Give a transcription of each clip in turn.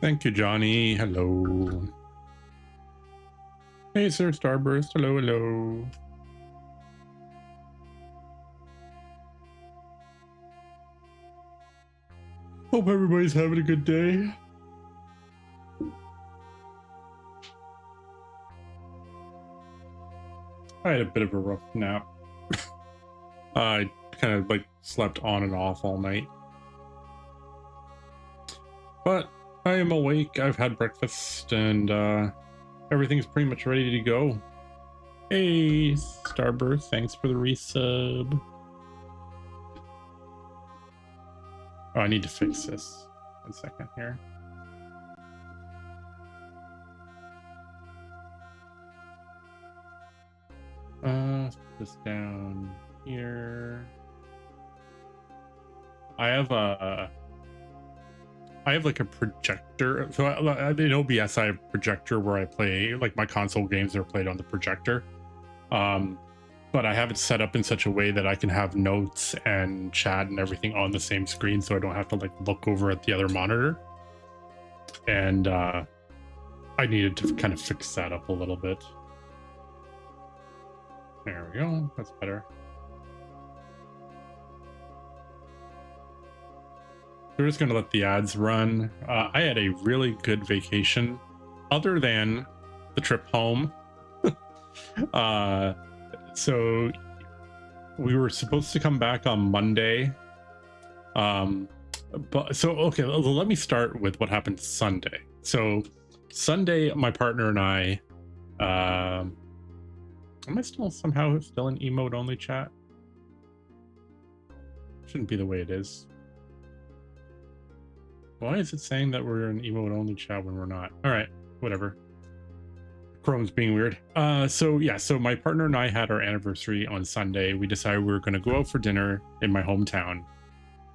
Thank you, Johnny. Hello. Hey, Sir Starburst. Hello, hello. Hope everybody's having a good day. I had a bit of a rough nap. I kind of like slept on and off all night. But I am awake. I've had breakfast and everything's pretty much ready to go. Hey, Starburst, thanks for the resub. Oh, I need to fix this. 1 second here. Put this down here. I have like a projector. So in OBS, I have a projector where I play like my console games are played on the projector. But I have it set up in such a way that I can have notes and chat and everything on the same screen, so I don't have to like look over at the other monitor. And I needed to kind of fix that up a little bit. There we go. That's better. We're just going to let the ads run. I had a really good vacation, other than the trip home. So we were supposed to come back on Monday. Okay, let me start with what happened Sunday. So Sunday, my partner and I, am I somehow still in emote only chat? Shouldn't be the way it is. Why is it saying that we're in emote only chat when we're not? All right, whatever. Chrome's being weird. So my partner and I had our anniversary on Sunday. We decided we were going to go out for dinner in my hometown.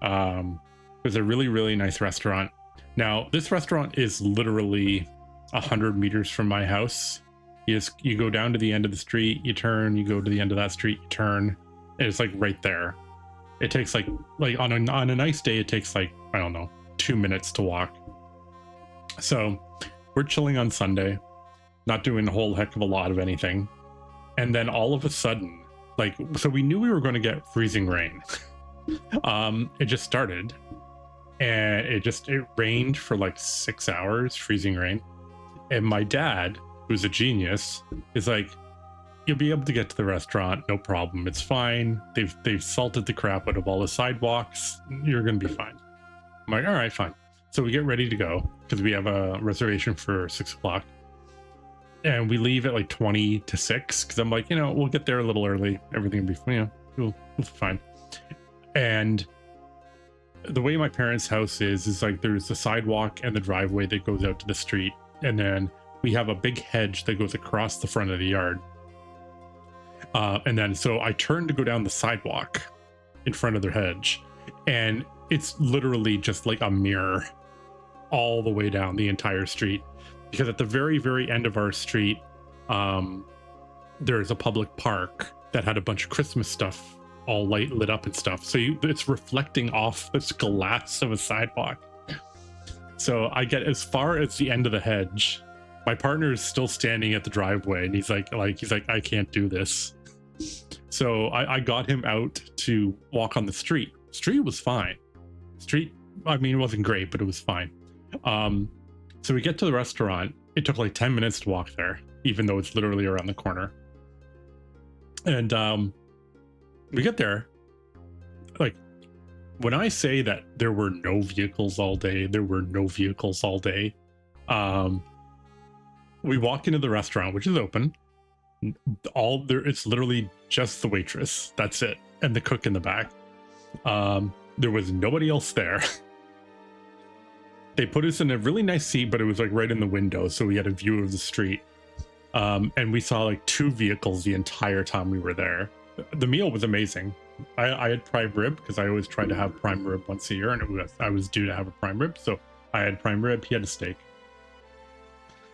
It was a really, really nice restaurant. Now, this restaurant is literally 100 meters from my house. You go down to the end of the street, you turn, you go to the end of that street, you turn, and it's like right there. It takes like on a nice day, it takes like, I don't know, 2 minutes to walk. So we're chilling on Sunday, not doing a whole heck of a lot of anything. And then all of a sudden, so we knew we were going to get freezing rain. It just started, and it rained for like 6 hours, freezing rain. And my dad, who's a genius, is like, you'll be able to get to the restaurant, no problem. It's fine. They've salted the crap out of all the sidewalks. You're going to be fine. I'm like, all right, fine. So we get ready to go because we have a reservation for 6 o'clock. And we leave at like 20 to 6 because I'm like, we'll get there a little early. Everything will be, we'll be fine. And the way my parents' house is like there's the sidewalk and the driveway that goes out to the street. And then we have a big hedge that goes across the front of the yard. And then so I turned to go down the sidewalk in front of the hedge. And it's literally just like a mirror all the way down the entire street. Because at the very, very end of our street, there's a public park that had a bunch of Christmas stuff all lit up and stuff. So it's reflecting off this glass of a sidewalk. So I get as far as the end of the hedge. My partner is still standing at the driveway, and he's like, I can't do this. So I got him out to walk on the street. Street was fine. It wasn't great, but it was fine. So we get to the restaurant. It took like 10 minutes to walk there, even though it's literally around the corner. And we get there. Like, when I say that there were no vehicles all day, there were no vehicles all day. We walk into the restaurant, which is open. It's literally just the waitress. That's it. And the cook in the back. There was nobody else there. They put us in a really nice seat, but it was like right in the window, so we had a view of the street. And we saw like 2 vehicles the entire time we were there. The meal was amazing. I had prime rib because I always try to have prime rib once a year, and I was due to have a prime rib, so I had prime rib. He had a steak.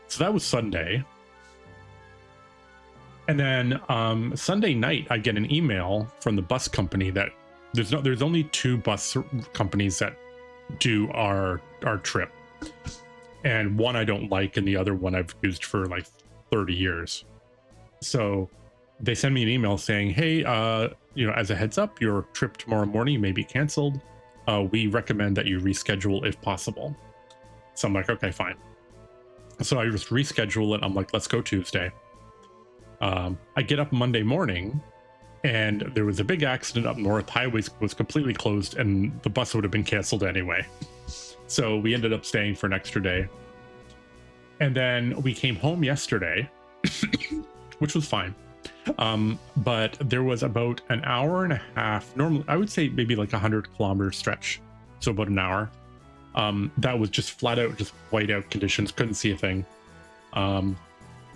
So that was Sunday. And then Sunday night, I get an email from the bus company that there's only 2 bus companies that do our trip. and one I don't like, and the other one I've used for like 30 years. So they send me an email saying, hey, you know, as a heads up, your trip tomorrow morning may be canceled. We recommend that you reschedule if possible. So I'm like, okay, fine. So I just reschedule it. I'm like, let's go Tuesday. I get up Monday morning, and there was a big accident up north. Highway was completely closed, and the bus would have been canceled anyway. So we ended up staying for an extra day. And then we came home yesterday, which was fine. But there was about an hour and a half, normally I would say maybe like 100-kilometer stretch, so about an hour. That was just flat out, just whiteout conditions, couldn't see a thing.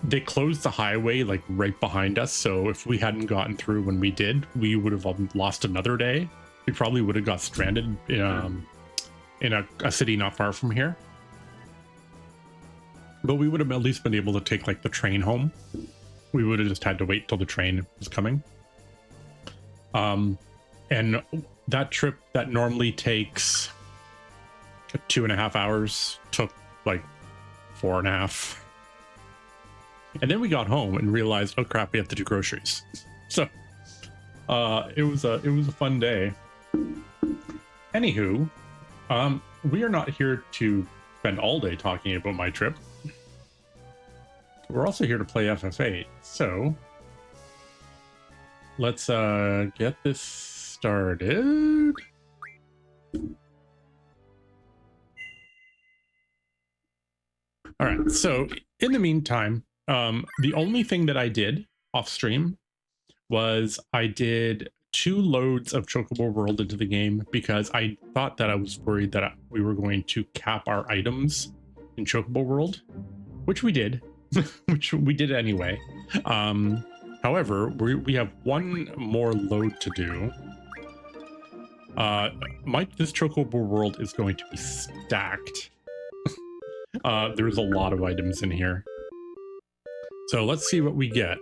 They closed the highway like right behind us, so if we hadn't gotten through when we did, we would have lost another day. We probably would have got stranded in a city not far from here. But we would have at least been able to take like the train home. We would have just had to wait till the train was coming. And that trip that normally takes 2.5 hours took like 4.5. And then we got home and realized, oh crap, we have to do groceries. So it was a fun day. Anywho, we are not here to spend all day talking about my trip. We're also here to play FF8, so let's get this started. All right, so in the meantime, the only thing that I did off stream was I did 2 loads of Chocobo World into the game because I thought that I was worried that we were going to cap our items in Chocobo World, which we did. Which we did anyway. However, we have one more load to do. This Chocobo World is going to be stacked. There's a lot of items in here. So let's see what we get.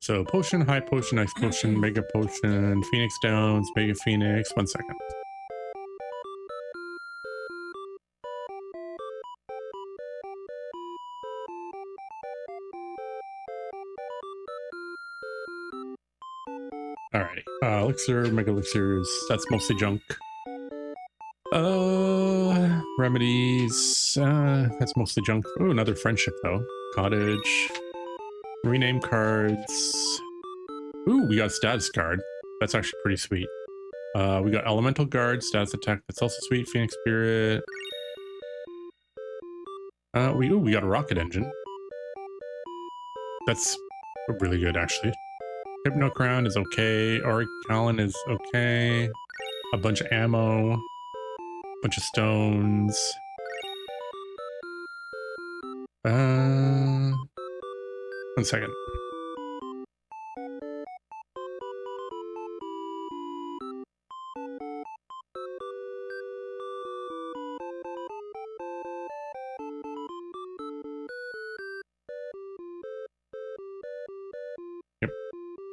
So potion, high potion, ice potion, mega potion, phoenix stones, mega phoenix. 1 second. Alrighty, elixir, mega elixirs, that's mostly junk. Remedies, that's mostly junk. Oh, another friendship though. Cottage, rename cards. Ooh, we got status card. That's actually pretty sweet. We got elemental guard, status attack, that's also sweet. Phoenix spirit. We got a rocket engine. That's really good actually. Hypno Crown is okay. Auric Talon is okay. A bunch of ammo. Bunch of stones. 1 second.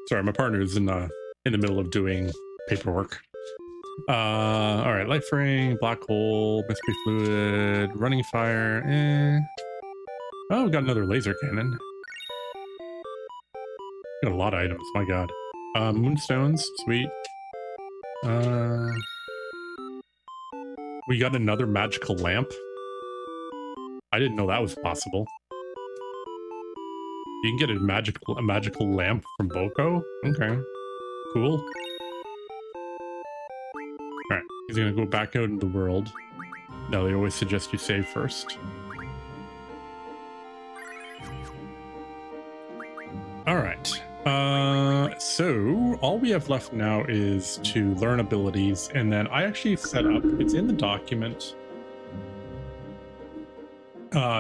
Sorry, my partner is in the middle of doing paperwork. All right, life ring, black hole, mystery fluid, running fire. Oh, we got another laser cannon. Got a lot of items. My God. Moonstones, sweet. We got another magical lamp. I didn't know that was possible. You can get a magical lamp from Boko? Okay. Cool. Alright, he's gonna go back out into the world. Now they always suggest you save first. Alright. So all we have left now is to learn abilities, and then I actually set up, it's in the document.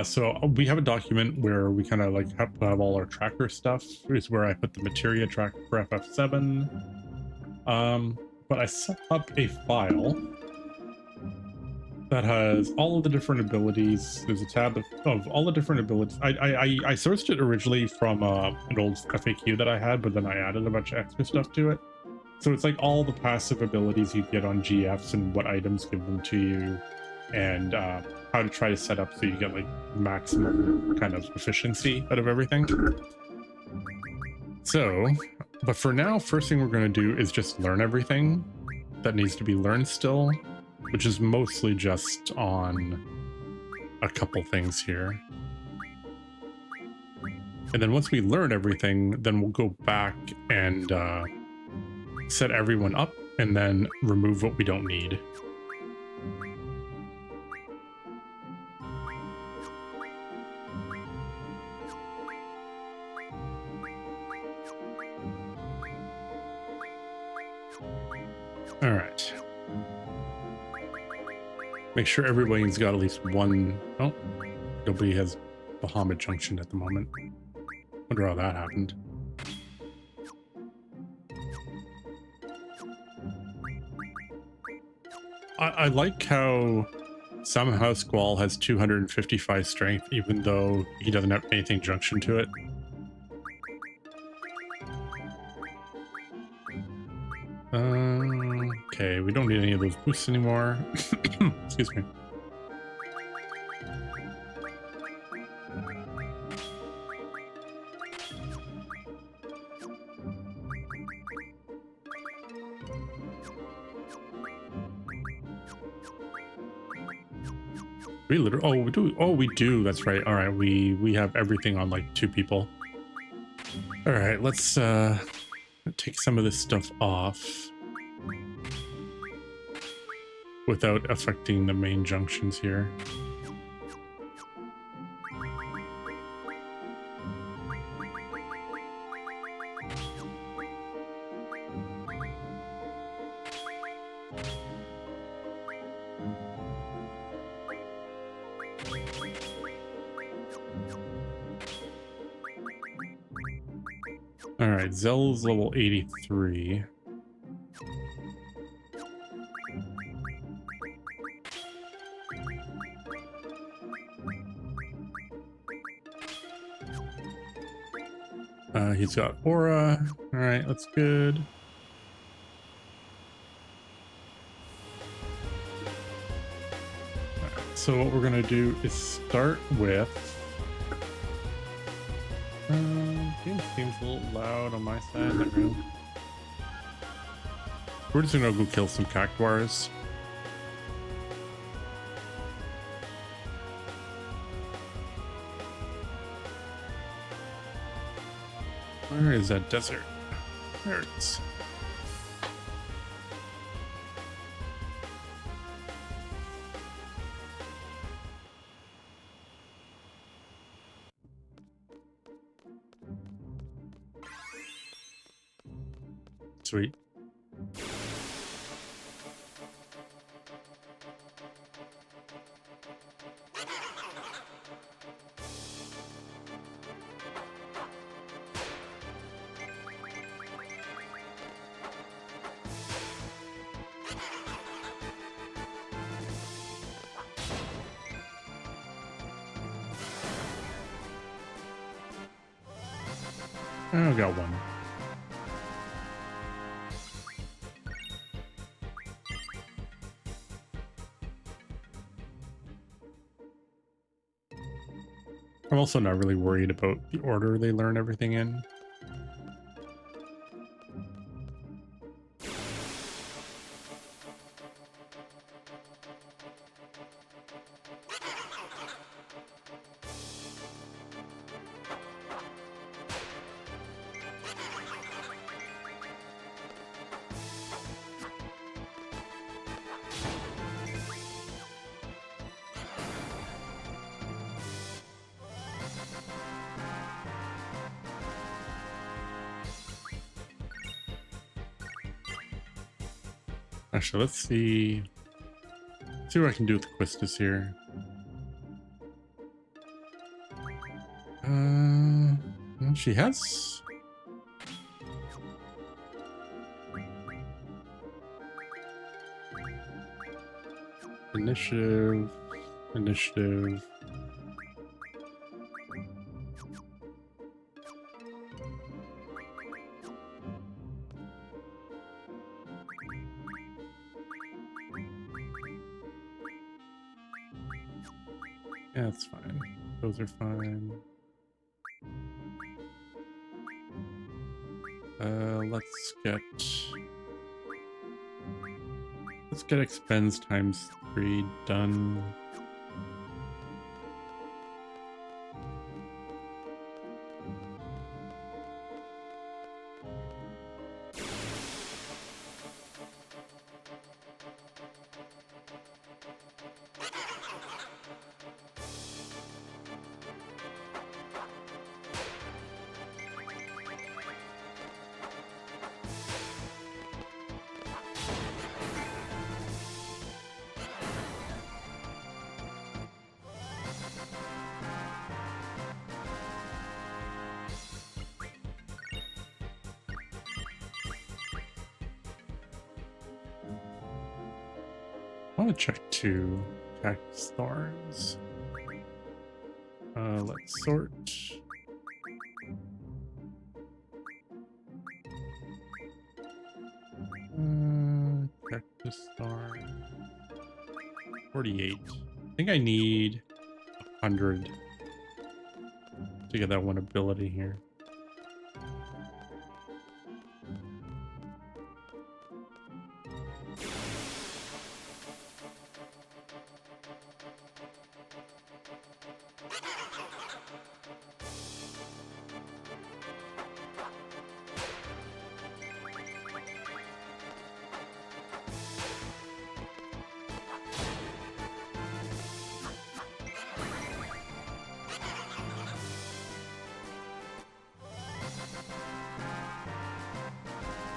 So we have a document where we kind of like have all our tracker stuff. Is where I put the materia tracker for FF7. But I set up a file that has all of the different abilities. There's a tab of all the different abilities. I sourced it originally from an old FAQ that I had, but then I added a bunch of extra stuff to it. So it's like all the passive abilities you get on GFs and what items give them to you, and how to try to set up so you get like maximum kind of efficiency out of everything. So, but for now, first thing we're going to do is just learn everything that needs to be learned still, which is mostly just on a couple things here. And then once we learn everything, then we'll go back and set everyone up and then remove what we don't need. All right. Make sure everybody's got at least one. Oh, nobody has Bahamut Junction at the moment. Wonder how that happened. I like how somehow Squall has 255 strength, even though he doesn't have anything junction to it. Okay, we don't need any of those boosts anymore. Excuse me. We literally, we do. Oh, we do. That's right. All right, we have everything on like 2 people. All right, let's take some of this stuff off without affecting the main junctions here. All right, Zell's level 83. He's got aura. All right, that's good. All right, so what we're gonna do is start with. Game seems a little loud on my side of the room. We're just gonna go kill some cactuars. Where is that desert? There it is. Sweet. Oh, got one. I'm also not really worried about the order they learn everything in. Actually, let's see what I can do with the Quistis here. She has initiative. Yeah, it's fine. Those are fine. Let's get expense times 3 done. I want to check 2 cactus thorns. Let's sort. Cactus thorn. 48. I think I need 100 to get that one ability here.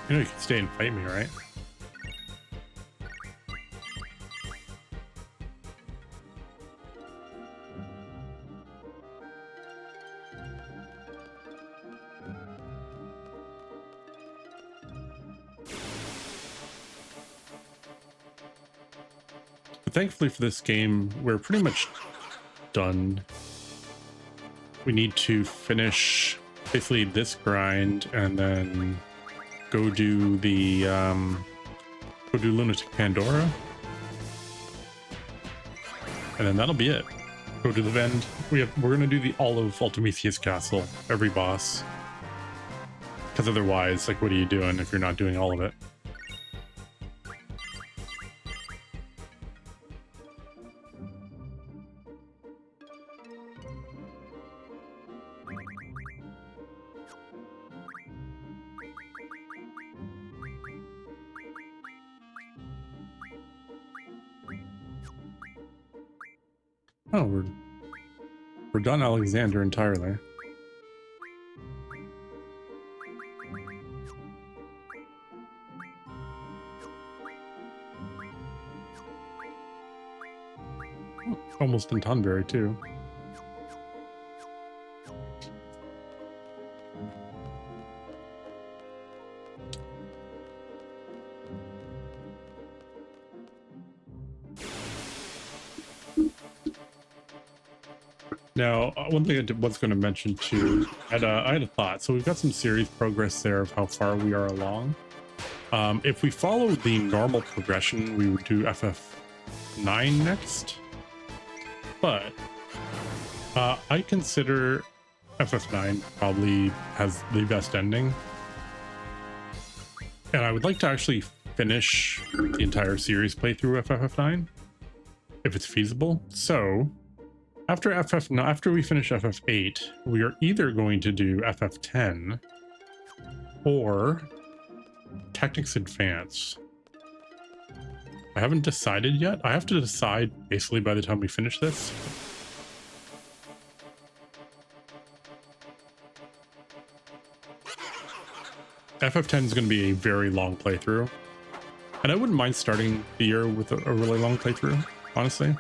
You know you can stay and fight me, right? But thankfully for this game, we're pretty much done. We need to finish basically this grind and then go do the Lunatic Pandora, and then that'll be it. Go to the Vend. We're gonna do all of Ultimetheus Castle, every boss, because otherwise, like, what are you doing if you're not doing all of it? Oh, we're done Alexander entirely. Almost in Tunbury too. Now, one thing I was going to mention too, I had a thought. So we've got some serious progress there of how far we are along. If we follow the normal progression, we would do FF9 next. But I consider FF9 probably has the best ending. And I would like to actually finish the entire series playthrough of FF9, if it's feasible. So after we finish FF8, we are either going to do FF10 or Technics Advance. I haven't decided yet. I have to decide basically by the time we finish this. FF10 is going to be a very long playthrough, and I wouldn't mind starting the year with a really long playthrough, honestly.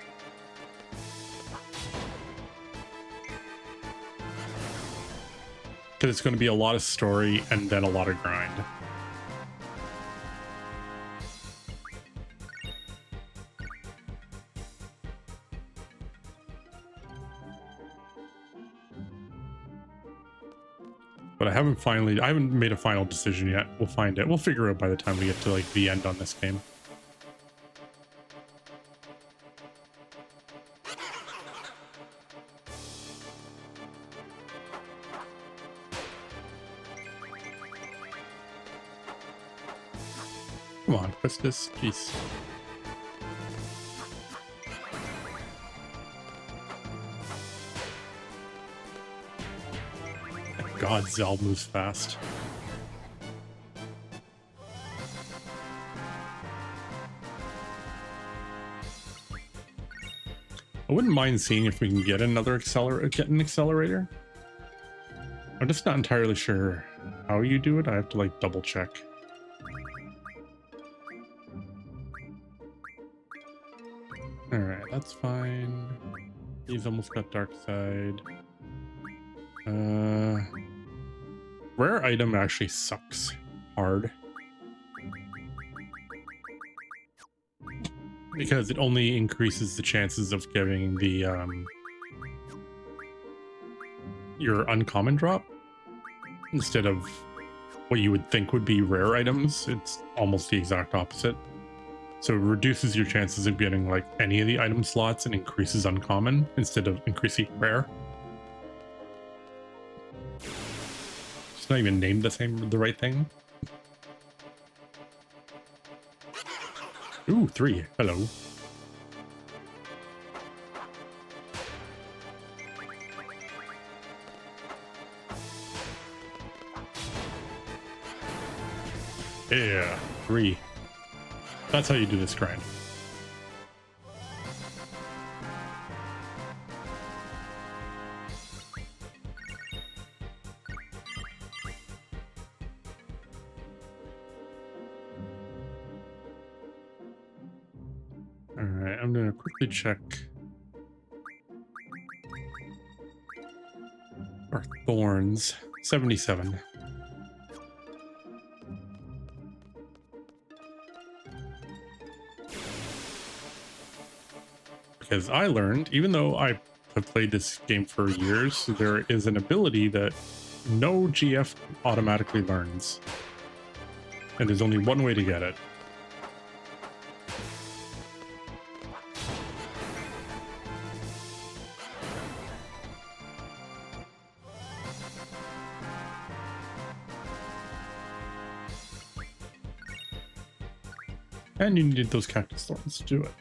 Because it's going to be a lot of story and then a lot of grind. But I haven't made a final decision yet. We'll find it. We'll figure it out by the time we get to like the end on this game. Come on, Quistis. Jeez. God, Zal moves fast. I wouldn't mind seeing if we can get another accelerator. I'm just not entirely sure how you do it. I have to like double check. All right, that's fine. He's almost got dark side. Rare item actually sucks hard because it only increases the chances of getting the your uncommon drop instead of what you would think would be rare items. It's almost the exact opposite. So it reduces your chances of getting like any of the item slots and increases uncommon instead of increasing rare. It's not even named the right thing. Ooh, 3. Hello. Yeah, 3. That's how you do this grind. All right, I'm gonna quickly check our thorns. 77. Because I learned, even though I have played this game for years, there is an ability that no GF automatically learns. And there's only one way to get it. And you need those cactus thorns to do it.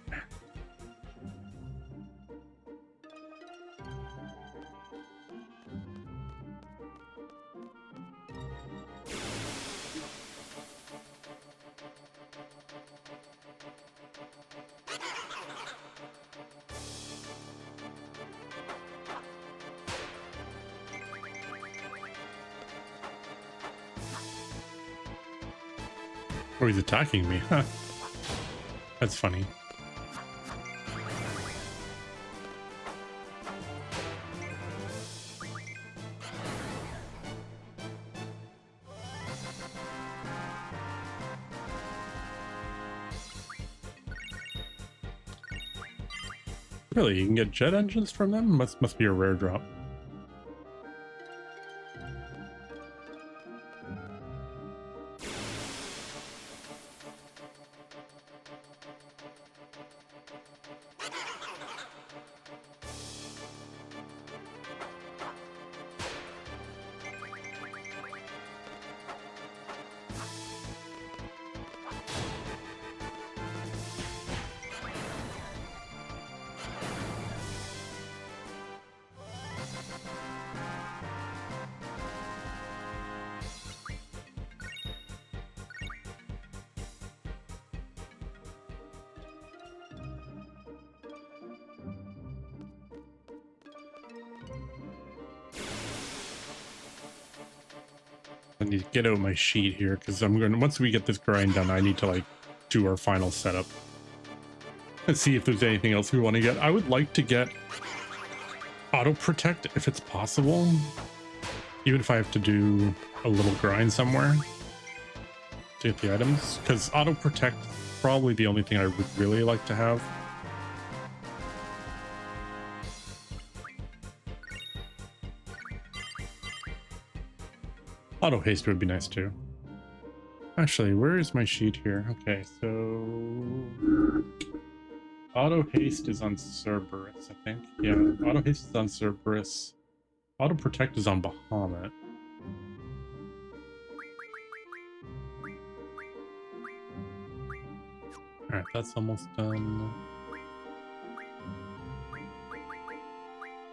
Oh, he's attacking me. Huh. That's funny. Really, you can get jet engines from them? Must be a rare drop. I need to get out my sheet here because once we get this grind done, I need to like do our final setup and see if there's anything else we want to get. I would like to get auto protect if it's possible, even if I have to do a little grind somewhere to get the items, because auto protect is probably the only thing I would really like to have. Auto haste would be nice too. Actually, where is my sheet here? Okay, so auto haste is on Cerberus, I think. Yeah, auto haste is on Cerberus. Auto protect is on Bahamut. All right, that's almost done.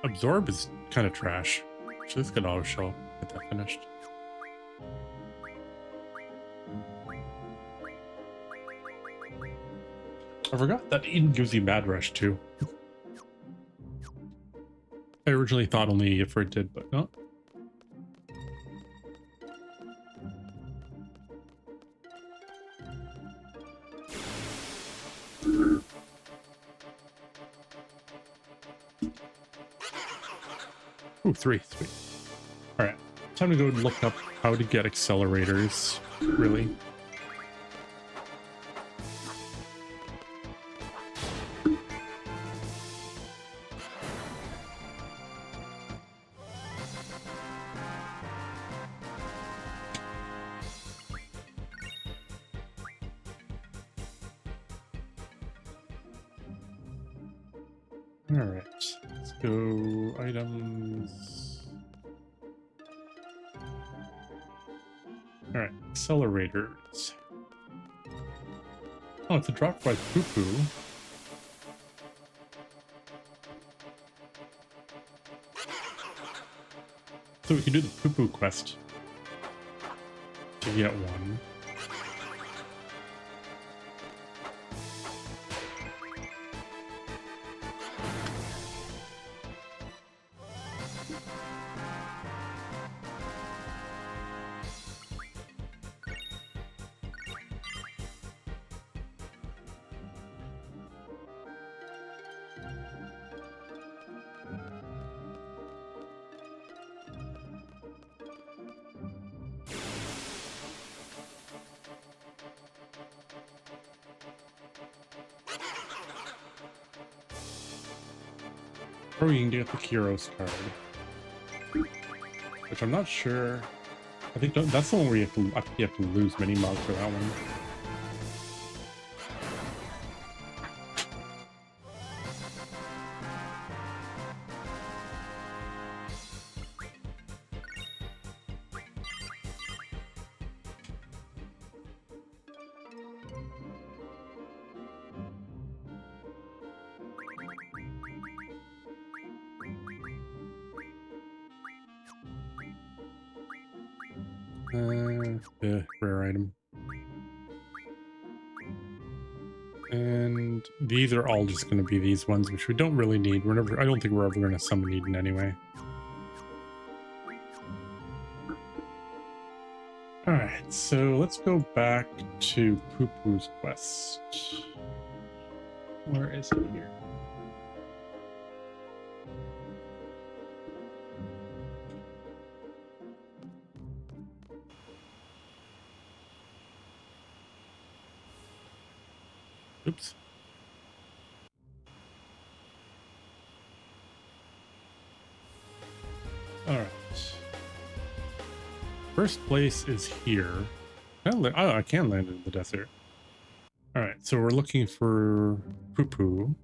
Absorb is kind of trash. So this could auto shell. Get that finished. I forgot that Eden gives you Mad Rush too. I originally thought only if it did, but no. Ooh, 3. Sweet. All right. Time to go look up how to get accelerators, really. All right. Let's go items. All right. Accelerators. Oh, it's a drop by poo-poo. So we can do the poo-poo quest to get one. Or you can get the Kyros card, which I'm not sure. I think that's the one where you have to. I think you have to lose mini mods for that one. The rare item. And these are all just going to be these ones, which we don't really need. We're never. I don't think we're ever going to summon Eden anyway. All right, so let's go back to Poo-Poo's quest. Where is it here? Oops. All right. First place is here. Oh, I can land in the desert. All right, so we're looking for Poo-Poo.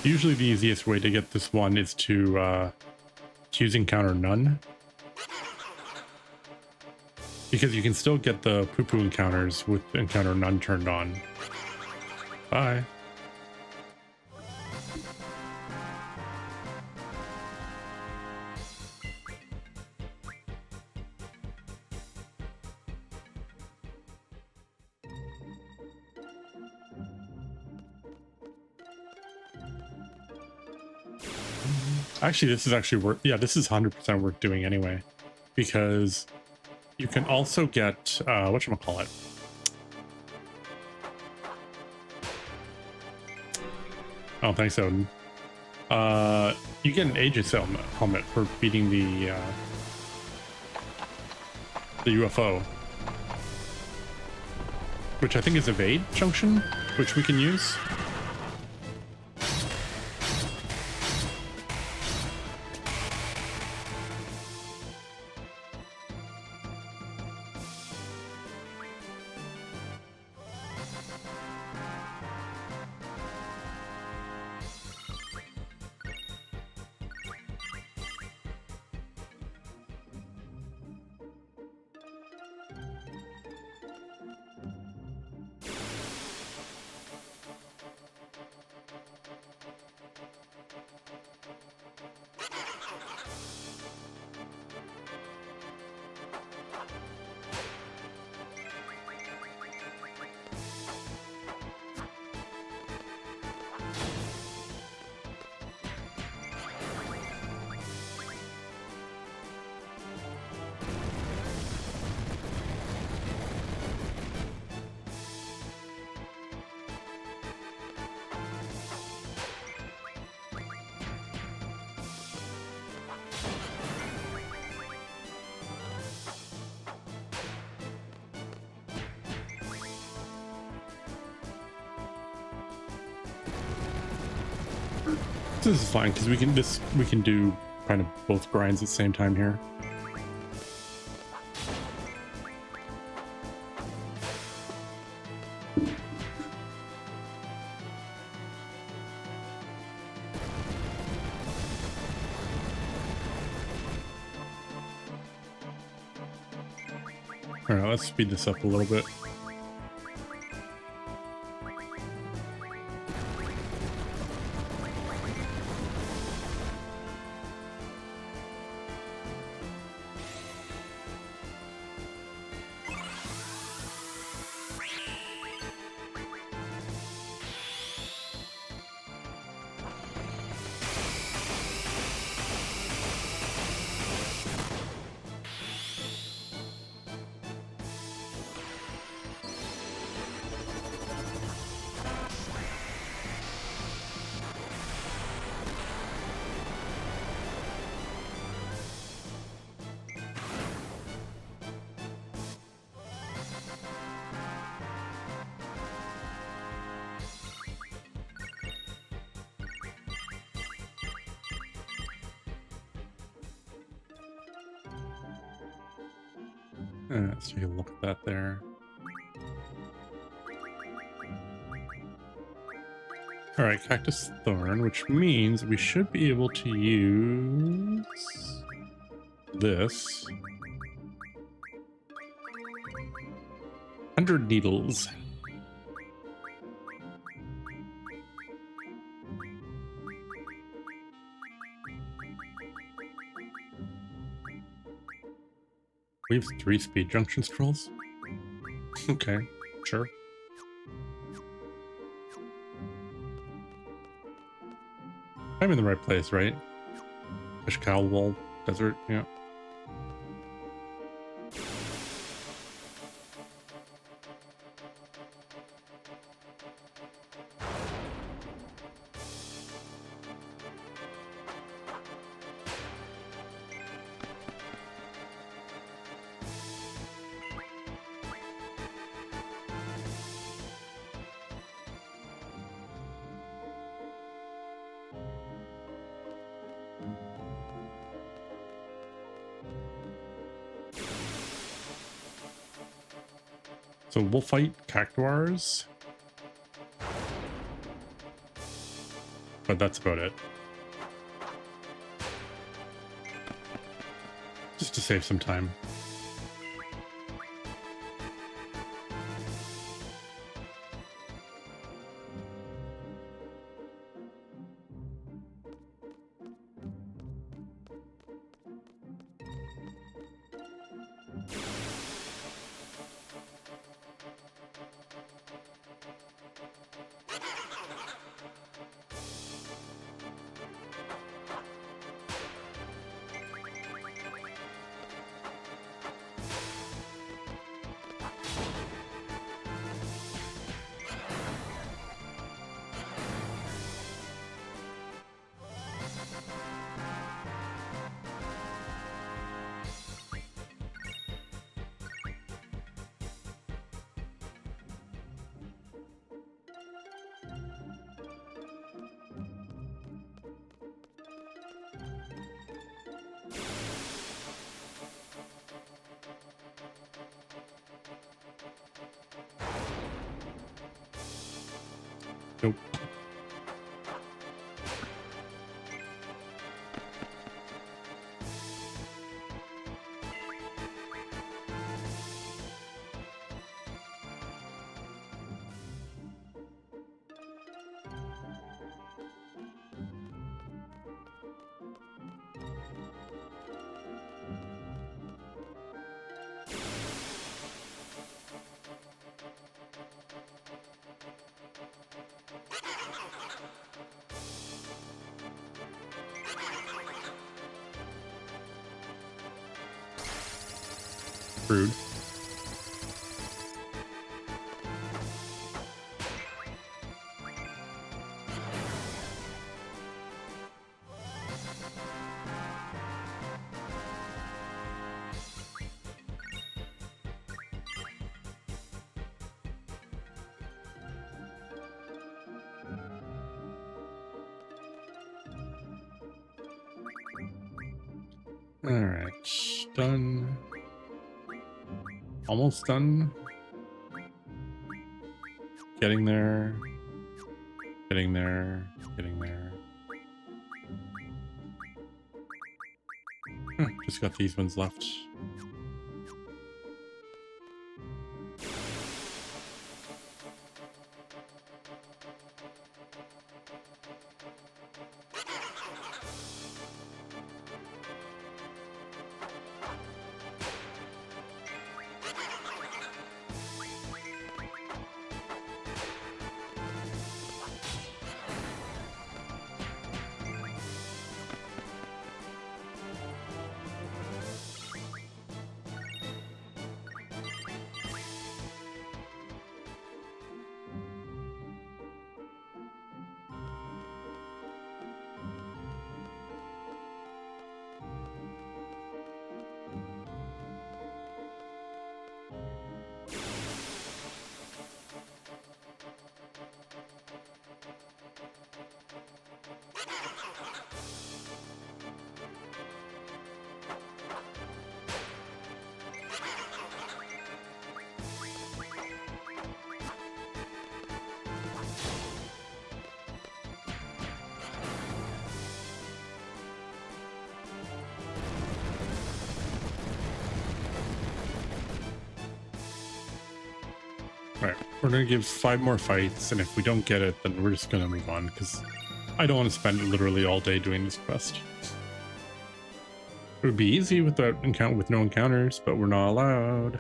Usually the easiest way to get this one is to use encounter none. Because you can still get the Poo-Poo encounters with encounter none turned on. Bye. Actually, this is actually worth, yeah, this is 100% worth doing anyway, because you can also get, whatchamacallit? Oh, thanks, Odin. You get an Aegis helmet for beating the UFO, which I think is a VIII junction, which we can use. This is fine because we can do kind of both grinds at the same time here. All right, let's speed this up a little bit. Let's take a look at that there. All right, Cactus Thorn, which means we should be able to use this. 100 needles. We have 3 speed junction scrolls. Okay, sure. I'm in the right place, right? Ishkal Wall Desert, yeah. So we'll fight Cactuars, but that's about it. Just to save some time. Nope. Rude. All right, done. Almost done. Getting there. Getting there. Getting there. Just got these ones left. Alright, we're gonna give 5 more fights, and if we don't get it, then we're just gonna move on, because I don't want to spend literally all day doing this quest. It would be easy with no encounters, but we're not allowed.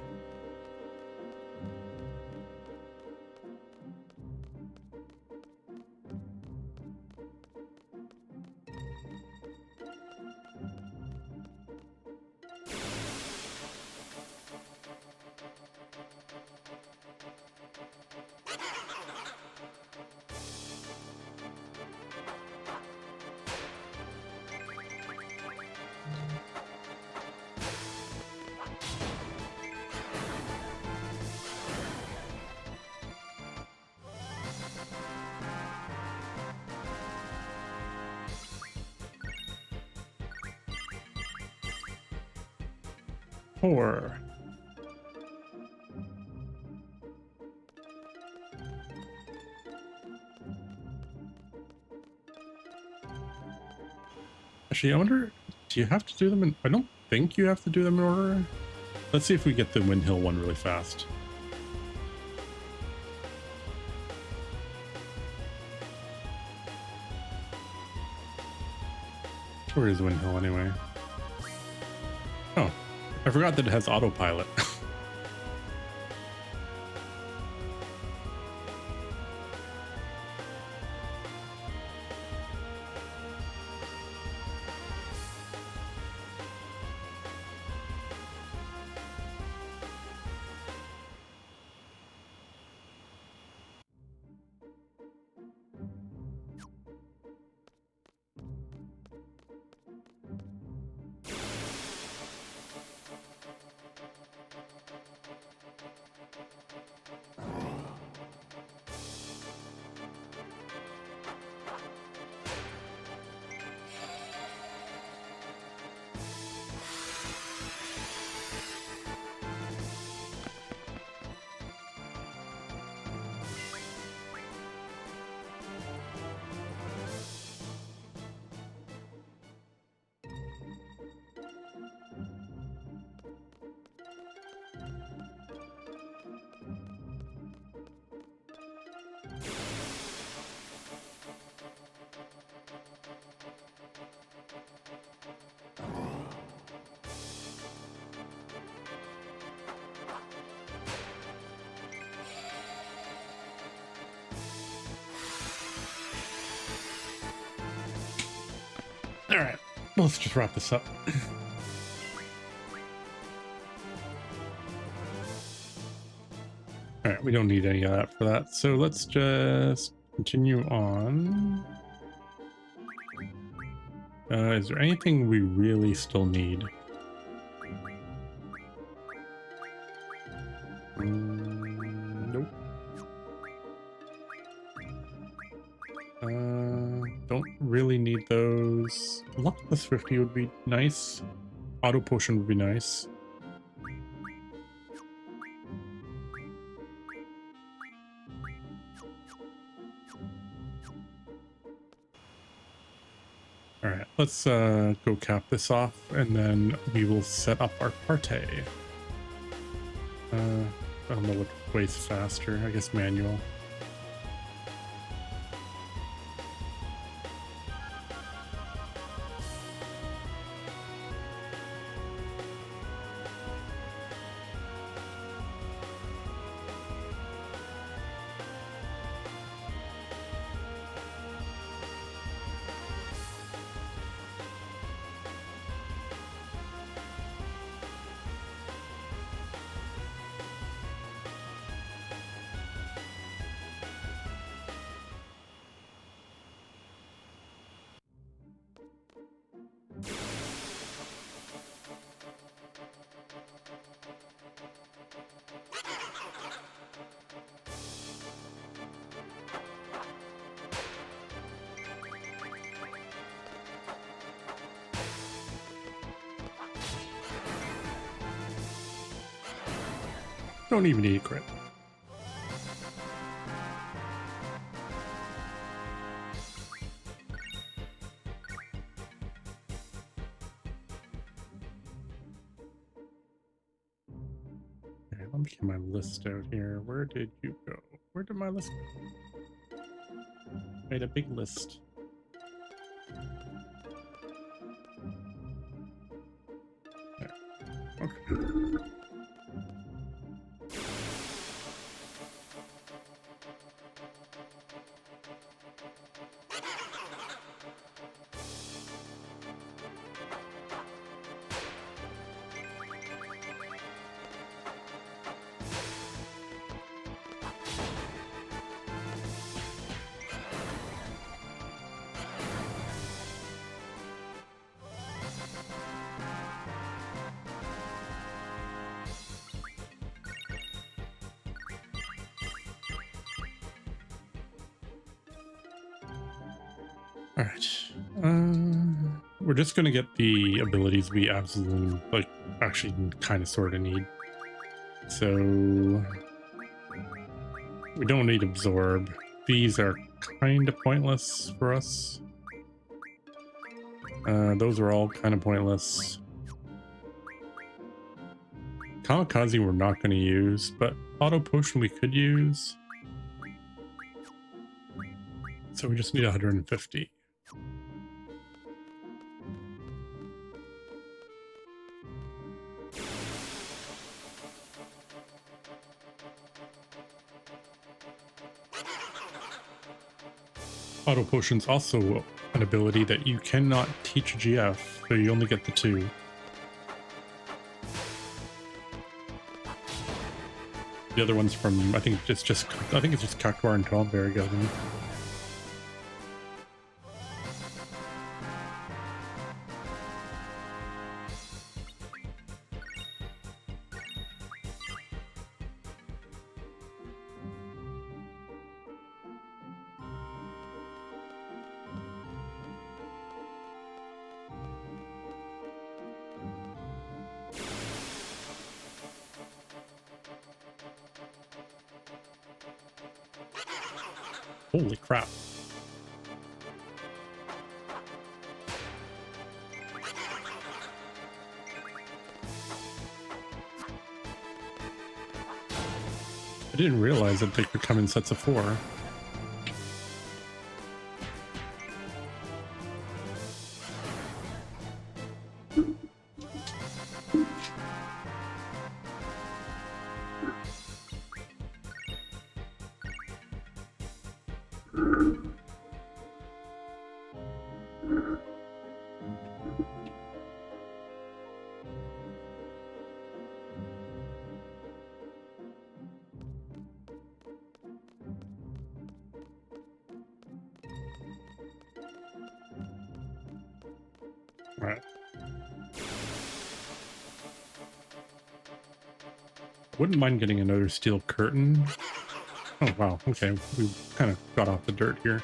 Four. Actually, I wonder, do you have to do them in... I don't think you have to do them in order. Let's see if we get the Windhill one really fast. Where is Windhill anyway? Oh, I forgot that it has autopilot. All right, let's just wrap this up. All right, we don't need any of that for that. So let's just continue on. Is there anything we really still need? Nope. Don't really need those. Luck plus 50 would be nice. Auto potion would be nice. All right, let's go cap this off, and then we will set up our party. I don't know what way's faster. I guess manual. Don't even need a crit. Okay, let me get my list out here. Where did you go? Where did my list go? Made a big list. There. Okay. All right. We're just going to get the abilities we absolutely, like, actually kind of sort of need. So we don't need absorb. These are kind of pointless for us. Those are all kind of pointless. Kamikaze we're not going to use, but auto potion we could use. So we just need 150. Auto potion's also an ability that you cannot teach GF, so you only get the 2. The other one's from, I think it's just Kakvar and Talberry got them. Holy crap. I didn't realize that they could come in sets of 4. All right. Wouldn't mind getting another steel curtain. Oh, wow. Okay. We kind of got off the dirt here.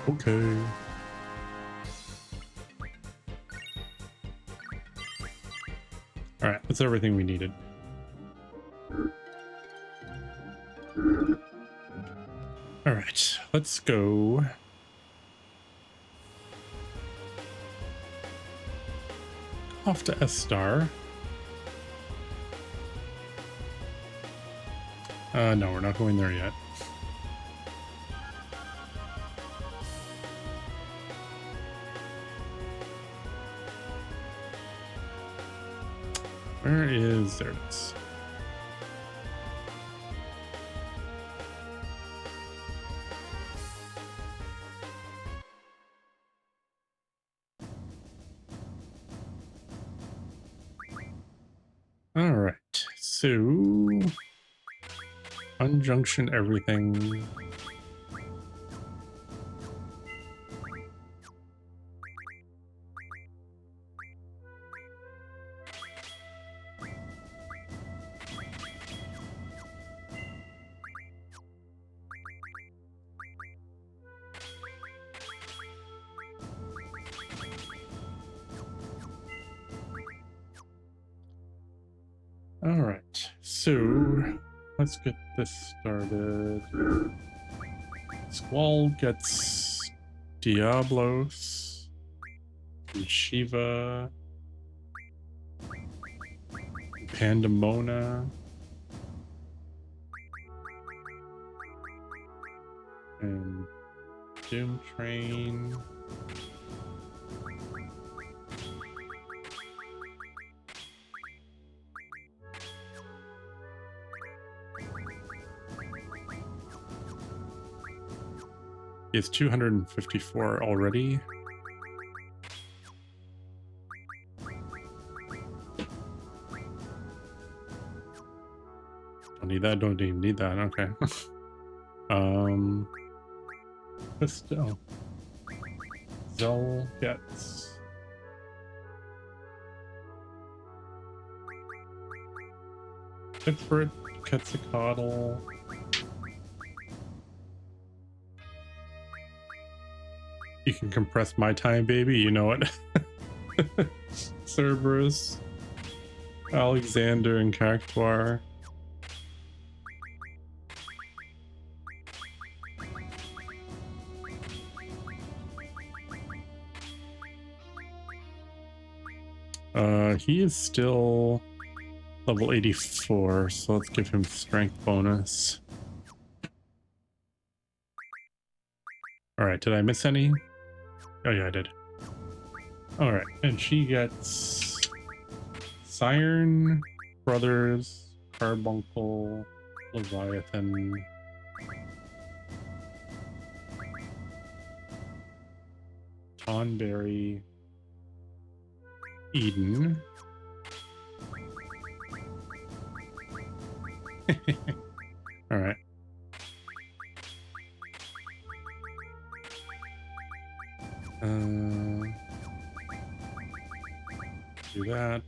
Okay. All right, that's everything we needed. All right, let's go. Off to S star. No, we're not going there yet. Where is there? It is. All right, so unjunction everything. All right, so let's get this started. Squall gets Diablos and Shiva, Pandemona, and Doom Train. It's 254 already. Don't need that. Don't even need that. Okay. But still, Zell gets Pitford, Quetzalcoatl. You can compress my time, baby. You know it. Cerberus, Alexander, and Cactuar. He is still level 84, so let's give him strength bonus. All right, did I miss any? Oh yeah, I did. All right, and she gets Siren, Brothers, Carbuncle, Leviathan, Tonberry, Eden. All right. Do that.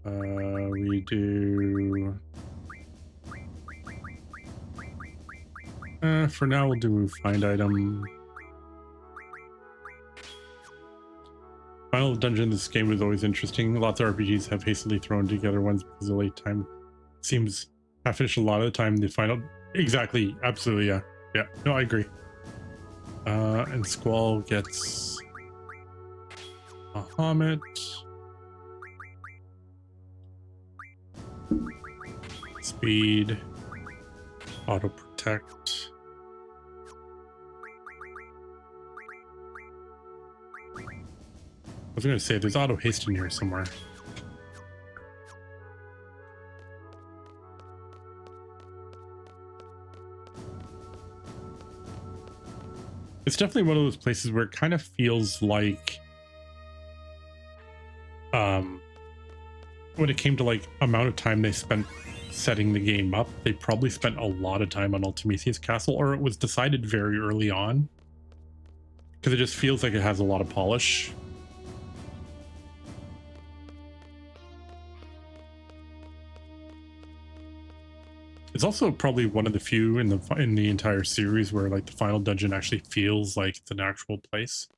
We do. For now, we'll do find item. Final dungeon in this game was always interesting. Lots of RPGs have hastily thrown together ones because of late time. Seems half finished a lot of the time. The final, exactly, absolutely, yeah, yeah. No, I agree. And Squall gets Bahamut, speed, auto protect. I was going to say there's auto haste in here somewhere. It's definitely one of those places where it kind of feels like when it came to like amount of time they spent setting the game up, they probably spent a lot of time on Ultimisia's Castle, or it was decided very early on, because it just feels like it has a lot of polish. It's also probably one of the few in the entire series where like the final dungeon actually feels like it's an actual place.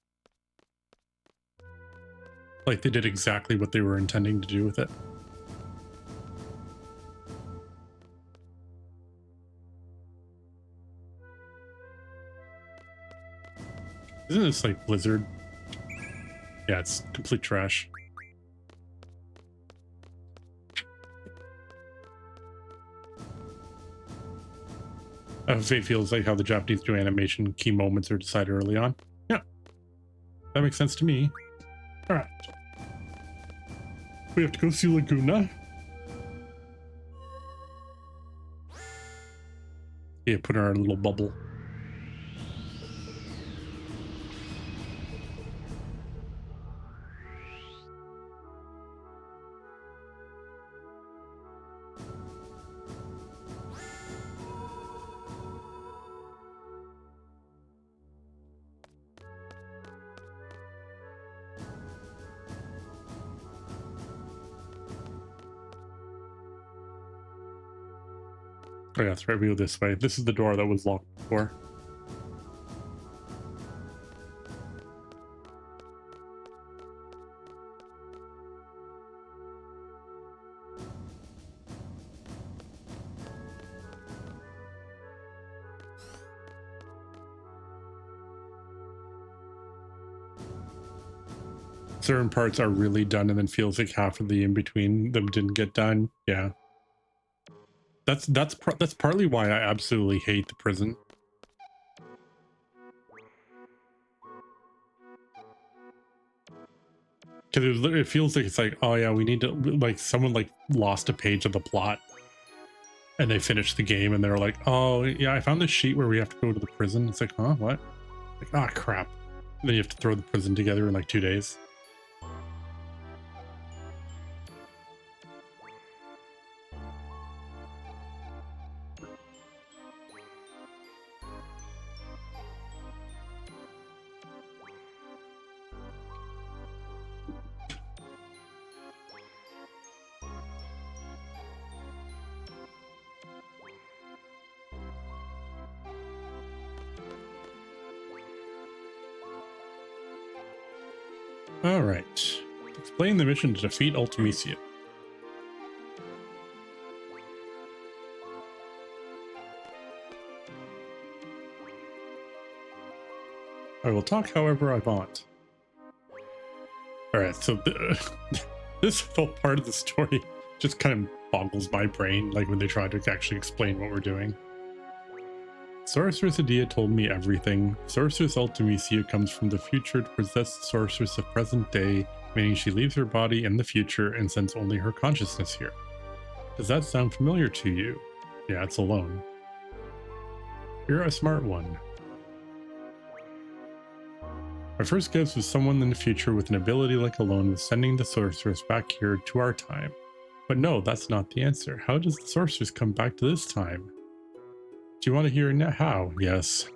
Like they did exactly what they were intending to do with it. Isn't this like Blizzard? Yeah, it's complete trash. Fate feels like how the Japanese do animation. Key moments are decided early on. Yeah, that makes sense to me. All right. We have to go see Laguna. Yeah, put in our little bubble. Oh yeah, that's right, we go this way. This is the door that was locked before. Certain parts are really done and then feels like half of the in-between them didn't get done. Yeah. That's partly why I absolutely hate the prison. Because it feels like it's like, oh yeah, we need to, like, someone like lost a page of the plot and they finished the game and they're like, oh yeah, I found this sheet where we have to go to the prison. It's like, huh, what? Like, ah, crap. And then you have to throw the prison together in like 2 days. All right. Explain the mission to defeat Ultimisia. I will talk however I want. All right, so this whole part of the story just kind of boggles my brain, like when they try to actually explain what we're doing. Sorceress Adia told me everything. Sorceress Ultimisia comes from the future to possess the sorceress of present day, meaning she leaves her body in the future and sends only her consciousness here. Does that sound familiar to you? Yeah, it's alone. You're a smart one. My first guess was someone in the future with an ability like Alone was sending the sorceress back here to our time. But no, that's not the answer. How does the sorceress come back to this time? Do you want to hear how? Yes.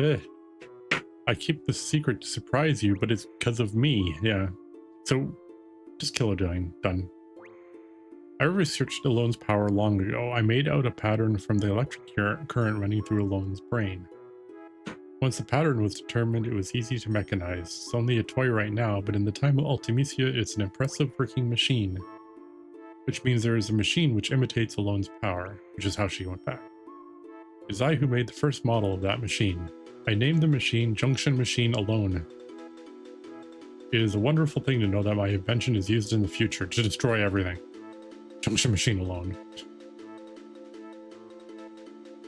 I keep this secret to surprise you, but it's because of me. Yeah. So, just kill Odine. Done. I researched Alone's power long ago. I made out a pattern from the electric current running through Alone's brain. Once the pattern was determined, it was easy to mechanize. It's only a toy right now, but in the time of Ultimisia, it's an impressive working machine. Which means there is a machine which imitates Alone's power, which is how she went back. It is I who made the first model of that machine. I named the machine Junction Machine Alone. It is a wonderful thing to know that my invention is used in the future to destroy everything. Junction Machine Alone.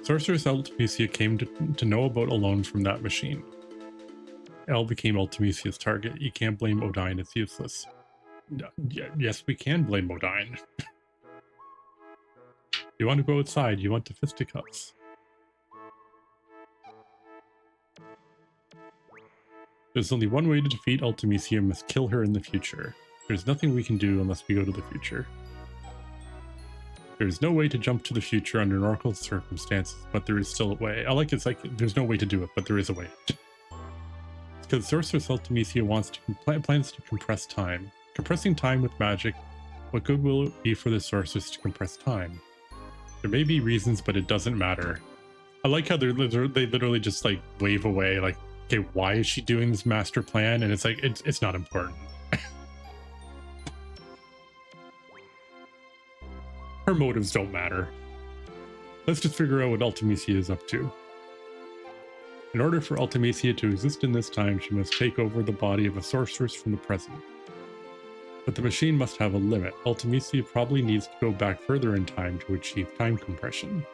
Sorceress Ultimisia came to know about Alone from that machine. Elle became Ultimisia's target. You can't blame Odine, it's useless. Yes, we can blame Odine. You want to go outside, you want the fisticuffs. There's only one way to defeat Ultimisia, must kill her in the future. There's nothing we can do unless we go to the future. There's no way to jump to the future under normal circumstances, but there is still a way. I like it's like there's no way to do it, but there is a way. It's because Sorceress Ultimisia plans to compress time. Compressing time with magic, what good will it be for the sorceress to compress time? There may be reasons, but it doesn't matter. I like how they literally just like wave away, like, okay, why is she doing this master plan? And it's like, it's not important. Her motives don't matter. Let's just figure out what Ultimecia is up to. In order for Ultimecia to exist in this time, she must take over the body of a sorceress from the present. But the machine must have a limit. Ultimecia probably needs to go back further in time to achieve time compression.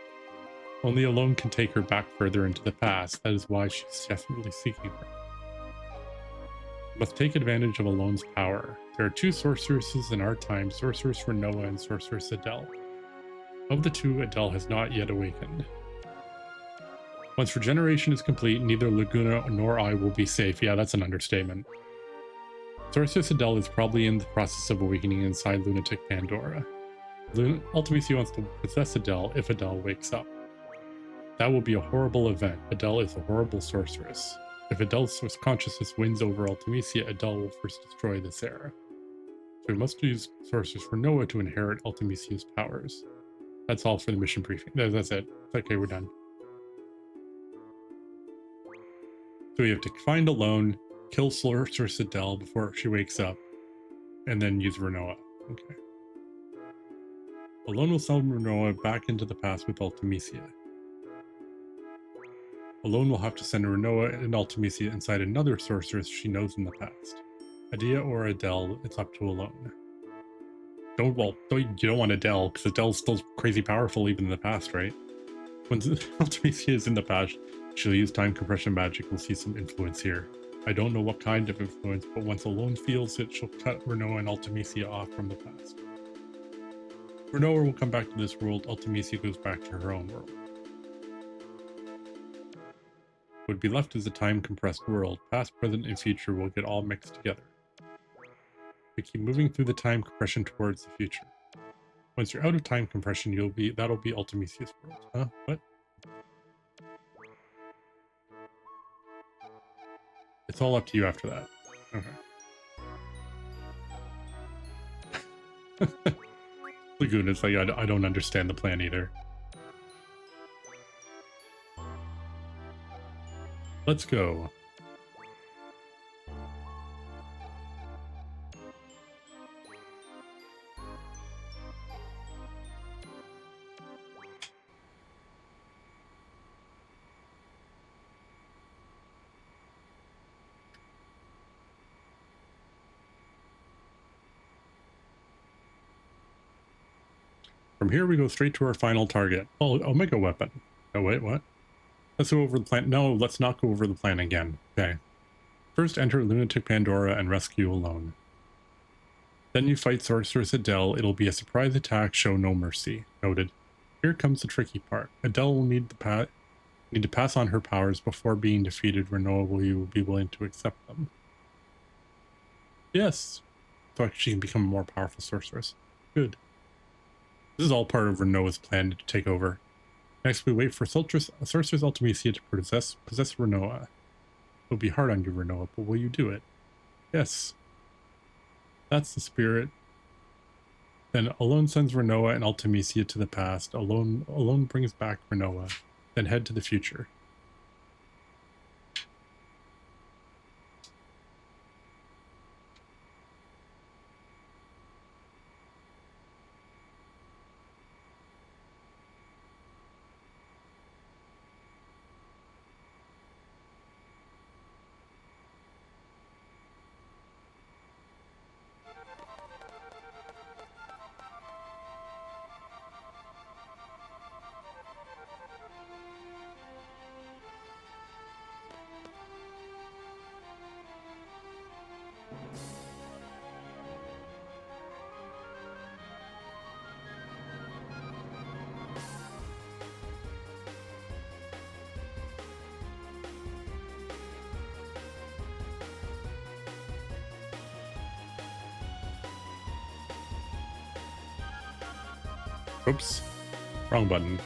Only Alone can take her back further into the past. That is why she's desperately seeking her. We must take advantage of Alone's power. There are two sorceresses in our time, Sorceress Renoa and Sorceress Adele. Of the two, Adele has not yet awakened. Once regeneration is complete, neither Laguna nor I will be safe. Yeah, that's an understatement. Sorceress Adele is probably in the process of awakening inside Lunatic Pandora. Ultimecia wants to possess Adele if Adele wakes up. That will be a horrible event. Adele is a horrible sorceress. If Adele's consciousness wins over Ultimecia, Adele will first destroy this era. So we must use Sorceress Renoa to inherit Ultimecia's powers. That's all for the mission briefing. That's it. Okay, we're done. So we have to find Alone, kill Sorceress Adele before she wakes up, and then use Renoa. Okay. Alone will send Renoa back into the past with Ultimecia. Alone will have to send Renoa and Ultimecia inside another sorceress she knows in the past. Adia or Adele, it's up to Alone. You don't want Adele, because Adele's still crazy powerful even in the past, right? When Ultimecia is in the past, she'll use time compression magic. We'll see some influence here. I don't know what kind of influence, but once Alone feels it, she'll cut Renoa and Ultimecia off from the past. Renoa will come back to this world, Ultimecia goes back to her own world. What would be left is a time-compressed world. Past, present, and future will get all mixed together. We keep moving through the time compression towards the future. Once you're out of time compression, that'll be Ultimecia's world. Huh? What? It's all up to you after that. Okay. Laguna's like, I don't understand the plan either. Let's go. From here, we go straight to our final target. Oh, Omega Weapon. Oh, wait, what? Let's go over the plan. No, let's not go over the plan again. Okay. First, enter Lunatic Pandora and rescue Alone. Then you fight Sorceress Adele. It'll be a surprise attack, show no mercy. Noted. Here comes the tricky part. Adele will need to pass on her powers before being defeated. Renoa will be willing to accept them. Yes. So she can become a more powerful sorceress. Good. This is all part of Renoa's plan to take over. Next, we wait for Sorceress Ultimecia to possess Renoa. It'll be hard on you, Renoa, but will you do it? Yes. That's the spirit. Then Alone sends Renoa and Ultimecia to the past. Alone brings back Renoa. Then head to the future. Oops. Wrong button.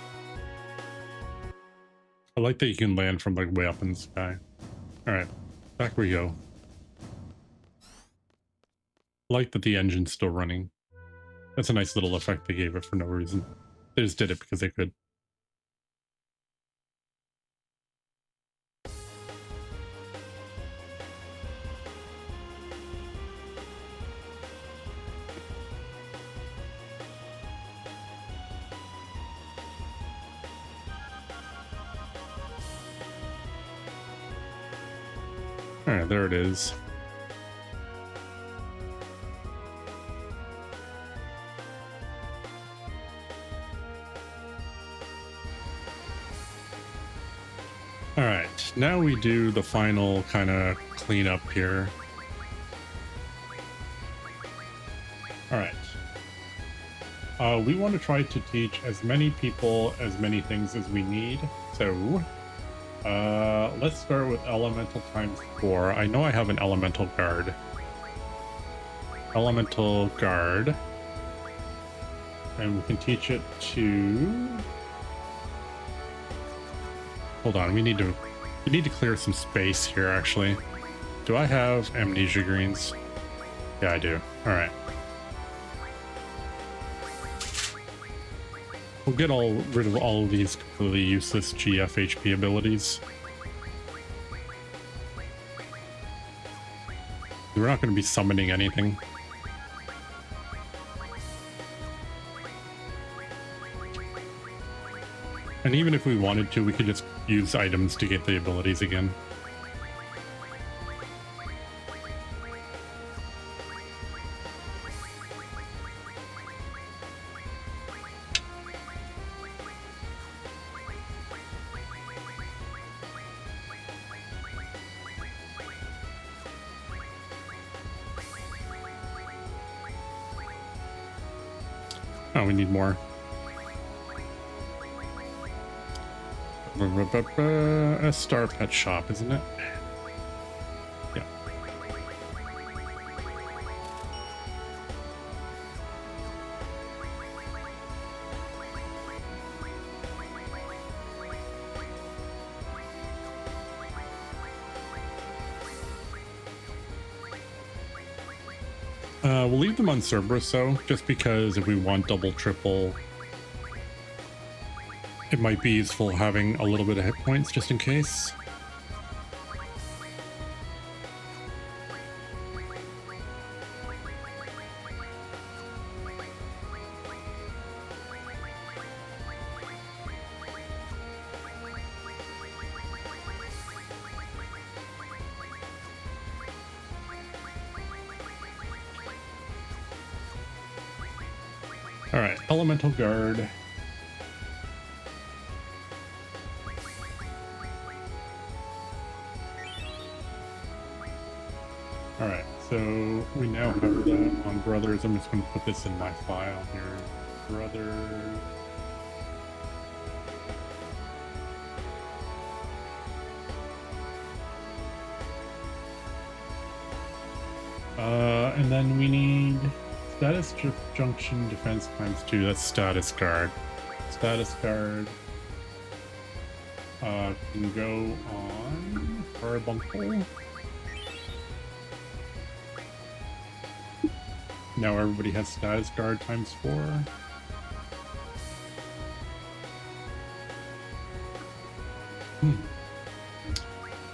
I like that you can land from like way up in the sky. Alright, back we go. I like that the engine's still running. That's a nice little effect they gave it for no reason. They just did it because they could. All right, there it is. All right, now we do the final kind of cleanup here. All right. We want to try to teach as many people as many things as we need. So let's start with elemental times 4. I know I have an elemental guard. Elemental guard. And we can teach it to... Hold on, we need to clear some space here, actually. Do I have amnesia greens? Yeah, I do. All right. We'll get rid of all of these completely useless GF HP abilities. We're not going to be summoning anything. And even if we wanted to, we could just use items to get the abilities again. Oh, we need more. A star pet shop, isn't it? Yeah. We'll leave them on Cerberus, though, just because if we want double, triple, it might be useful having a little bit of hit points just in case. All right, elemental guard. All right, so we now have that on brothers. I'm just going to put this in my file here. Brothers. And then we need status junction defense times 2. That's status guard. Status guard can go on Carbuncle. Now everybody has status guard times 4.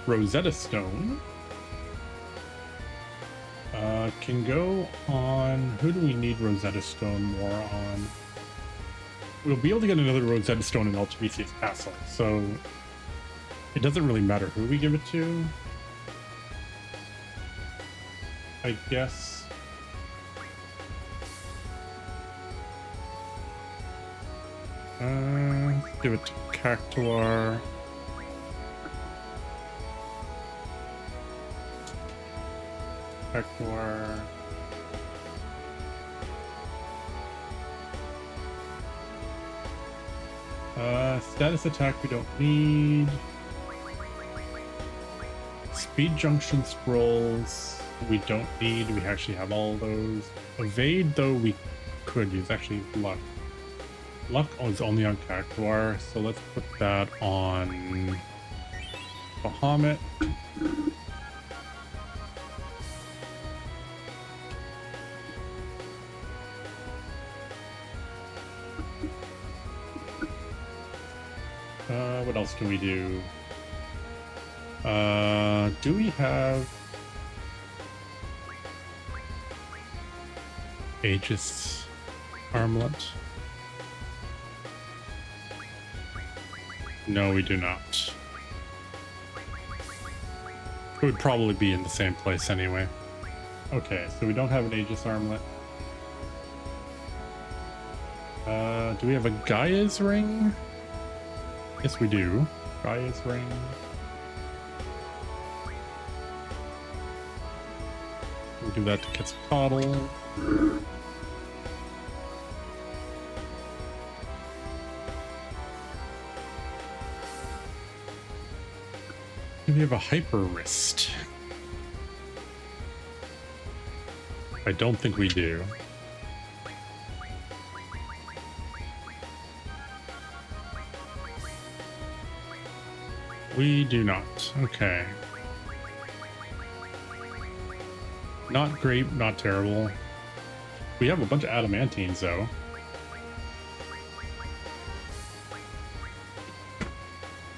Rosetta Stone can go on... Who do we need Rosetta Stone more on? We'll be able to get another Rosetta Stone in Ultimisia's Castle, so it doesn't really matter who we give it to. I guess... give it to Cactuar. Cactuar. Status attack we don't need. Speed junction scrolls we don't need. We actually have all those. Evade though we could use. Actually, luck. Luck is only on Cactuar, so let's put that on Bahamut. What else can we do? Do we have Aegis armlet? No, we do not. It would probably be in the same place anyway. Okay, so we don't have an Aegis armlet. Do we have a Gaia's ring? Yes, we do. Gaia's ring. We'll do that to Quetzalcoatl. Do we have a hyper wrist? I don't think we do. We do not. Okay. Not great, not terrible. We have a bunch of adamantines, though.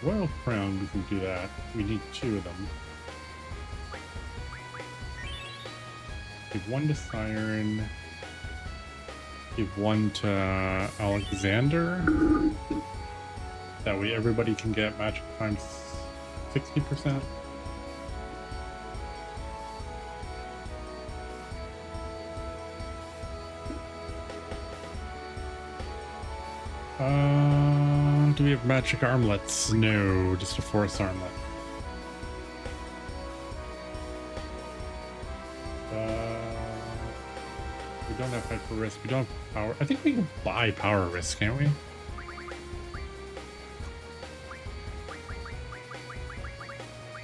Royal Crown, we can do that. We need 2 of them. Give 1 to Siren. Give 1 to Alexander. That way everybody can get magic times 60%. Do we have magic armlets? No, just a forest armlet. We don't have hyper risk. We don't have power. I think we can buy power risk, can't we?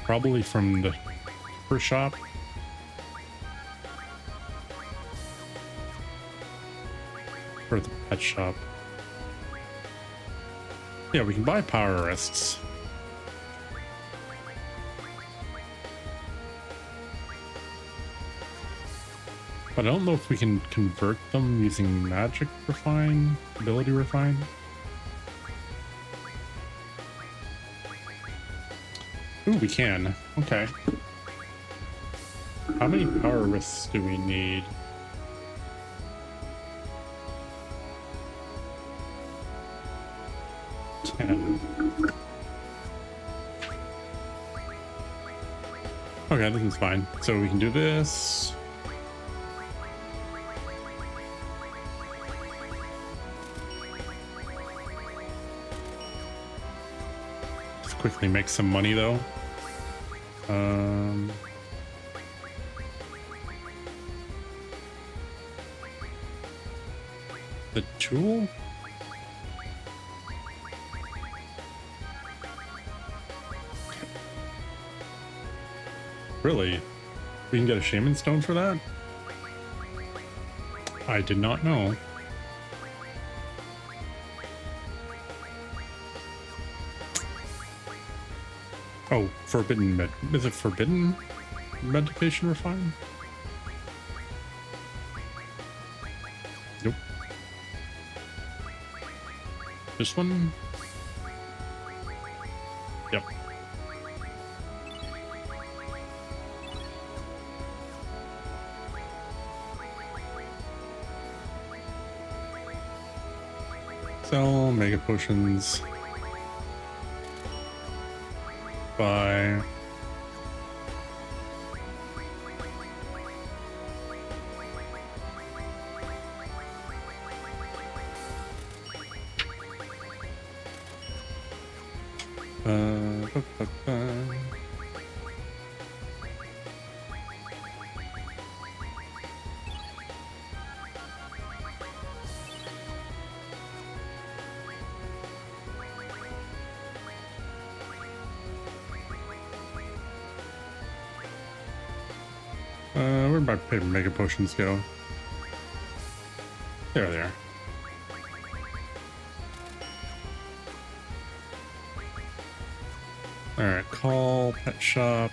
Probably from the first shop. Or the pet shop. Yeah, we can buy power risks. But I don't know if we can convert them using magic refine, ability refine. Ooh, we can. Okay. How many power risks do we need? Okay, this is fine. So we can do this. Just quickly make some money though. The tool? Really? We can get a shaman stone for that? I did not know. Oh, forbidden med. Is it forbidden medication refine? Nope. This one? Yep. Sell mega potions. Buy. Where'd my paper mega potions go? There they are. Alright, call pet shop.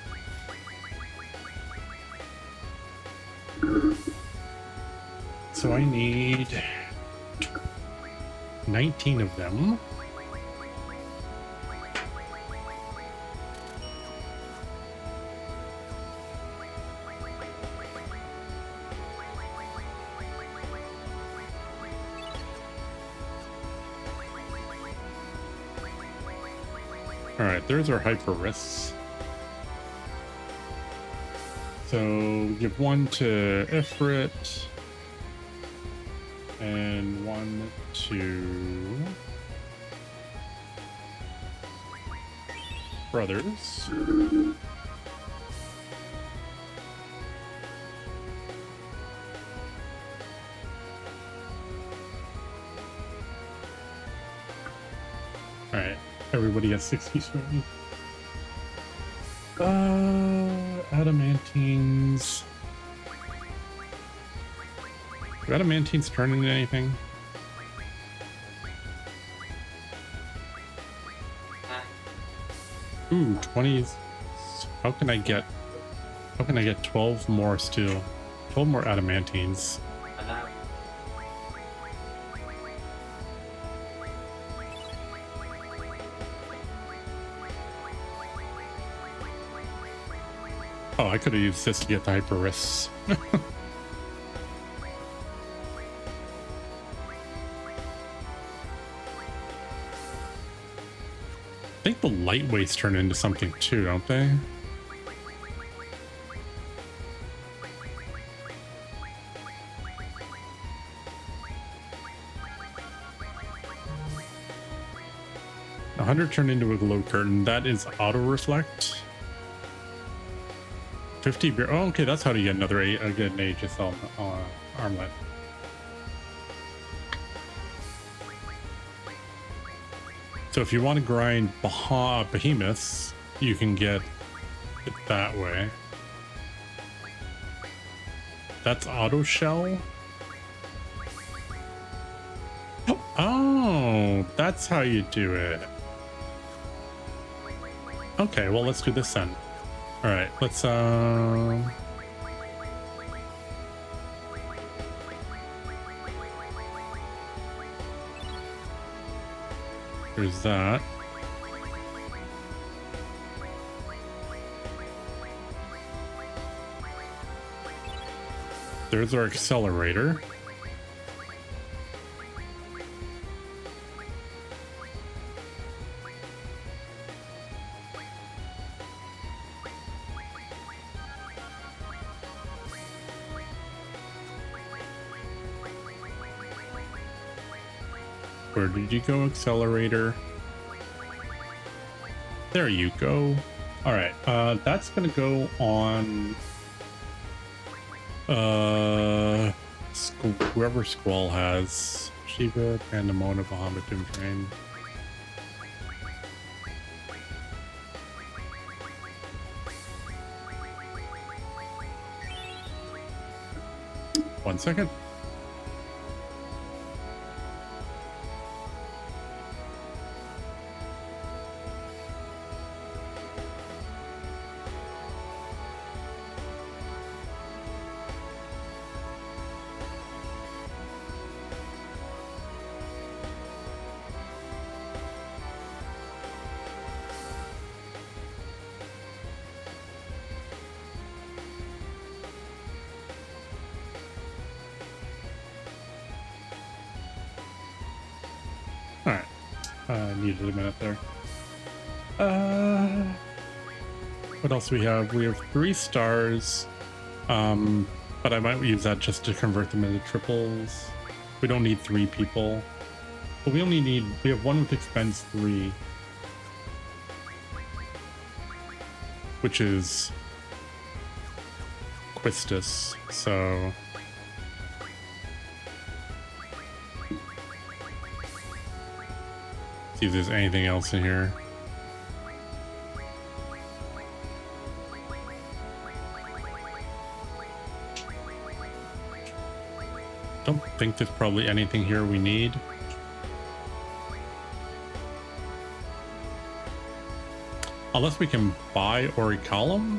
So I need 19 of them. All right, there's our hyper risks. So give one to Ifrit and one to Brothers. All right, everybody has 60 swing. Adamantines. Do adamantines turn into anything? Ooh, 20s. How can I get 12 more steel? 12 more adamantines. Oh, I could have used this to get the hyper risks. I think the lightweights turn into something too, don't they? A 100 turned into a glow curtain. That is auto reflect. 50 beer. Oh, okay, that's how to get another a good HSL armlet. So if you want to grind behemoths, you can get it that way. That's auto shell. Oh, that's how you do it. Okay, well, let's do this then. All right, let's there's that. There's our accelerator. Where did you go, accelerator? There you go. All right, that's gonna go on whoever Squall has. Shiva, Pandemona, Bahamut, Doom Train. One second. Needed a minute there. What else do we have? We have 3 stars, but I might use that just to convert them into triples. We don't need 3 people, but we have 1 with expense 3, which is Quistis, so see if there's anything else in here. Don't think there's probably anything here we need. Unless we can buy Auricolum?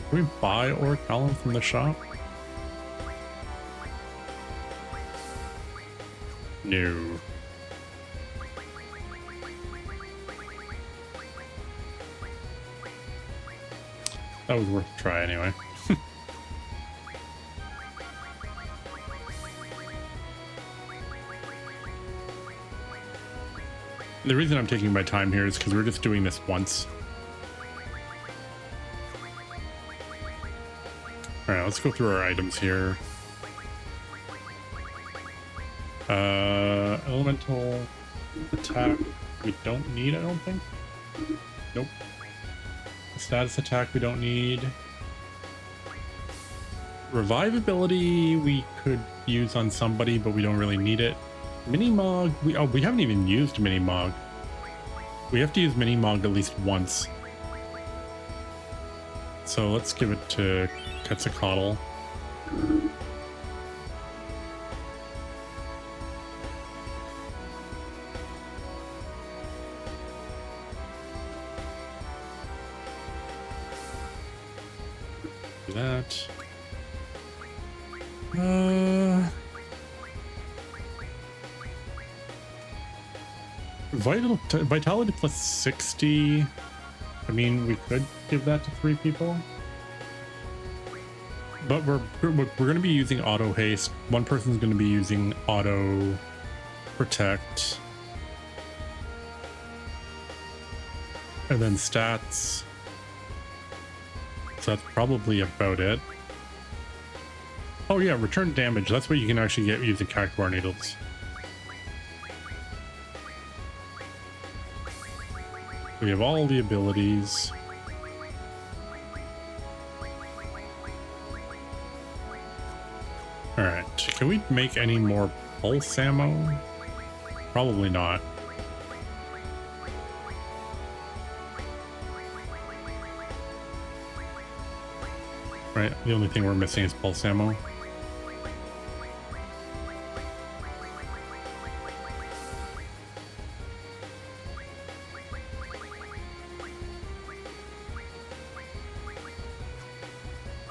Can we buy Auricolum from the shop? No. That was worth a try anyway. The reason I'm taking my time here is because we're just doing this once. All right, let's go through our items here. Elemental attack we don't need, I don't think. Nope. Status attack we don't need. Revivability we could use on somebody, but we don't really need it. Mini-Mog, we haven't even used Mini-Mog. We have to use Mini-Mog at least once. So let's give it to Quetzalcoatl. Do that. Vitality plus 60. I mean, we could give that to 3 people. But we're going to be using auto haste. One person's going to be using auto protect. And then stats. So that's probably about it. Oh yeah, return damage. That's what you can actually get using Cactuar Needles. We have all the abilities. Alright, can we make any more pulse ammo? Probably not. Right, the only thing we're missing is pulse ammo.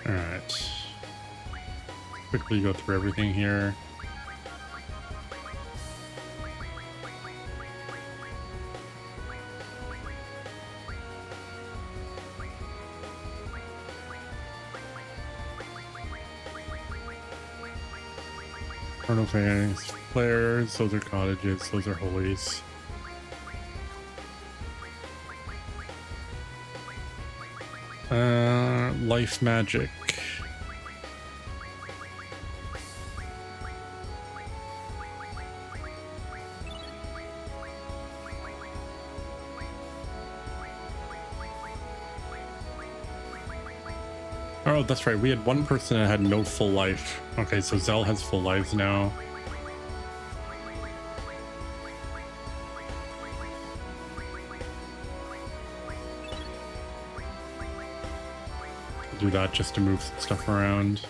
Alright. Quickly go through everything here. Fangs, flares, those are cottages, those are holies. Life magic. Oh, that's right. We had one person that had no full life. Okay, so Zell has full lives now. Do that just to move some stuff around.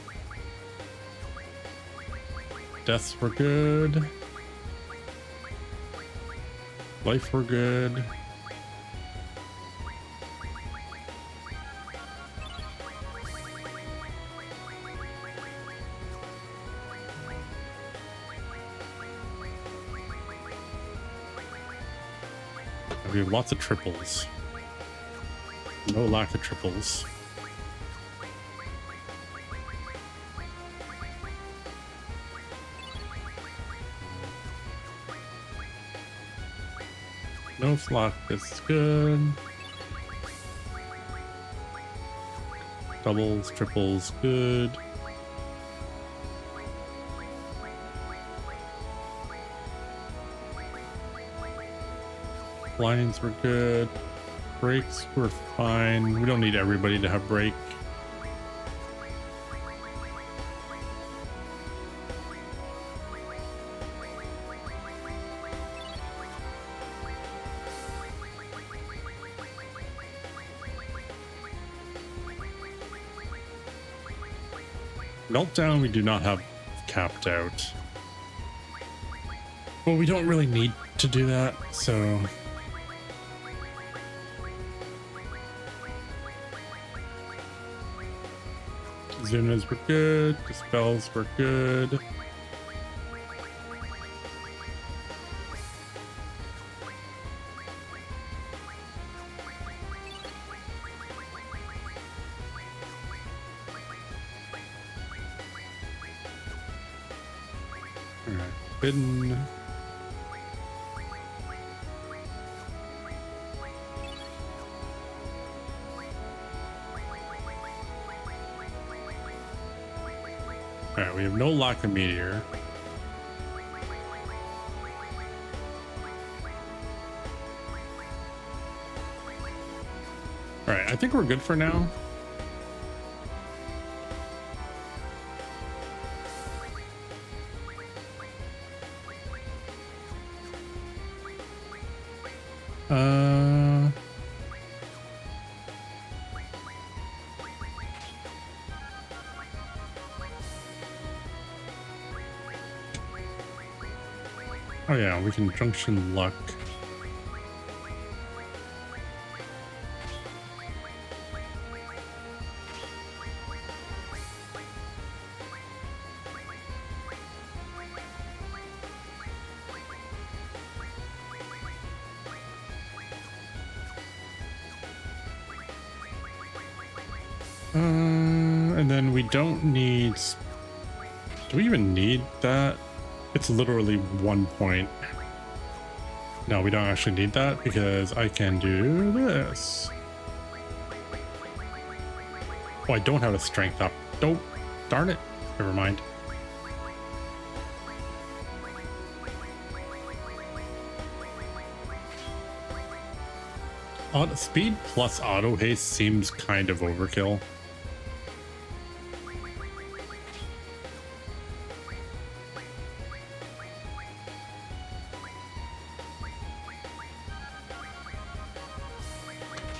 Deaths were good. Life were good. We have lots of triples. No lack of triples. No flock is good. Doubles, triples, good. Blinds were good. Breaks were fine. We don't need everybody to have break. Meltdown we do not have capped out. Well, we don't really need to do that, so... Zunas were good, Dispels were good. Alright, Bidden. All right, we have no lack of meteor. All right, I think we're good for now. Oh yeah, we can junction luck. And then we don't need... Do we even need that? It's literally 1 point. No, we don't actually need that because I can do this. Oh, I don't have a strength up. Don't. Darn it. Never mind. Speed plus auto haste seems kind of overkill.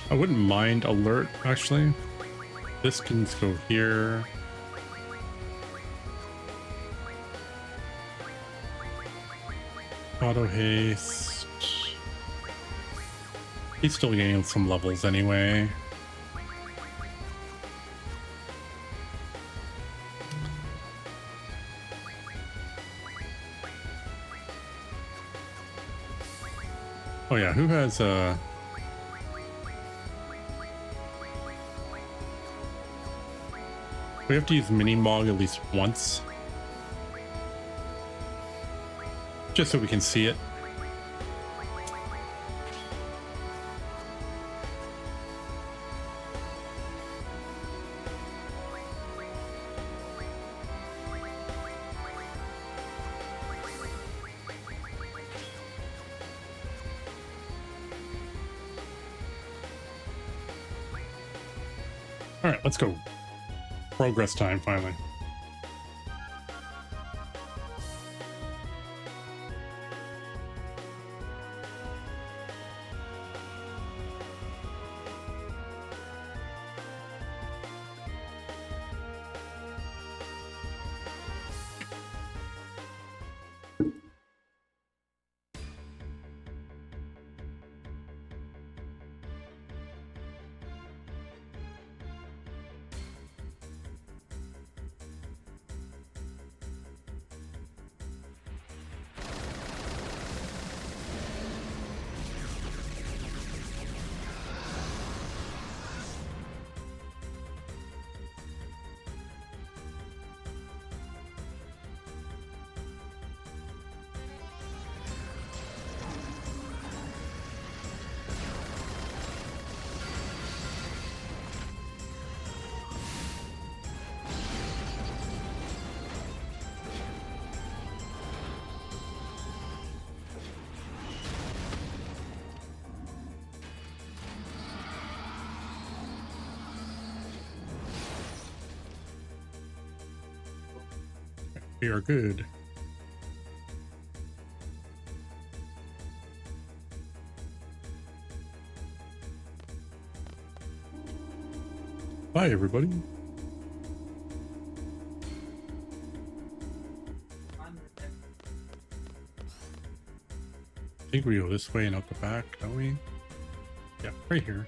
I wouldn't mind alert, actually. This can go here. Auto haste. He's still gaining some levels anyway. Oh yeah, who has we have to use mini mog at least once. Just so we can see it. All right, let's go. Progress time, finally. We are good. Bye, everybody. I think we go this way and out the back, don't we? Yeah, right here.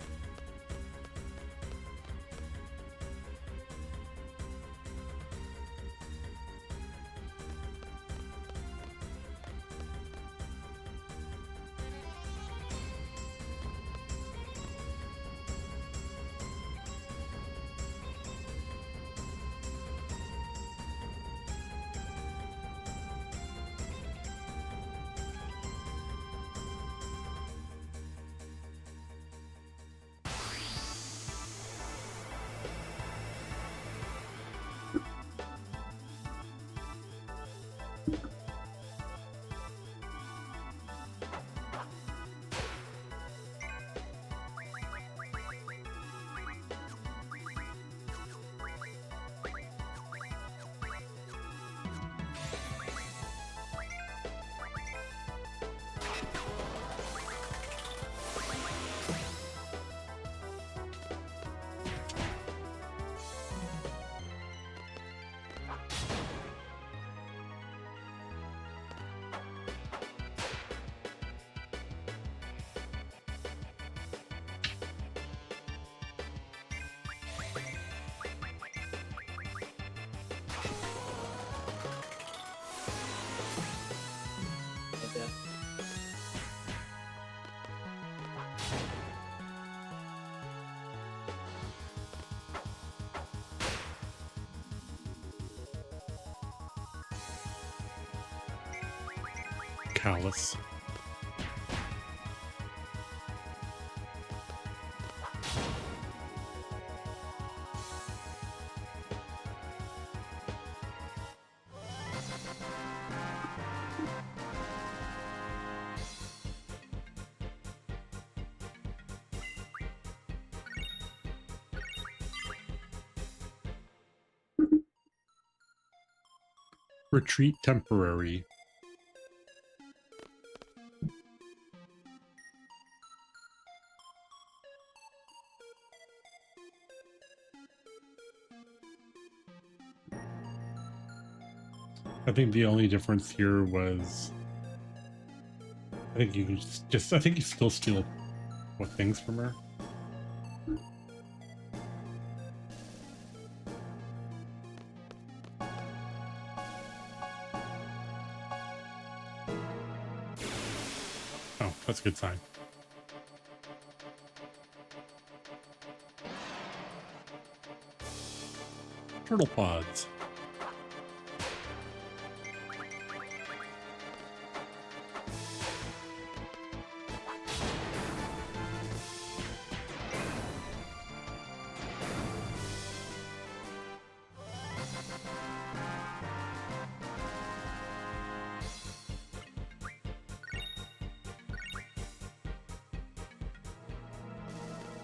callous. Retreat temporary. I think the only difference here was I think you can just I think you still steal what things from her. Oh, that's a good sign. Turtle pods.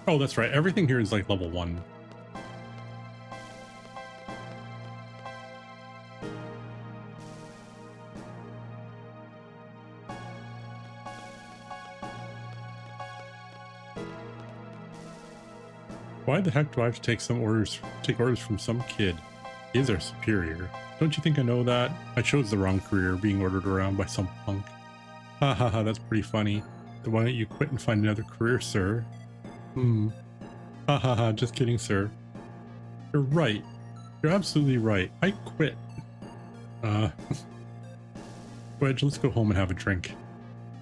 Oh, that's right. Everything here is like level 1. Why the heck do I have to take orders from some kid? He is our superior. Don't you think I know that? I chose the wrong career, being ordered around by some punk. Ha ha ha, that's pretty funny. Then why don't you quit and find another career, sir? Ha ha ha, just kidding, sir. You're right. You're absolutely right. I quit. Wedge, let's go home and have a drink.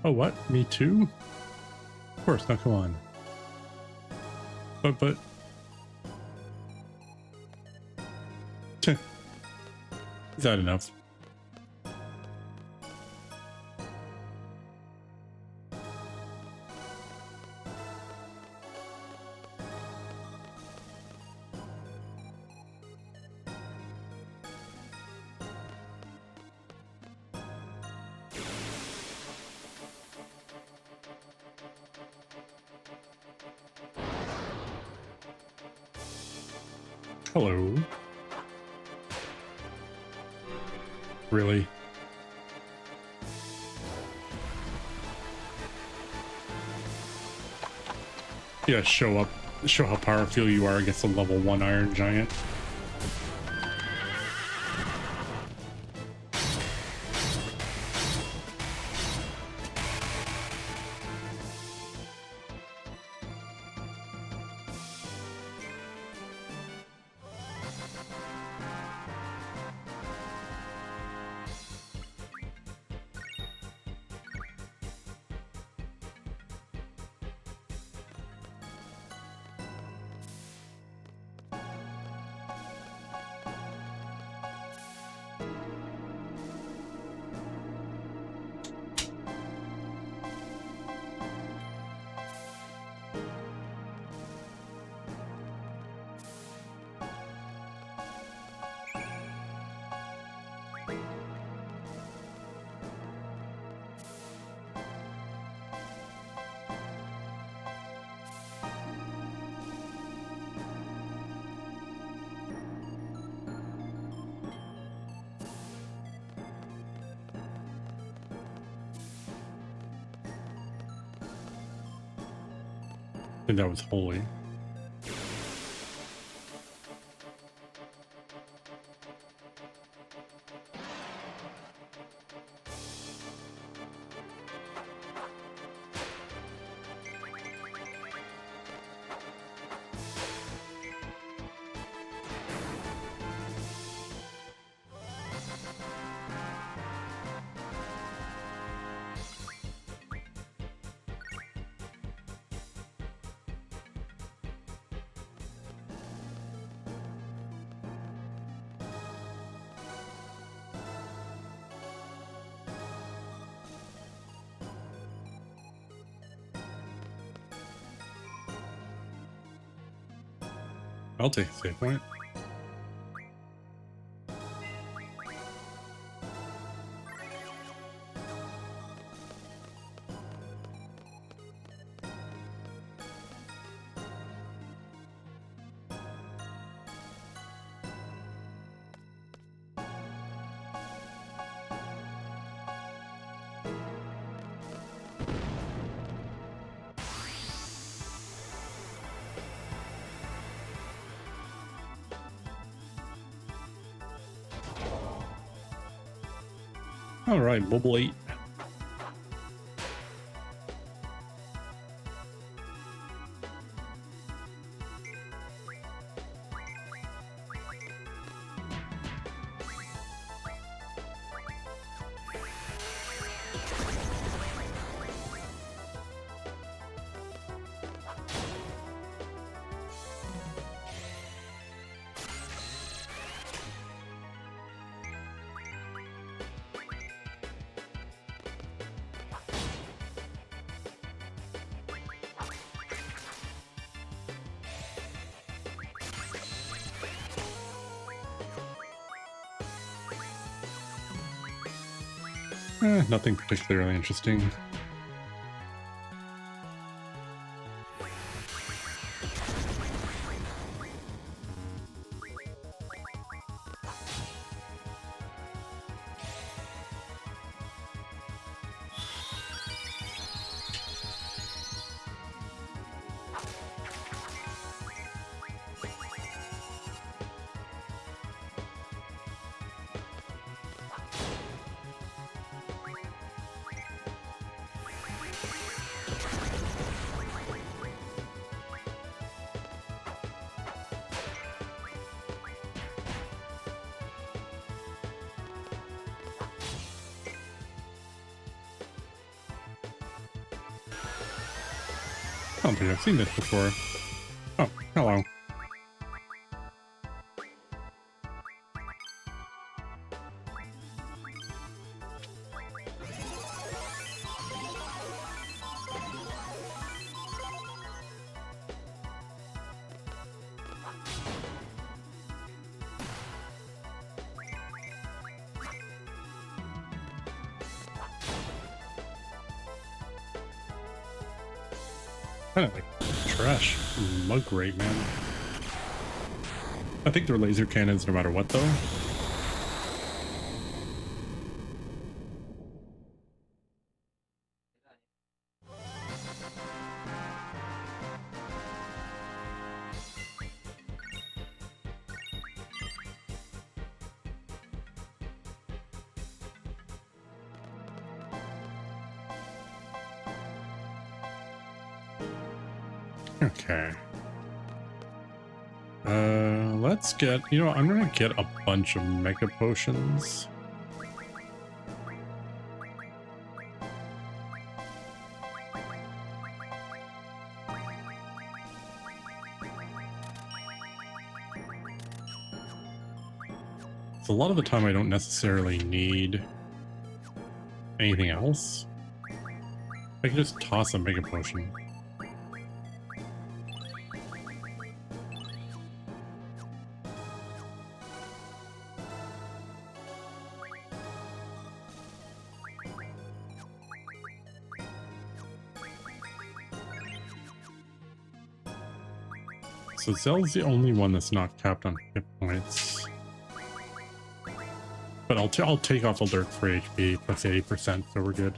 Oh, what? Me too? Of course, now come on. But... Is that enough? Hello. Really? Yeah, show how powerful you are against a level 1 Iron Giant. I think that was holy. I'll take a save point. All right, bubble 8. Nothing particularly interesting. I don't think I've seen this before. Oh, hello. Kind of like trash mug rate, man. I think they're laser cannons no matter what, though. Okay. Let's get, you know, I'm gonna get a bunch of mega potions. So a lot of the time I don't necessarily need anything else. I can just toss a mega potion. So Zell's the only one that's not capped on hit points. But I'll take off alert for HP plus 80%, so we're good.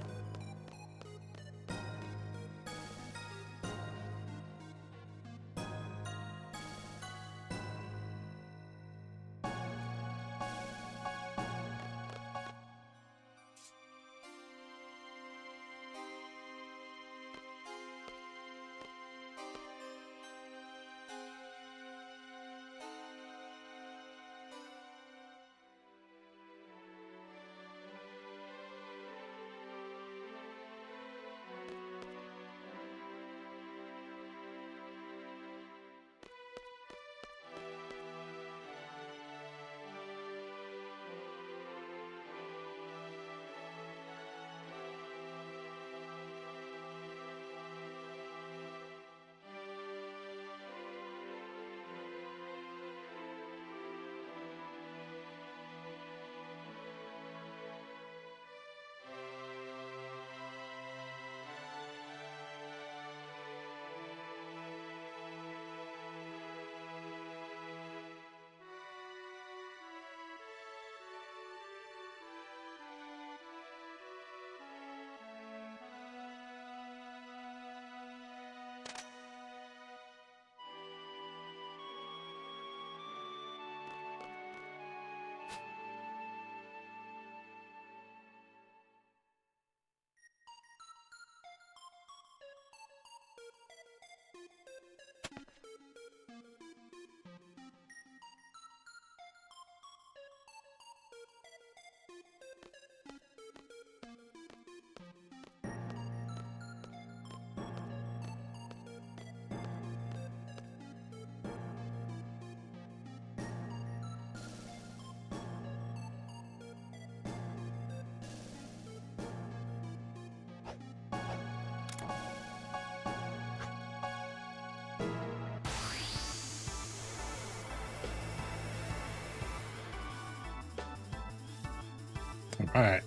All right.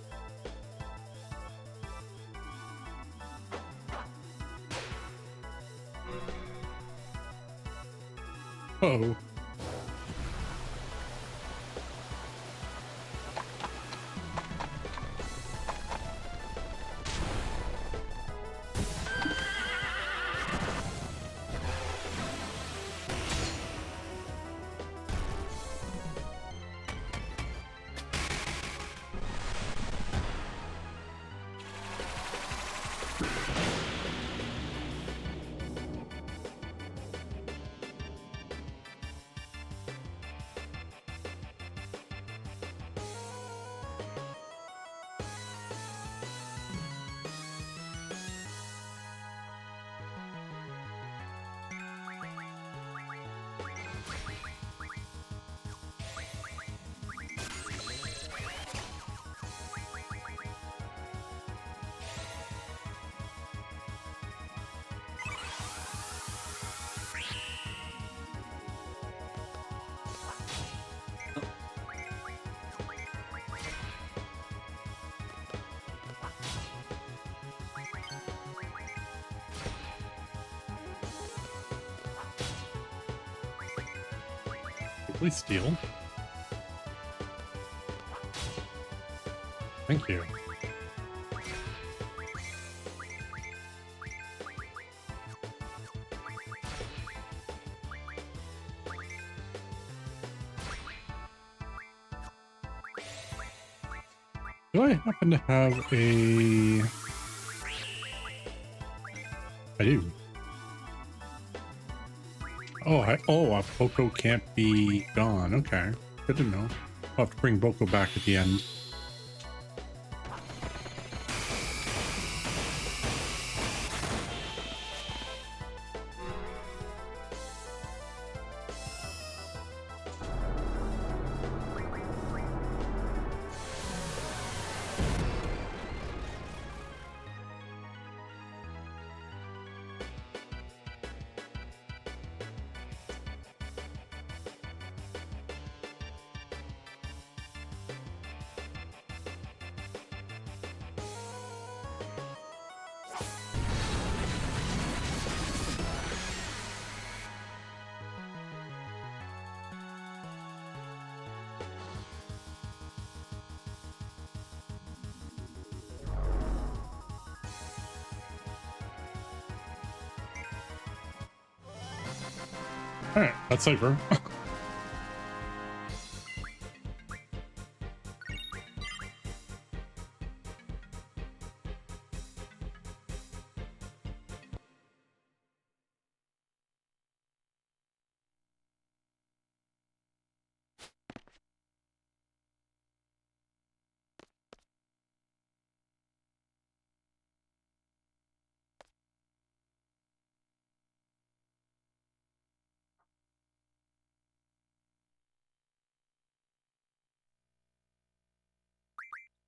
Uh-oh. Please steal. Thank you. Do I happen to have a... I do. Oh, Boko can't be gone. Okay. Good to know. I'll have to bring Boko back at the end. All right, that's safer.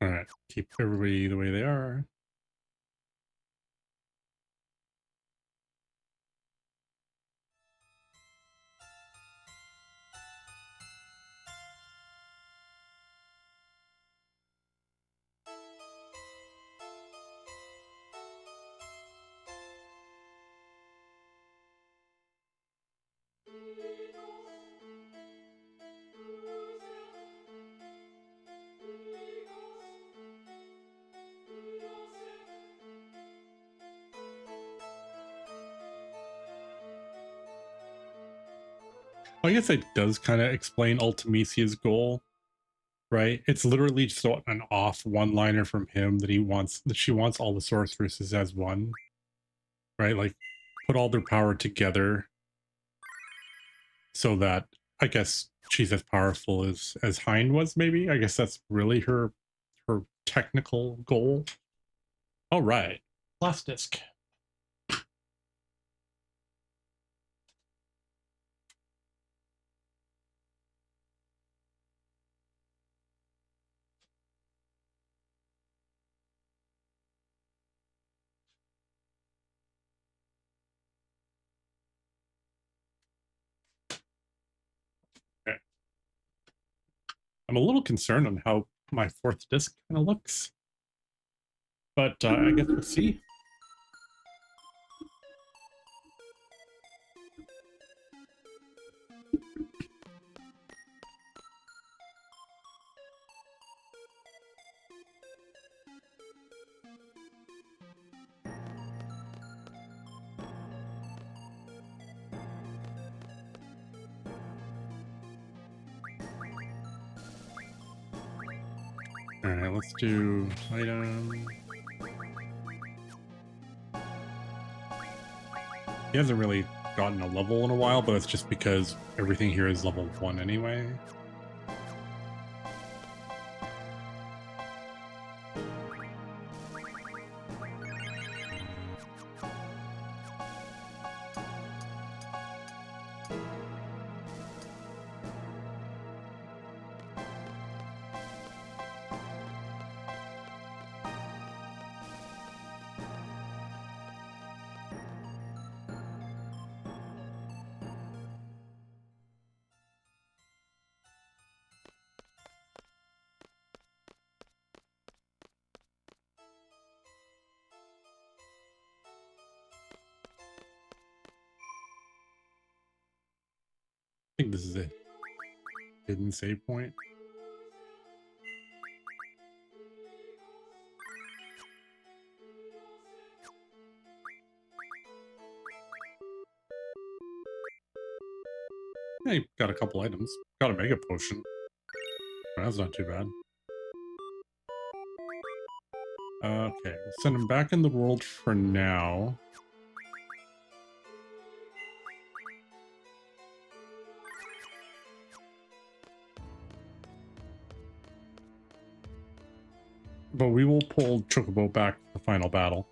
All right, keep everybody the way they are. Well, I guess it does kind of explain Ultimisia's goal, right? It's literally just an off one-liner from him that she wants all the sorceresses as one, right? Like, put all their power together so that I guess she's as powerful as Hind was. Maybe I guess that's really her technical goal. All right, last disc. Okay. I'm a little concerned on how my fourth disc kind of looks. But I guess we'll see. All right, let's do item. He hasn't really gotten a level in a while, but it's just because everything here is level 1 anyway. I think this is a hidden save point. Hey, got a couple items. Got a mega potion. That's not too bad. Okay, we'll send him back in the world for now. But we will pull Chocobo back for the final battle.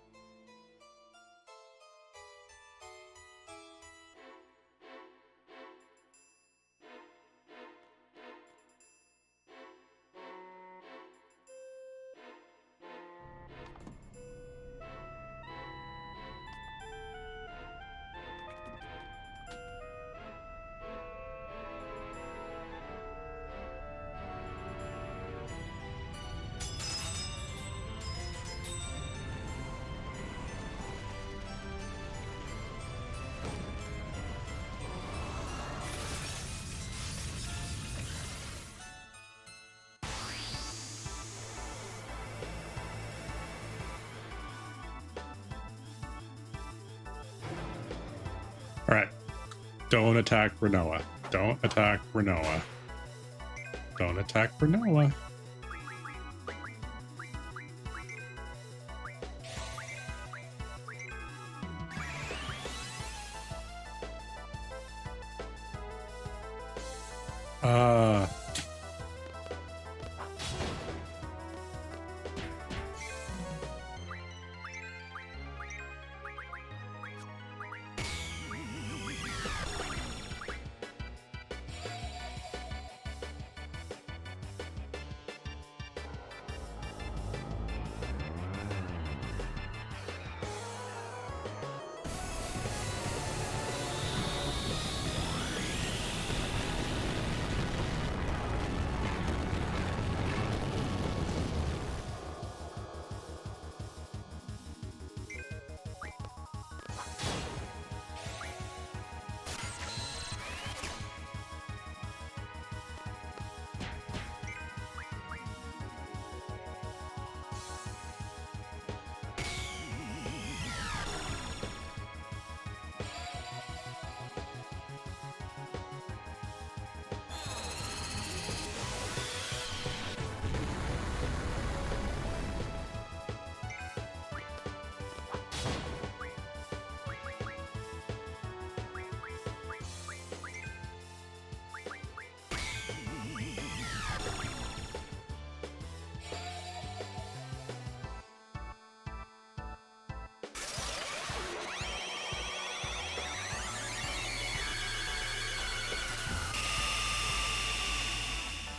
All right. Don't attack Renoa. Don't attack Renoa. Don't attack Renoa.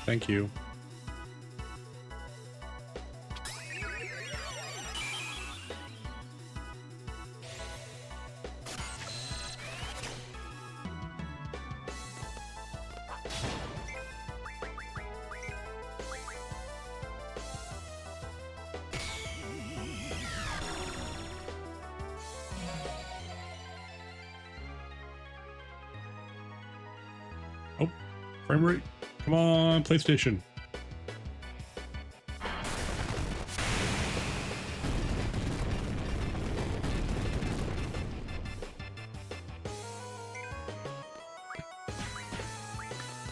Thank you. Frame rate. Come on, PlayStation.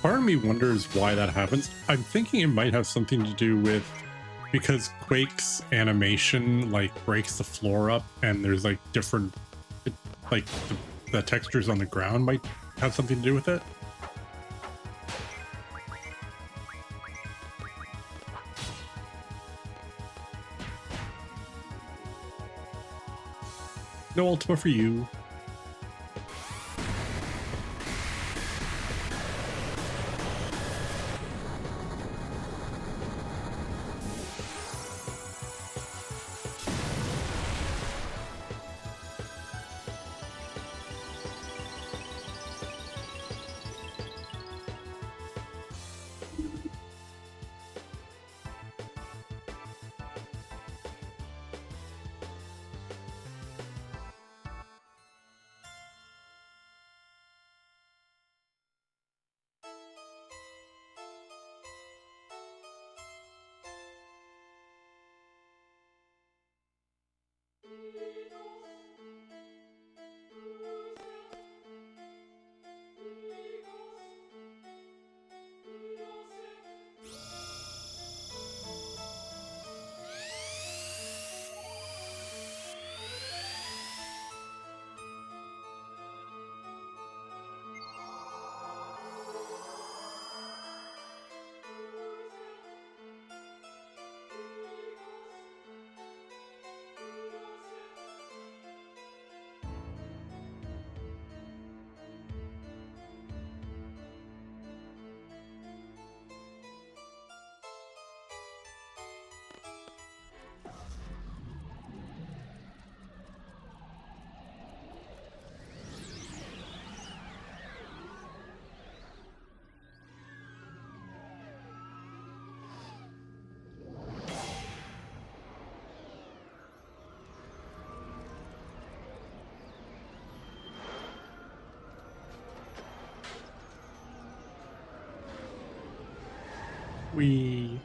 Part of me wonders why that happens. I'm thinking it might have something to do with because Quake's animation like breaks the floor up and there's like different, like the textures on the ground might have something to do with it. No Ultima for you. We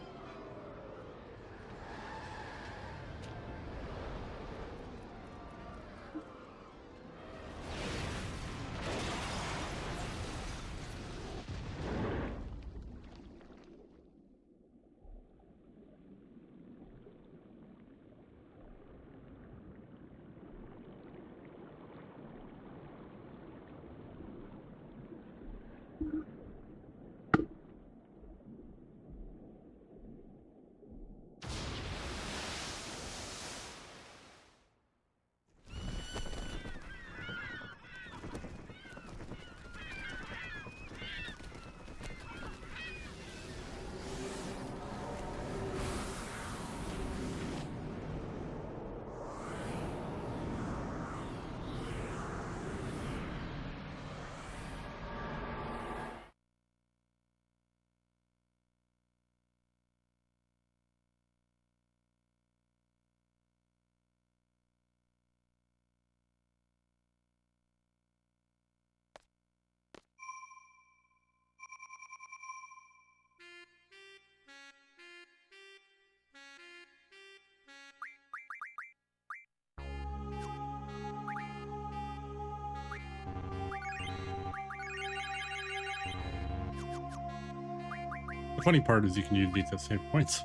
The funny part is you can use these as save points.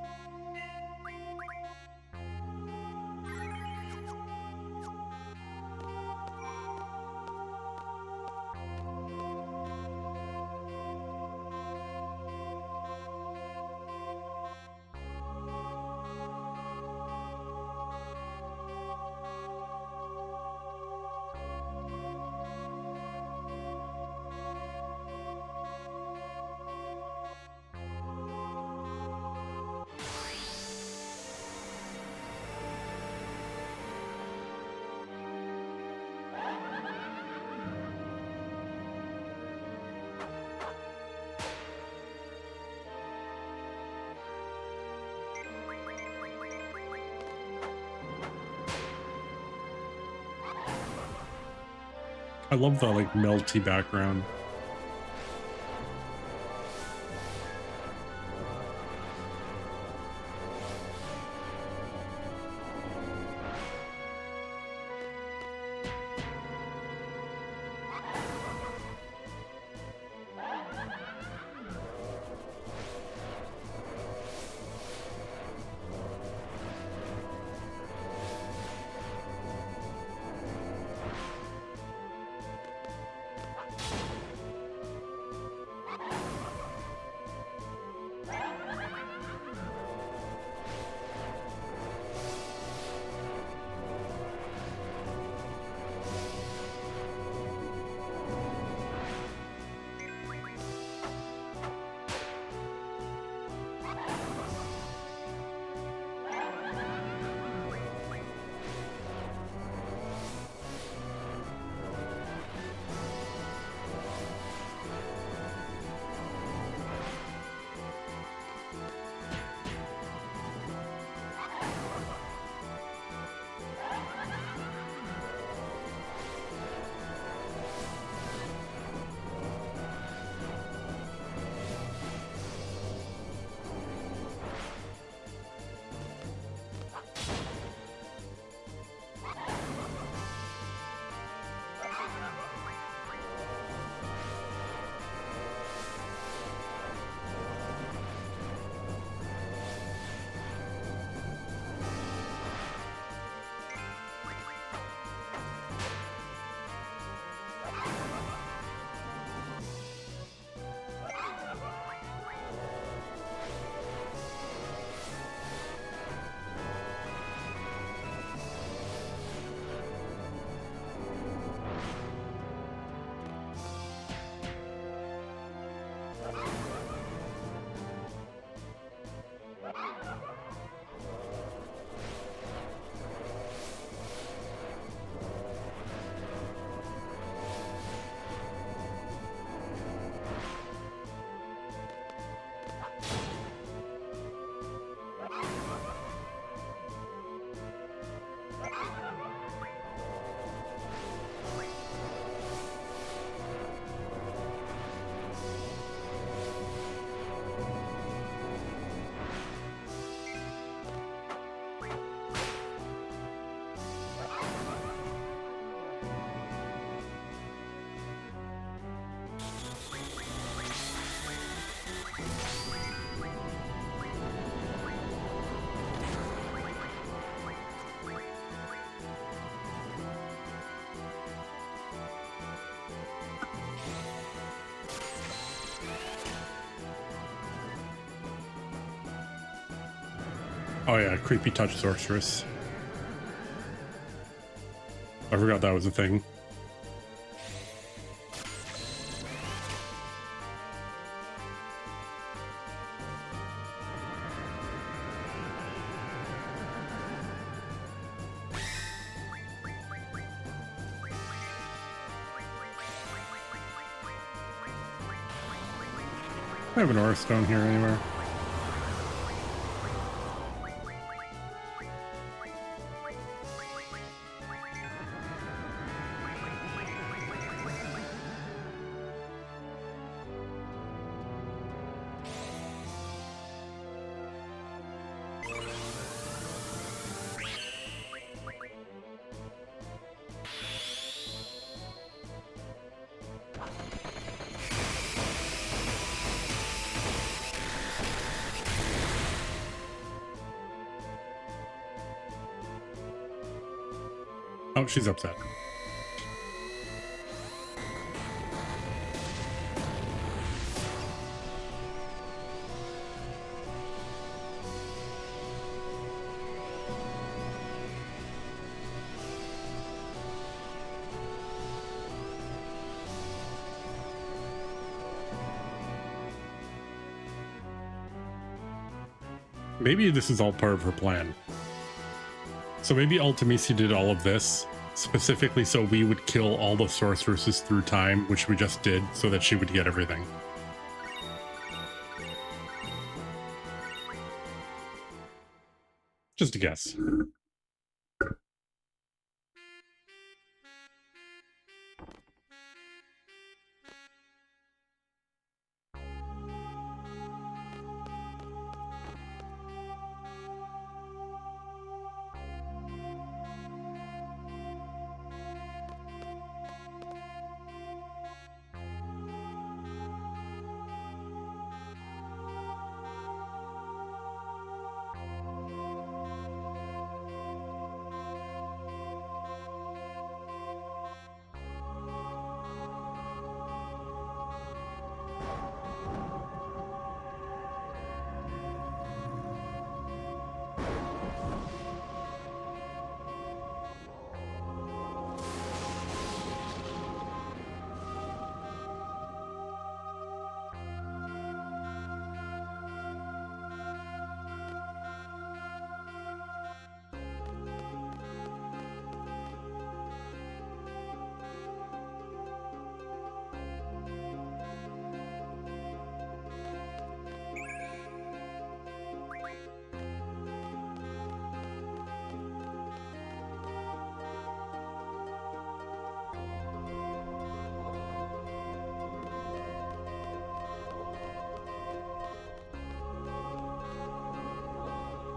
I love the like melty background. Oh yeah, creepy touch sorceress. I forgot that was a thing. I have an aura stone here anywhere. Oh, she's upset. Maybe this is all part of her plan. So maybe Ultimisi did all of this specifically so we would kill all the sorceresses through time, which we just did, so that she would get everything. Just a guess.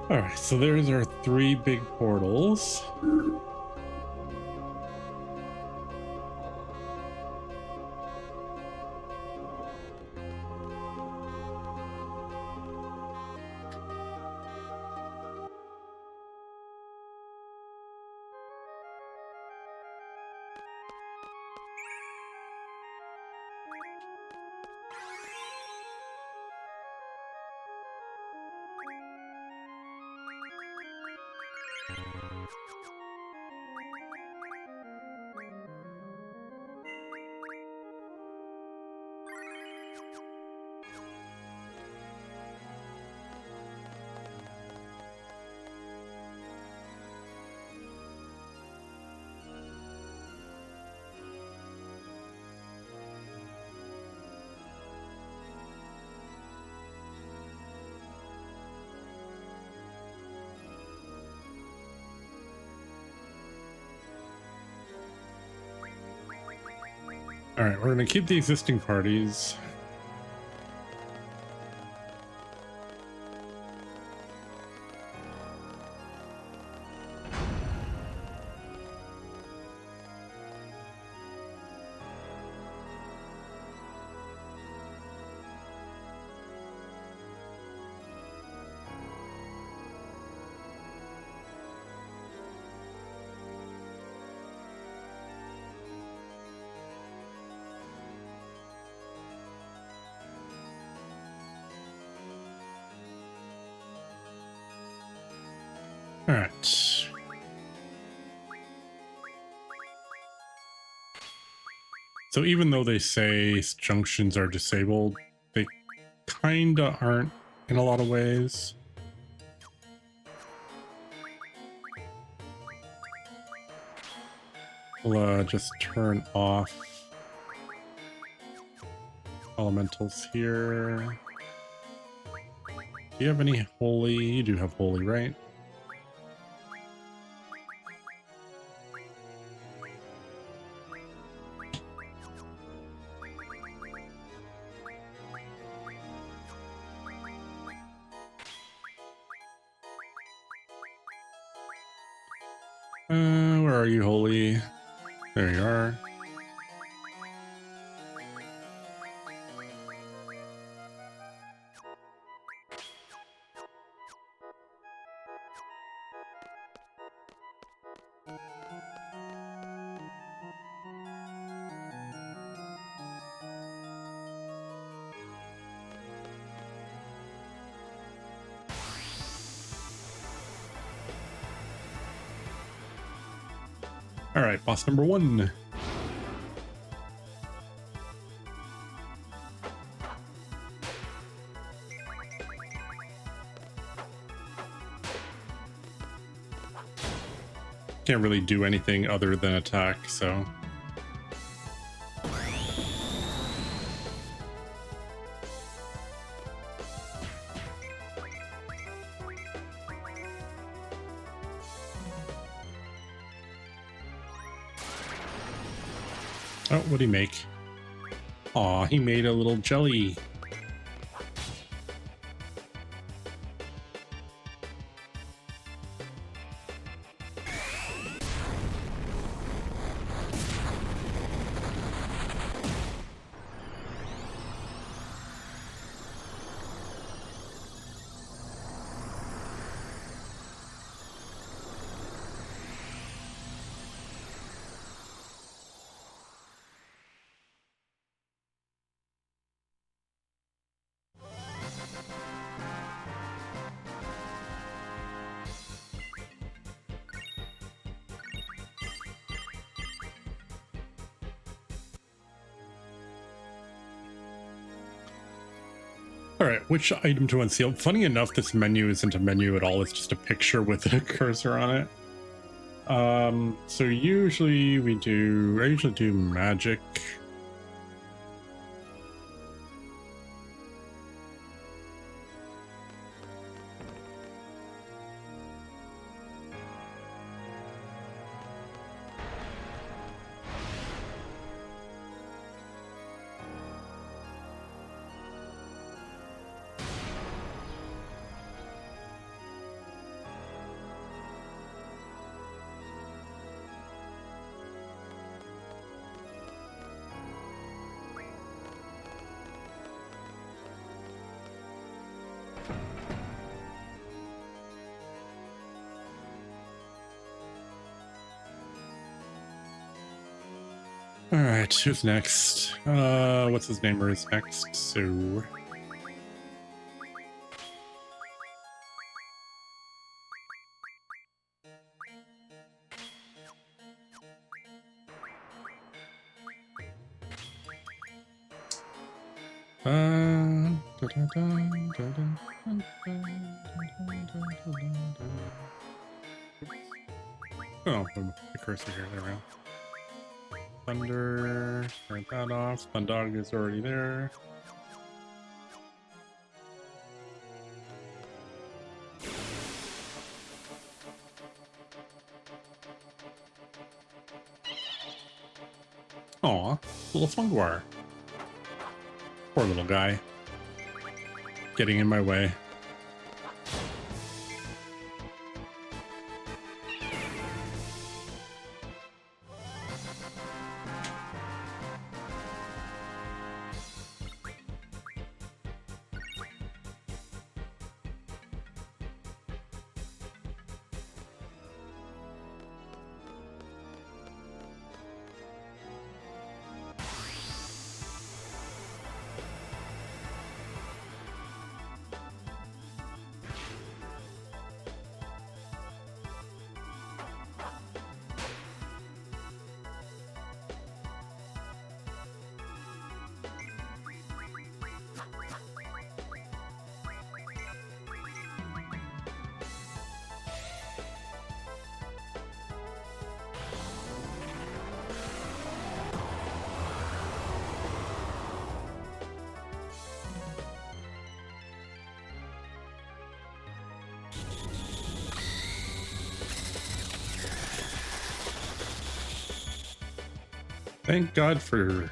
All right, so there's our 3 big portals. All right, we're going to keep the existing parties. All right. So even though they say junctions are disabled, they kinda aren't in a lot of ways. We'll just turn off elementals here. Do you have any holy? You do have holy, right? Where are you, holy? There you are. All right, boss number 1. Can't really do anything other than attack, so. Oh, what'd he make? Aw, he made a little jelly. All right, which item to unseal? Funny enough, this menu isn't a menu at all. It's just a picture with a cursor on it. So usually I usually do magic. All right, who's next? What's his name is next? So oh, the cursor here. There we go. Thunder, turn that off. Thundog is already there. Aw, little Funguar. Poor little guy. Getting in my way. Thank God for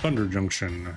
Thunder Junction.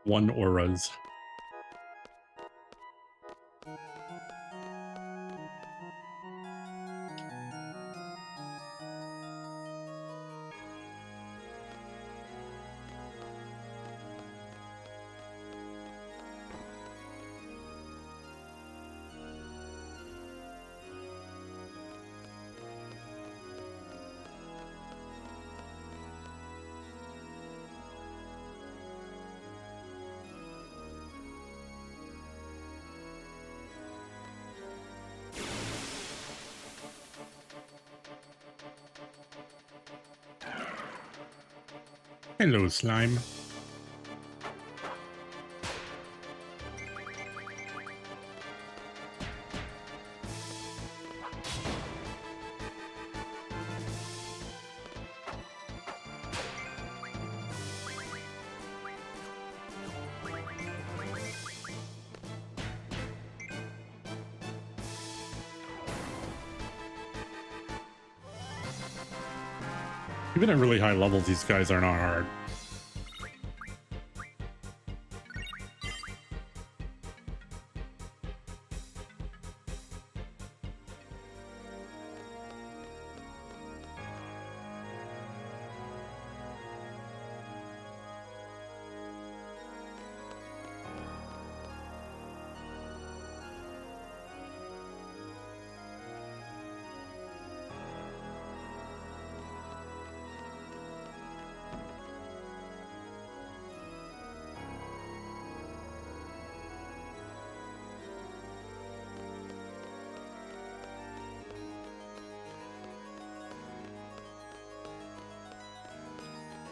One auras. Hello, slime. Even at really high levels, these guys are not hard.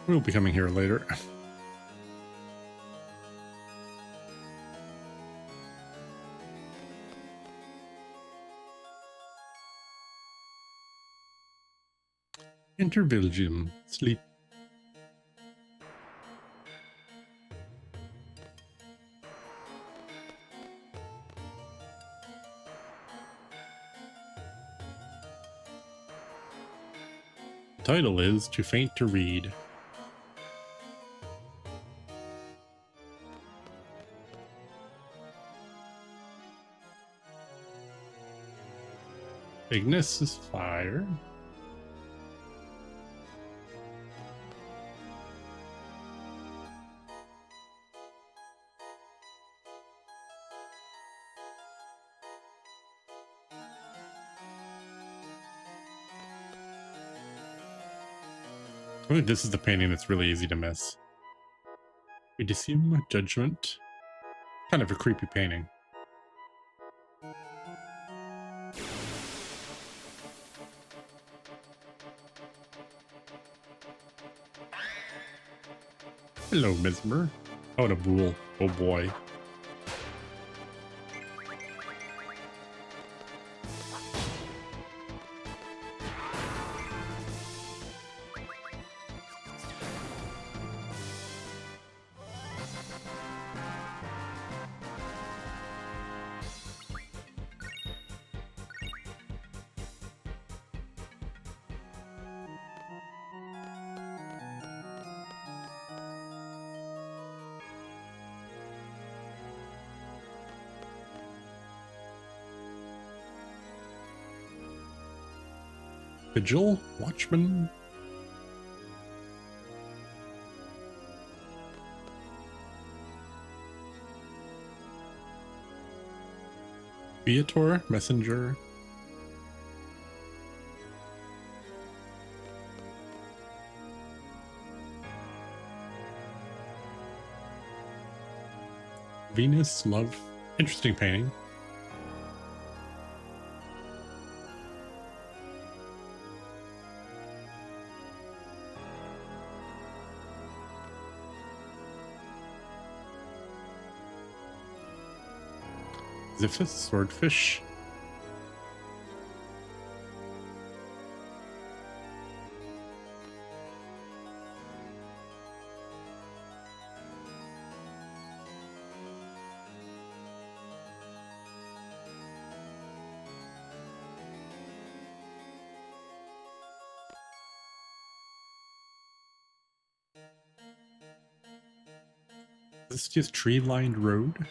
We'll be coming here later. Enter Belgium. Sleep. The title is Too Faint to Read. Ignis is fire. I think this is the painting that's really easy to miss. Udicium Judgment. Kind of a creepy painting. Hello, Mesmer. Oh, and a Bool. Oh boy. Vigil? Watchman? Viator? Messenger? Venus? Love? Interesting painting. Ziphus? Swordfish? Is this just tree-lined road?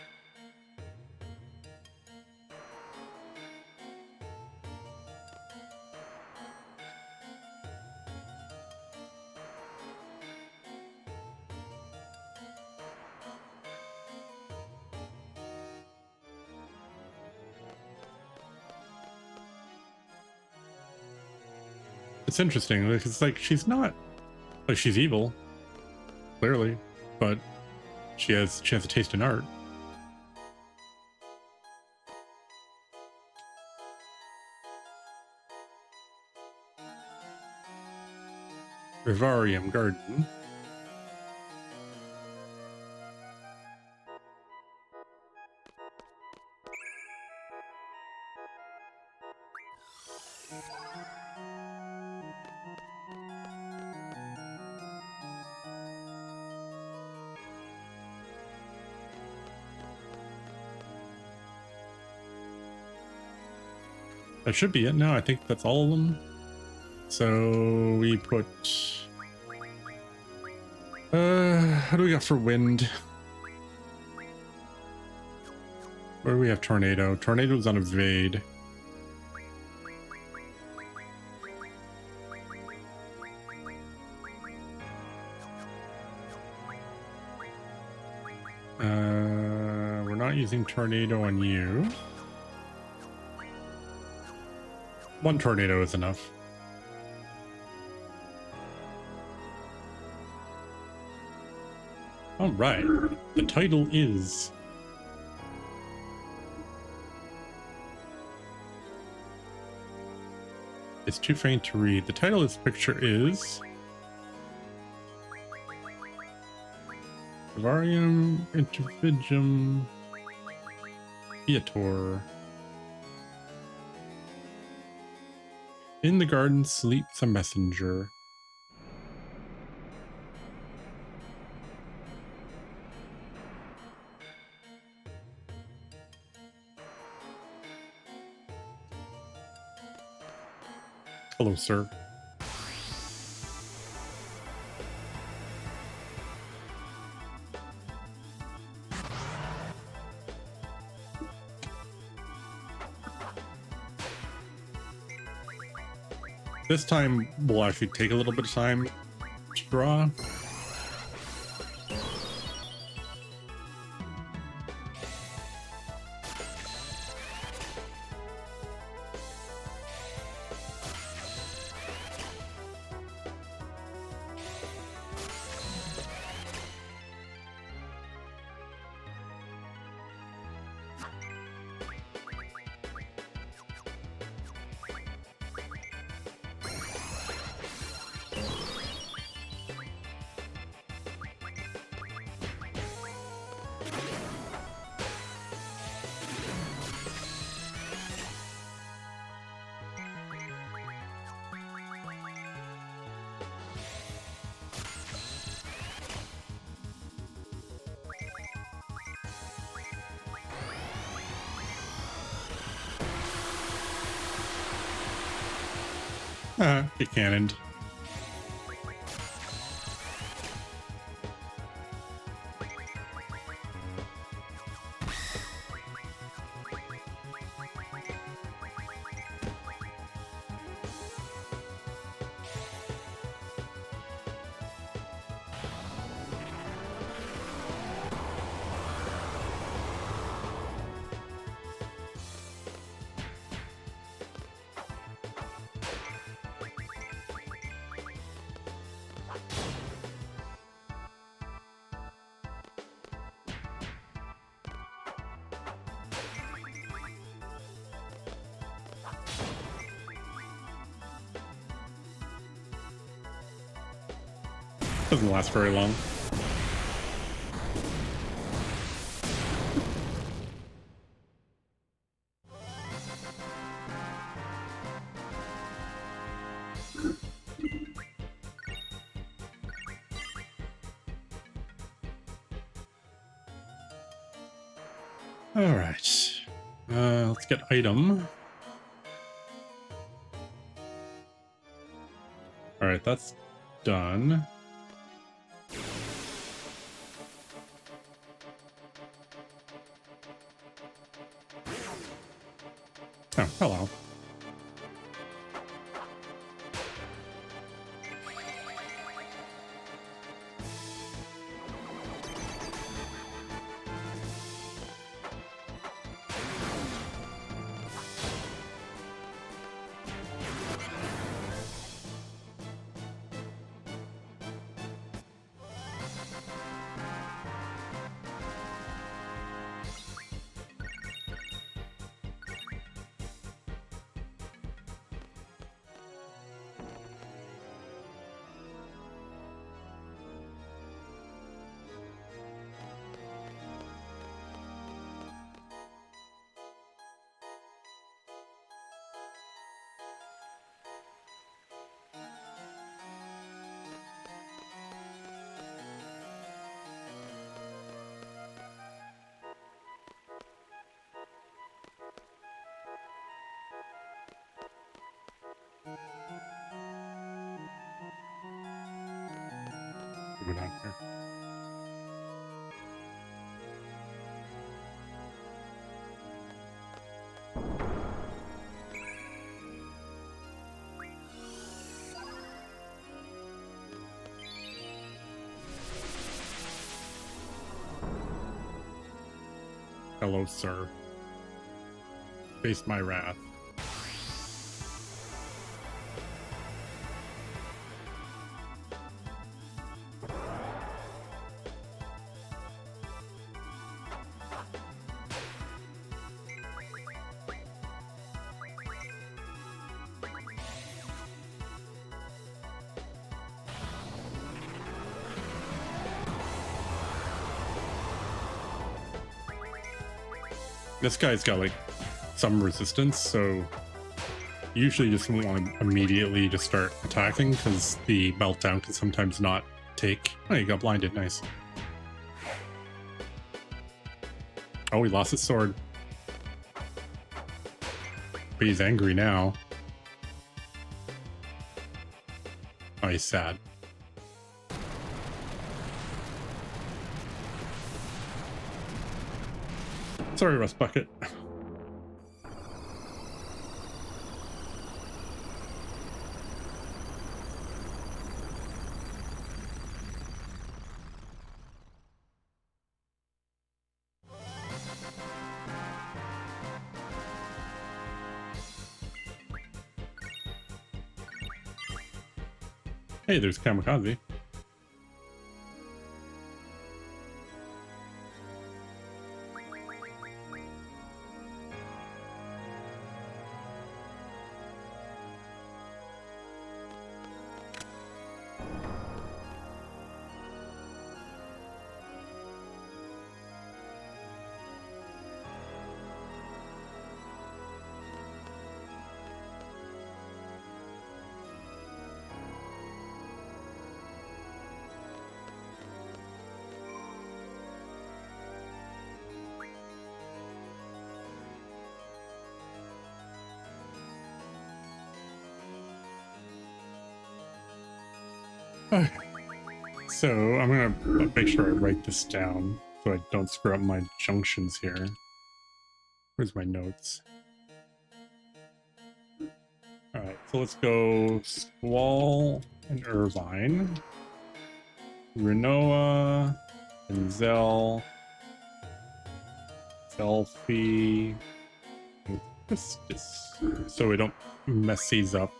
It's interesting. It's like she's not like she's evil, clearly, but she has a taste in art. Vivarium Garden. That should be it. No, I think that's all of them. So we put how do we got for wind? Where do we have tornado? Tornado's on a Vade. We're not using tornado on you. One tornado is enough. All right. The title is It's too faint to read. The title of this picture is Vivarium Intervigium Viator. In the garden sleeps a messenger. Hello, sir. This time will actually take a little bit of time to draw. Get cannoned. Doesn't last very long. All right. Let's get item. All right, that's done. Oh, hello. Go down here. Hello, sir. Face my wrath. This guy's got like some resistance, so you usually just want to immediately just start attacking because the meltdown can sometimes not take. Oh, you got blinded. Nice. Oh, he lost his sword. But he's angry now. Oh, he's sad. Sorry, Rust Bucket. Hey, there's Kamikaze. So I'm gonna make sure I write this down so I don't screw up my junctions here. Where's my notes? All right, so let's go Squall and Irvine, Renoa, and Zell, Selfie, and Christus, so we don't mess these up.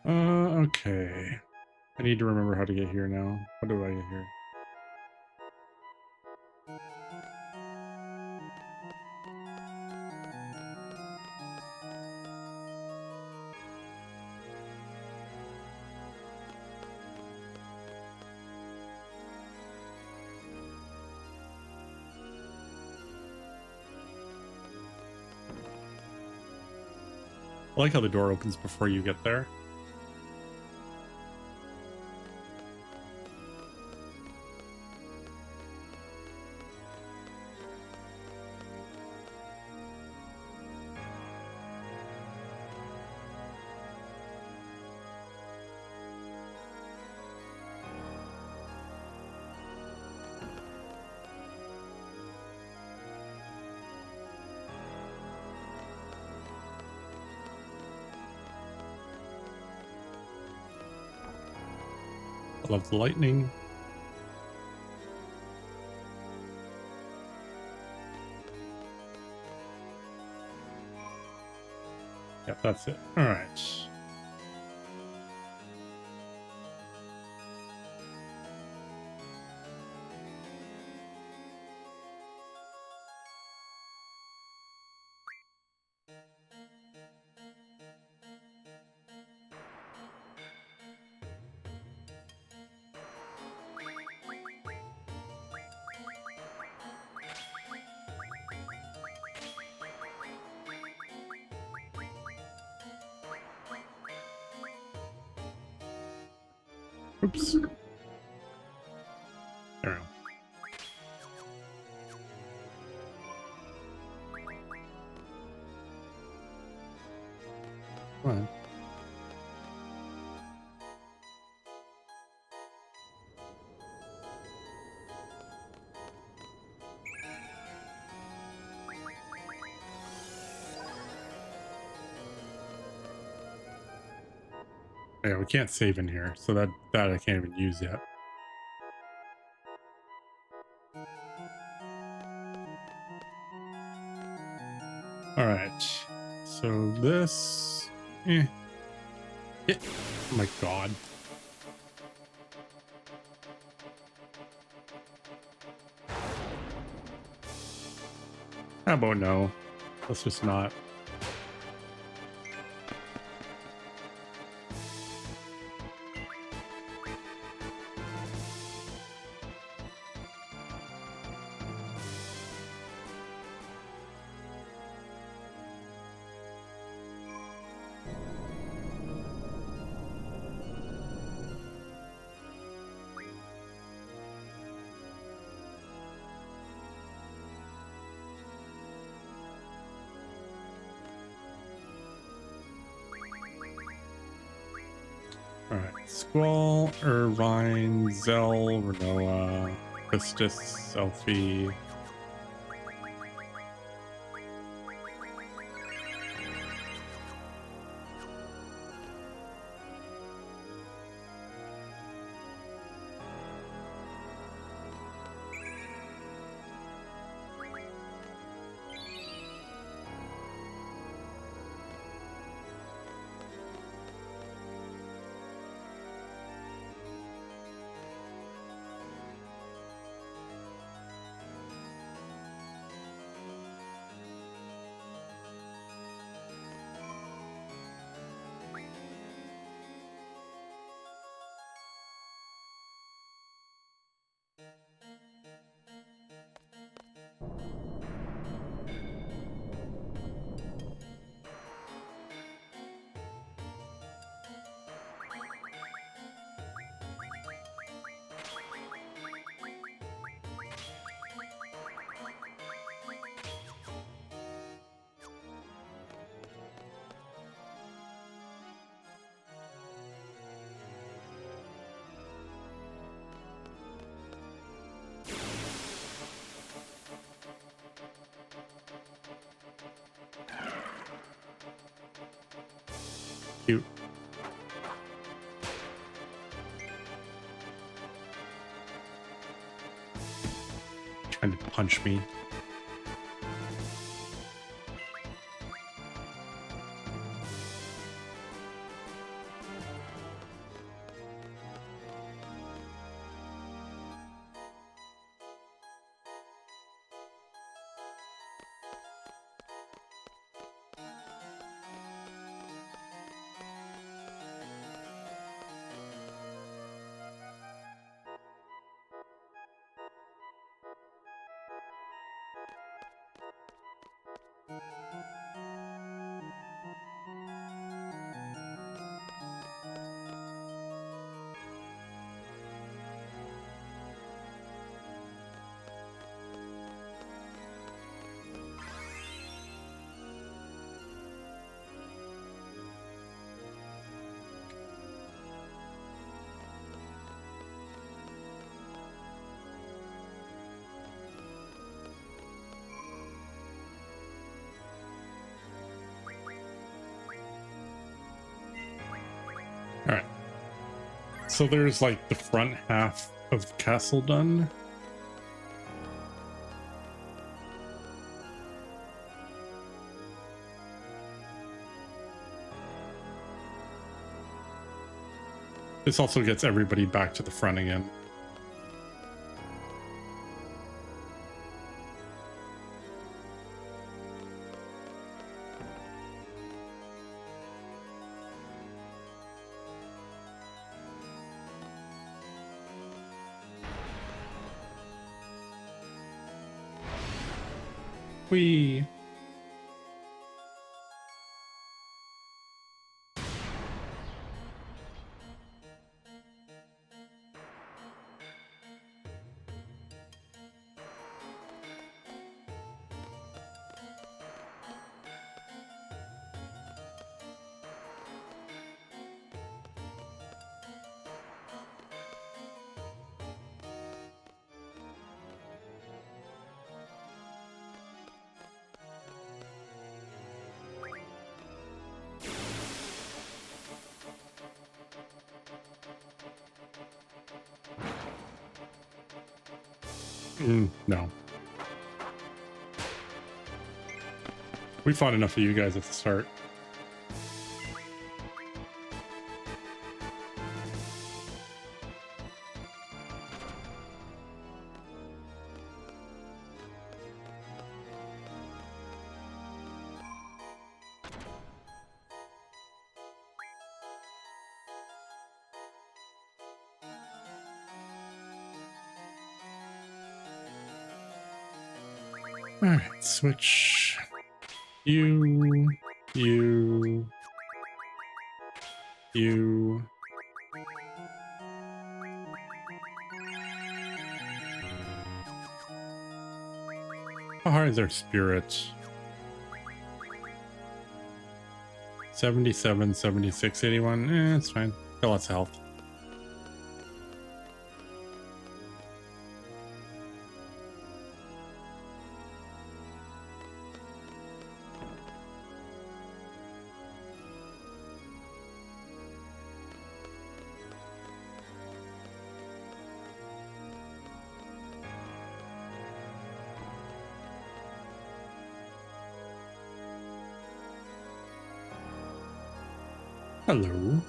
Okay. I need to remember how to get here now. How do I get here? I like how the door opens before you get there. I love the lightning. Yep, that's it. All right. Oops. There we go. Come on. Yeah, we can't save in here, so that I can't even use yet. All right. So this. Oh my god. How about no? Let's just not. All right. Squall, Irvine, Zell, Renoa, Pistis, Selfie. Cute. Trying to punch me. All right. So there's like the front half of the castle done. This also gets everybody back to the front again. Whee! No. We fought enough of you guys at the start. All right, switch. You. How hard is their spirit? 77, 76, 81. It's fine. Got lots of health. Hello.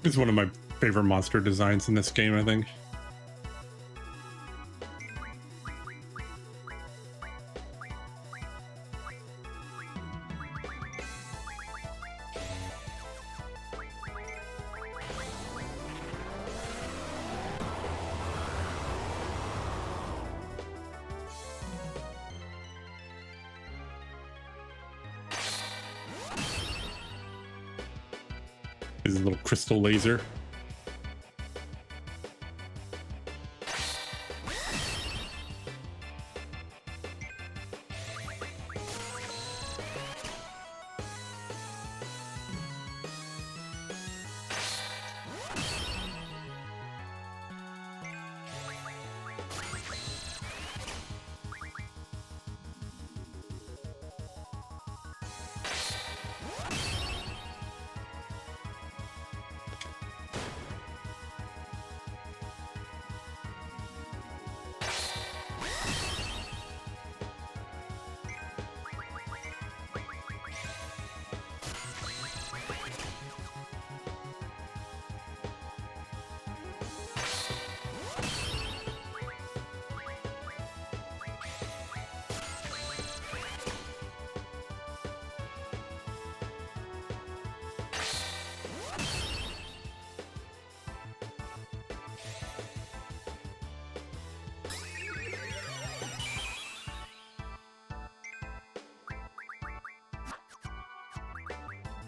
It's one of my favorite monster designs in this game, I think. His little crystal laser.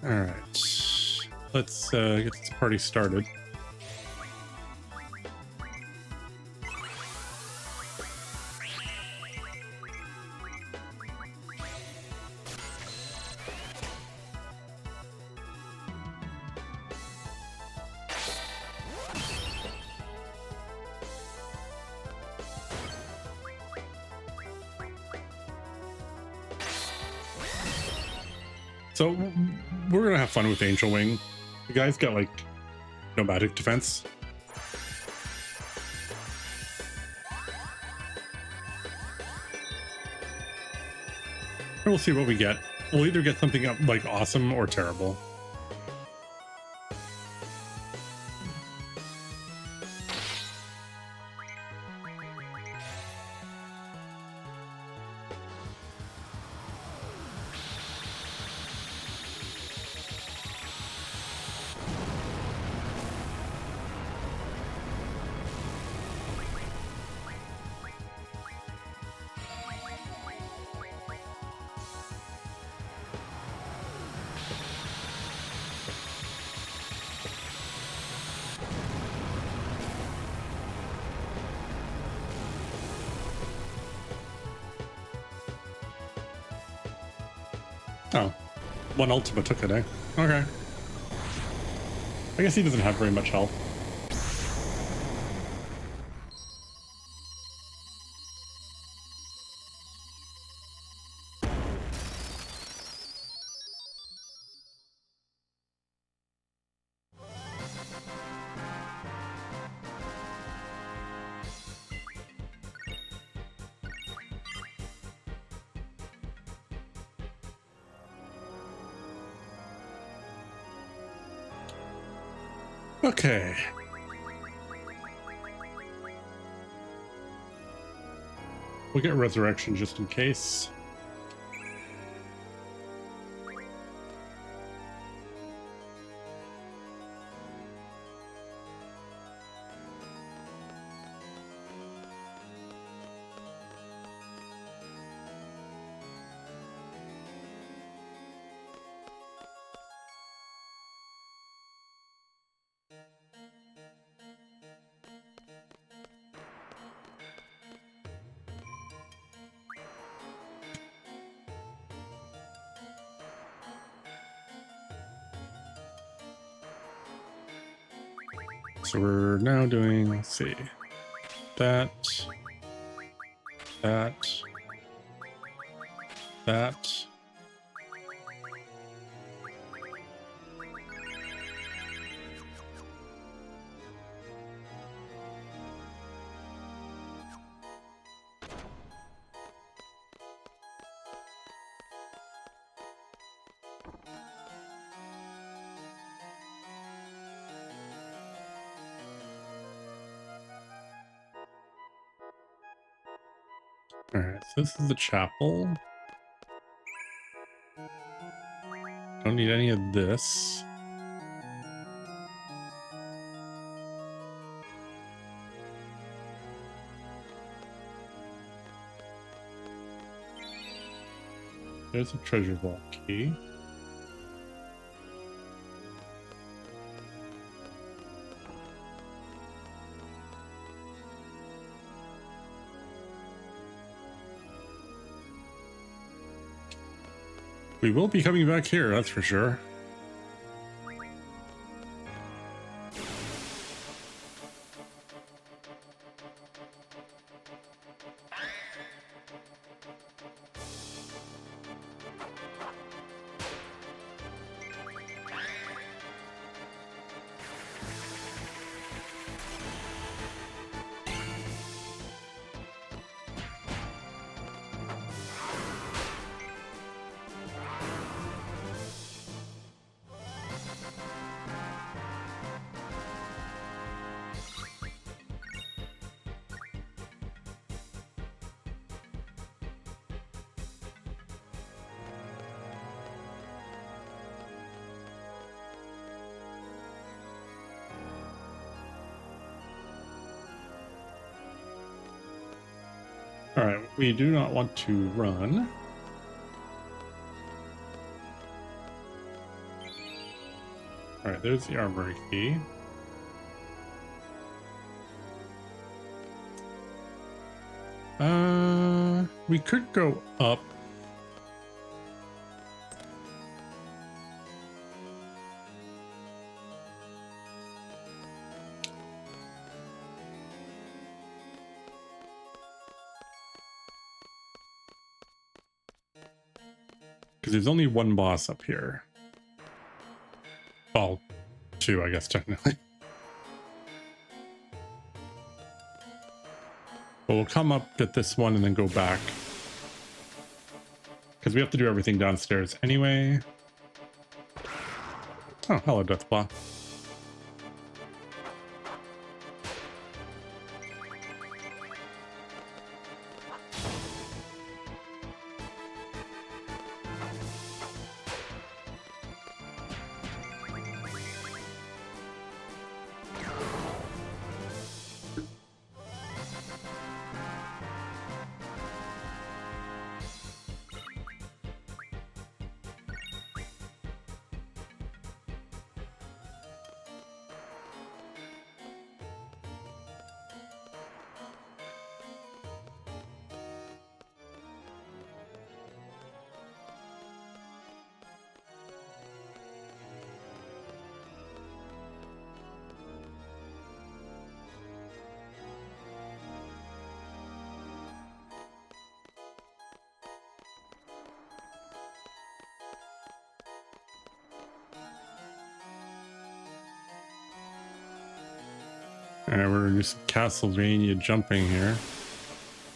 All right, let's get this party started. So we're gonna have fun with Angel Wing. The guy's got like no magic defense. And we'll see what we get. We'll either get something like awesome or terrible. Oh, one ultimate took it, eh? Okay. I guess he doesn't have very much health. Okay. We'll get resurrection just in case. So we're now doing, let's see, that. All right, so this is the chapel. Don't need any of this. There's a treasure vault key. We will be coming back here, that's for sure. All right, we do not want to run. All right, there's the armory key. We could go up. because there's only one boss up here. Well, two, I guess, technically. But we'll come up, get this one, and then go back. Because we have to do everything downstairs anyway. Oh, hello, Deathclaw. All right, we're gonna do some Castlevania jumping here.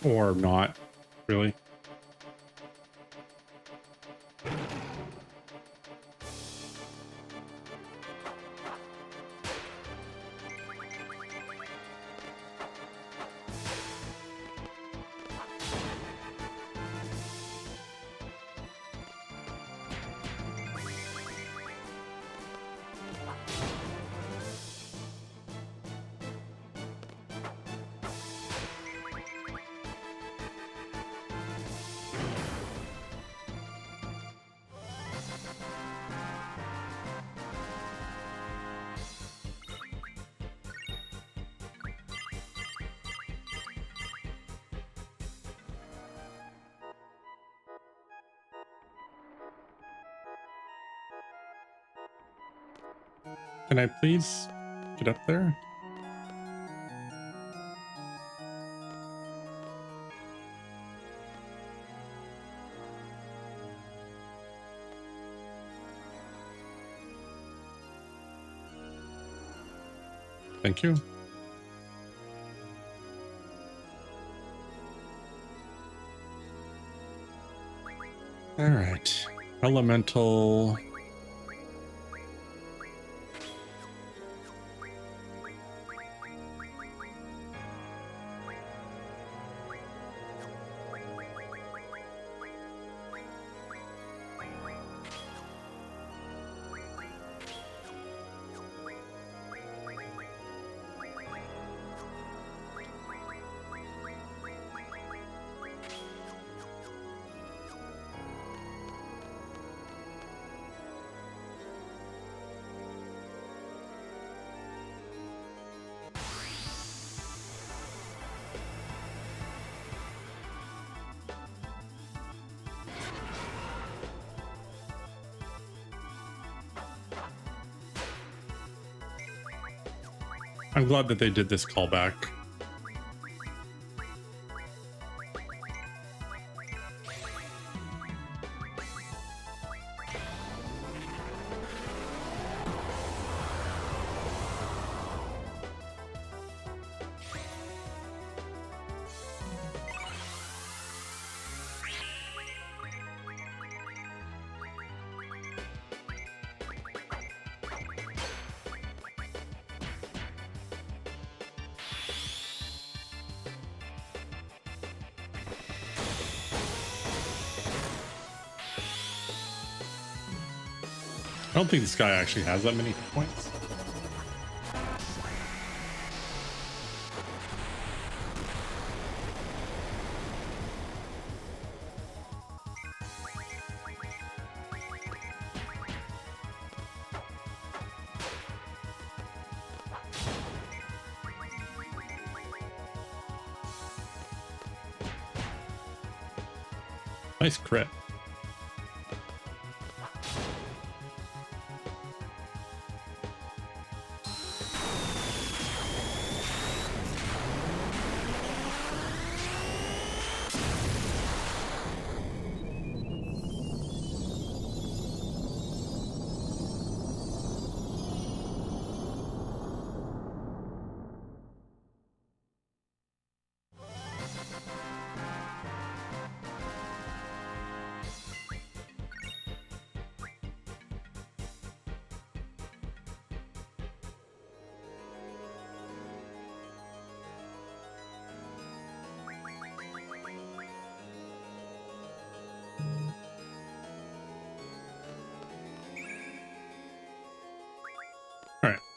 Or not, really. Can I please get up there? Thank you. All right. Elemental. I'm glad that they did this callback. I don't think this guy actually has that many hit points. Nice crit.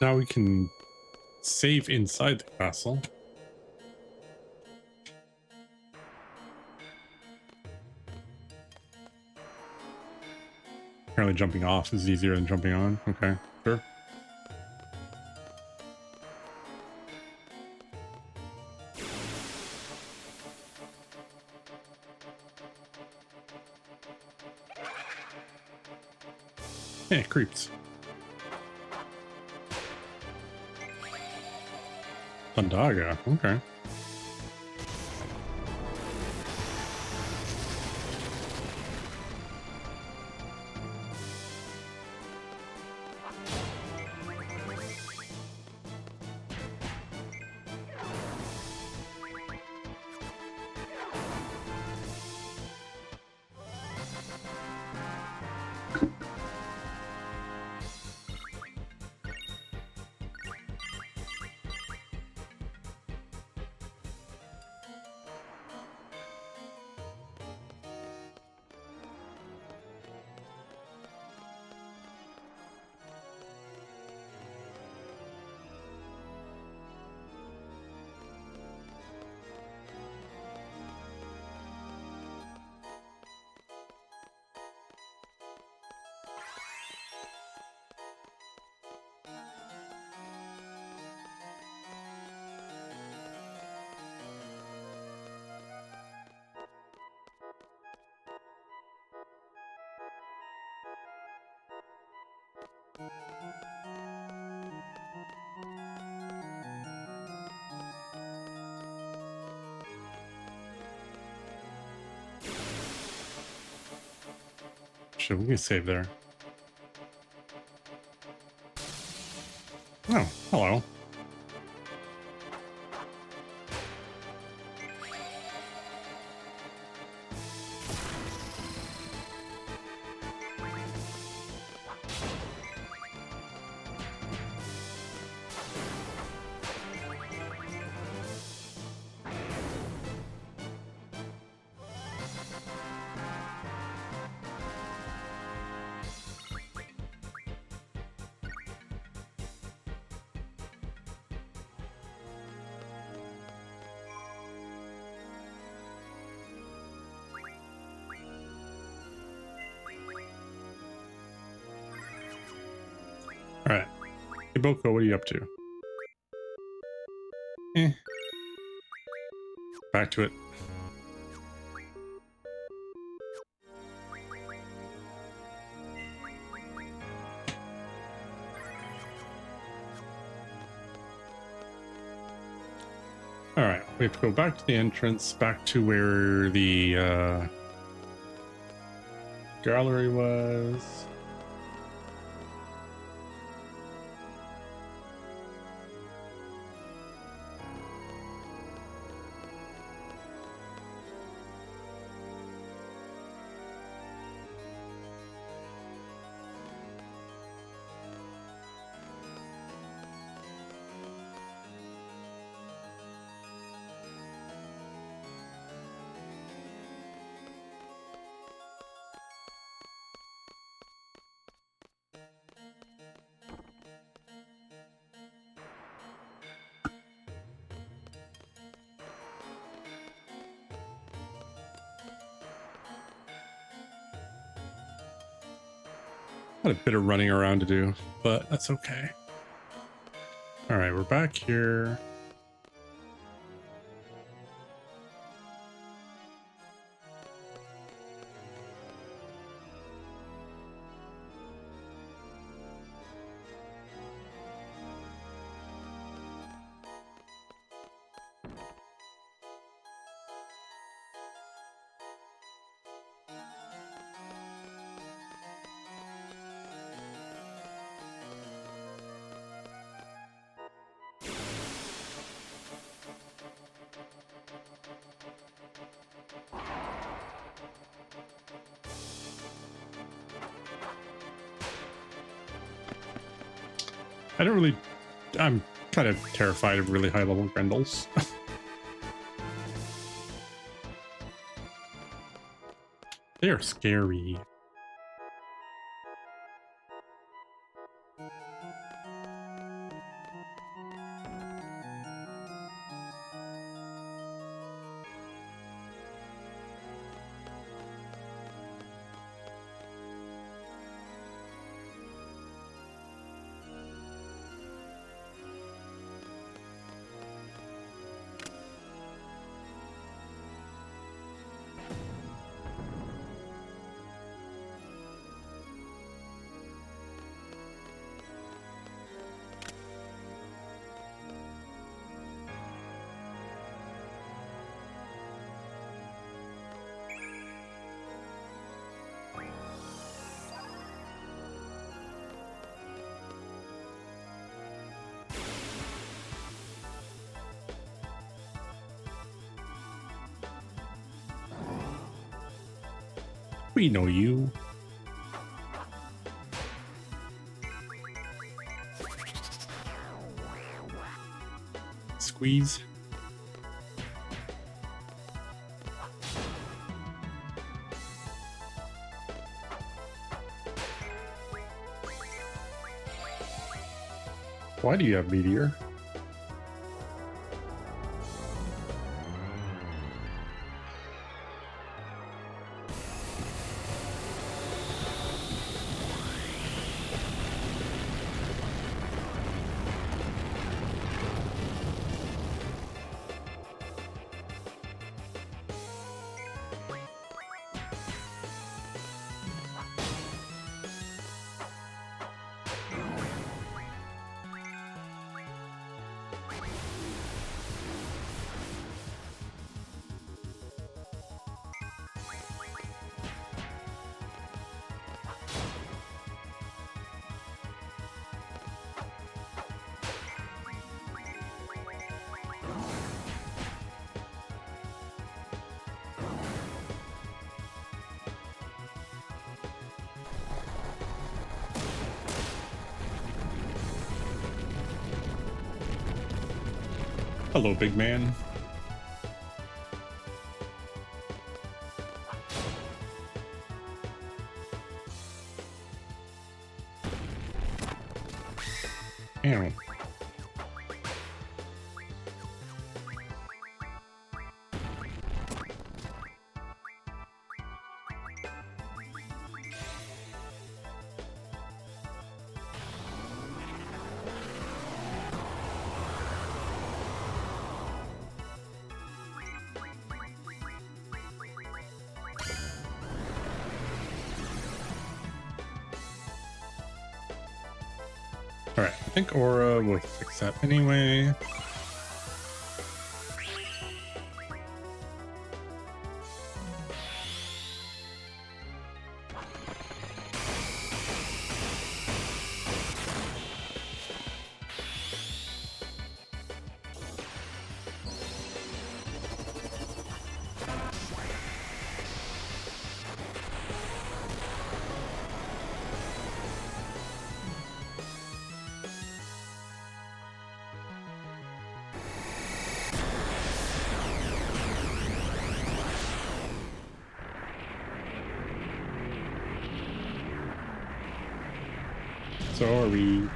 now we can save inside the castle. Apparently jumping off is easier than jumping on. Okay, sure. Yeah, creeps. Bandaga, okay. Shit, we can save there. Oh, hello. All right. Hey, Boko, what are you up to? Back to it. All right, we have to go back to the entrance, back to where the gallery was. Got a bit of running around to do, but that's okay. All right, we're back here. I'm kind of terrified of really high level Grendels. They are scary. We know you. Squeeze. Why do you have meteor? Hello, big man. Ow. All right, I think Aura will fix that anyway. Sorry.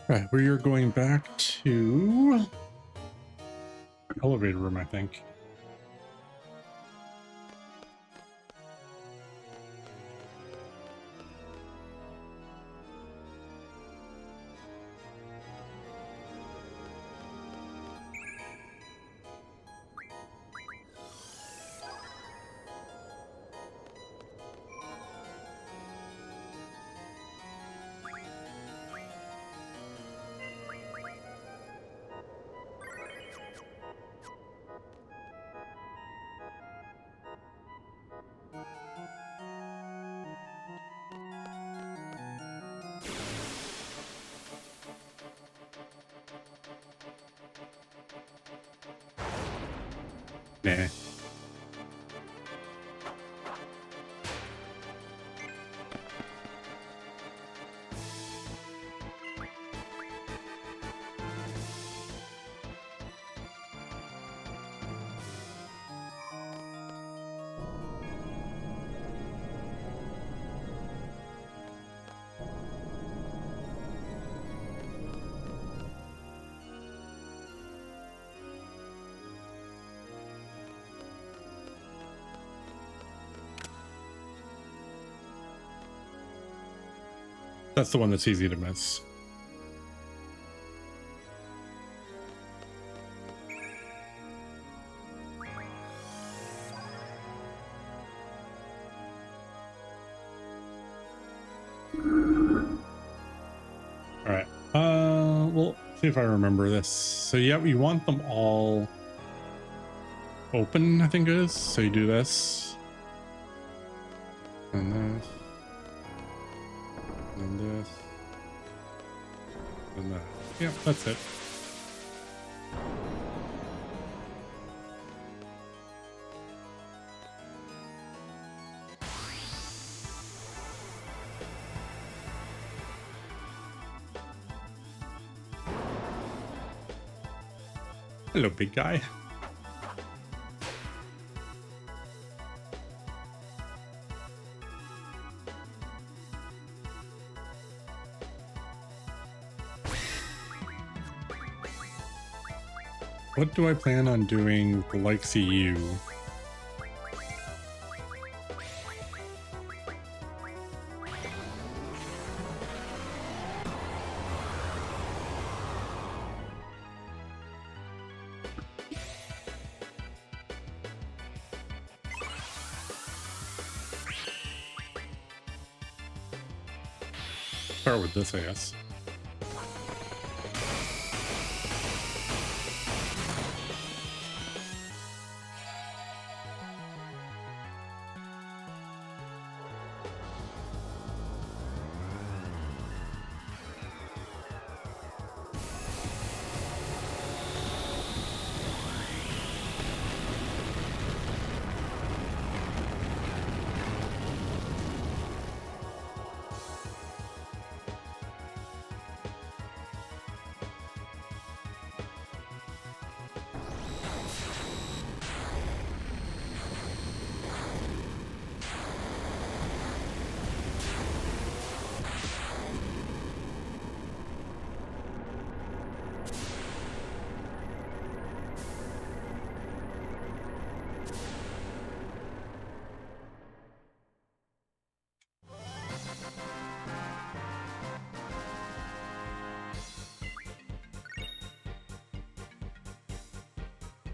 Right, we are going back to elevator room, I think. Nah. That's the one that's easy to miss. All right. Well, see if I remember this. So yeah, we want them all open, I think it is. So you do this. And this. And this. And that. Yeah, that's it. Hello, big guy. What do I plan on doing with the likes of you? Start with this, I guess.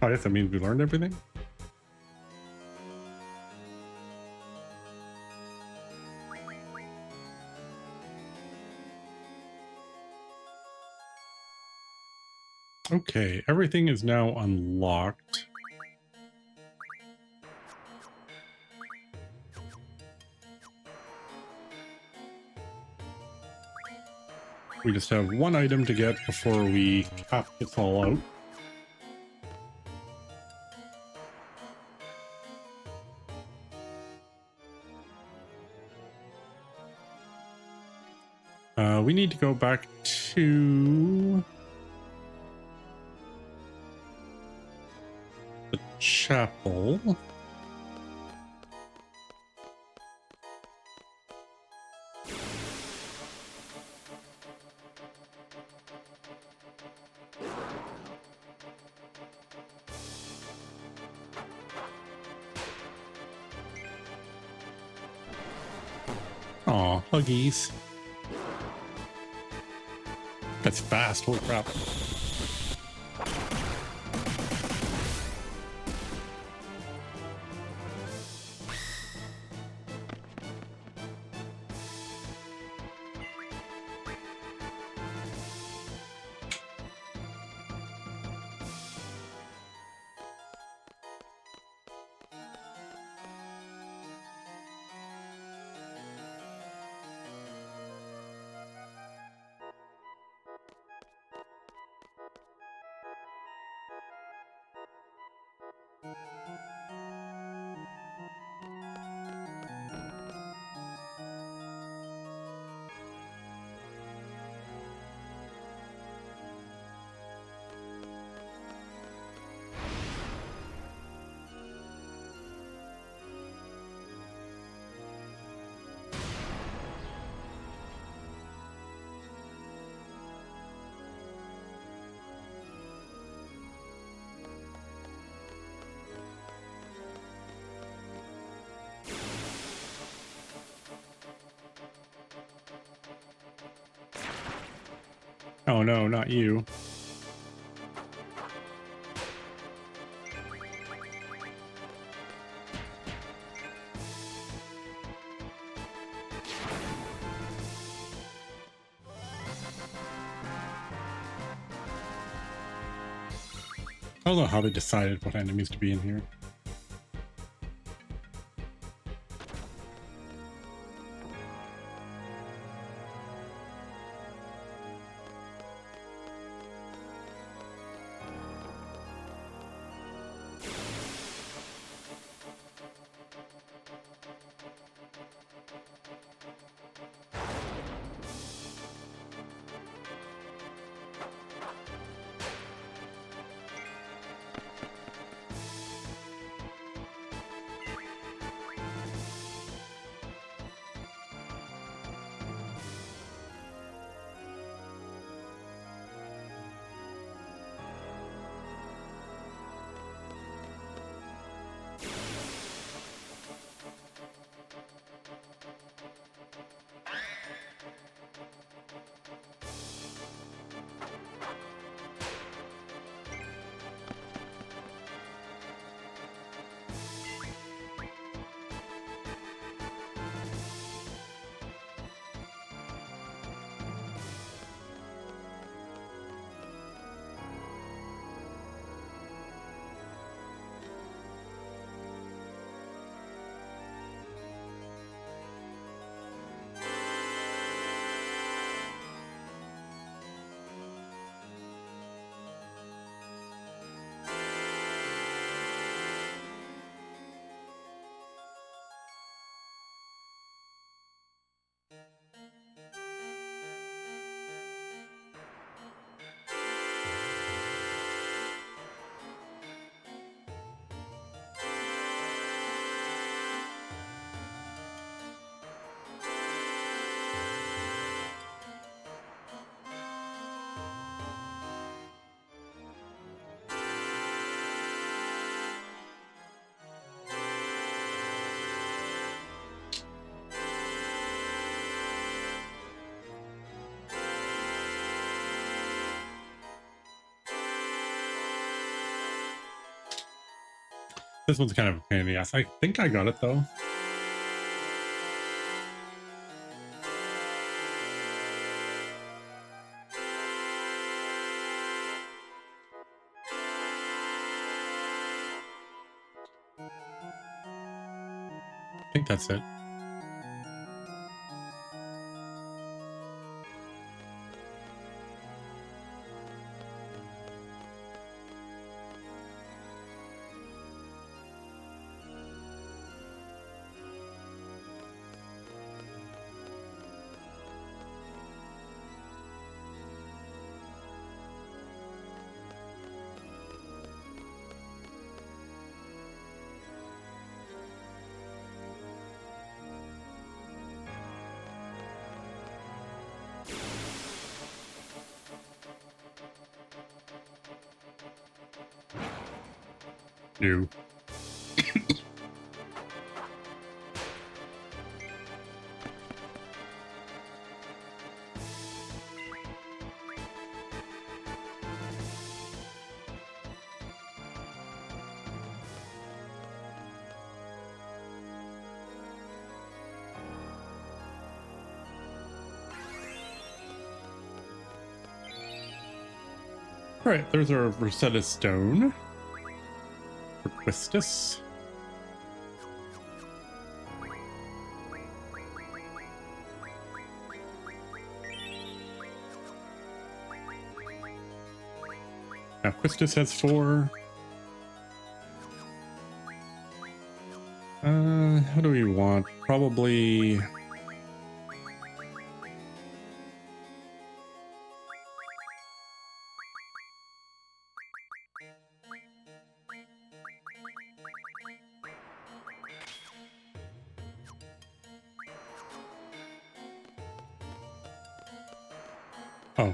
I guess that means we learned everything. Okay, everything is now unlocked. We just have one item to get before we cap it all out. We need to go back to the chapel. Aw, huggies. That's fast, holy crap. No, no, not you. I don't know how they decided what enemies to be in here. This one's kind of a pain in the ass. I think I got it though. I think that's it. No. All right, there's our Rosetta Stone for Quistis. Now Quistis has 4. What do we want? Probably... Oh.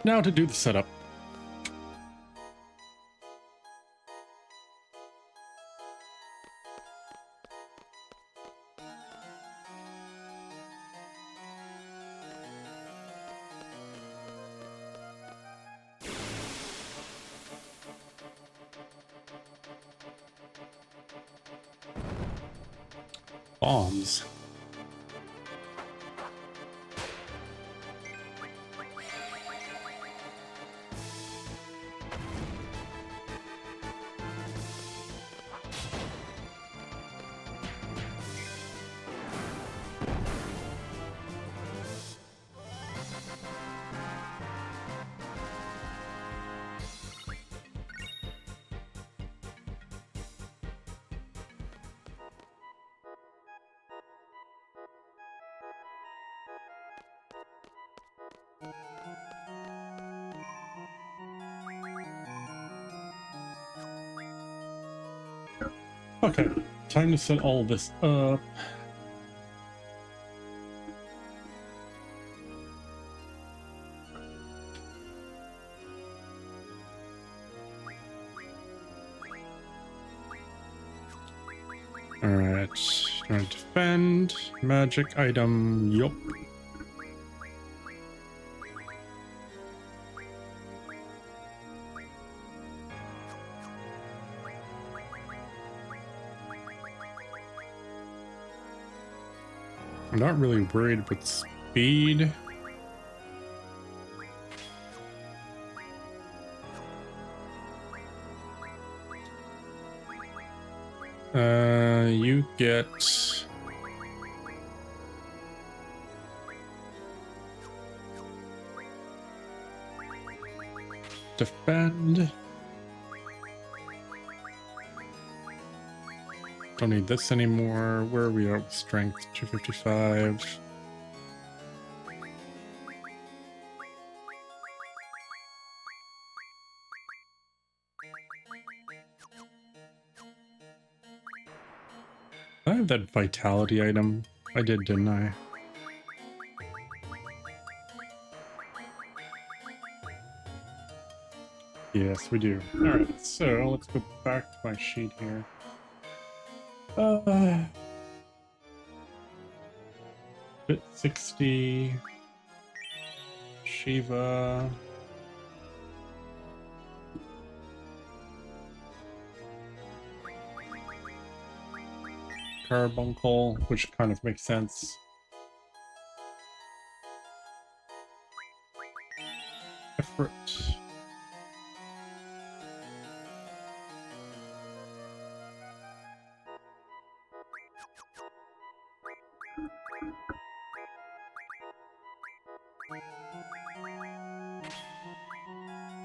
now to do the setup. Bombs. Okay, time to set all this up. Alright, gonna defend. Magic item, yup. I'm not really worried about speed. You get defend. Don't need this anymore. Where are we at with strength? 255. I have that vitality item. I did, didn't I? Yes, we do. Alright, so let's go back to my sheet here. Bit 60. Shiva. Carbuncle, which kind of makes sense. Effort.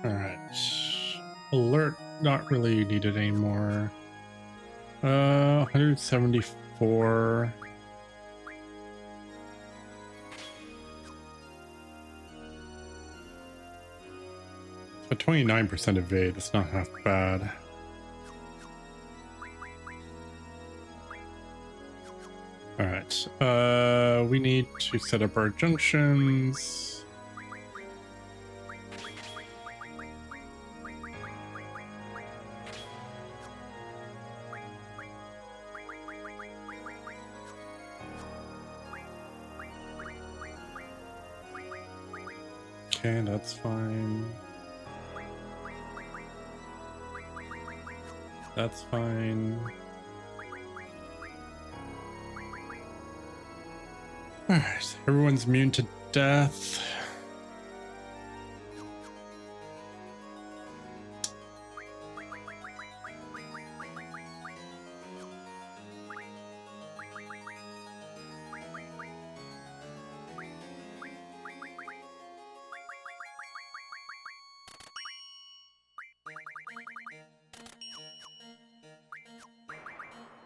Alright. Alert, not really needed anymore. 174. So 29% evade, that's not half bad. Alright, we need to set up our junctions. Okay, that's fine. That's fine. Alright, everyone's immune to death.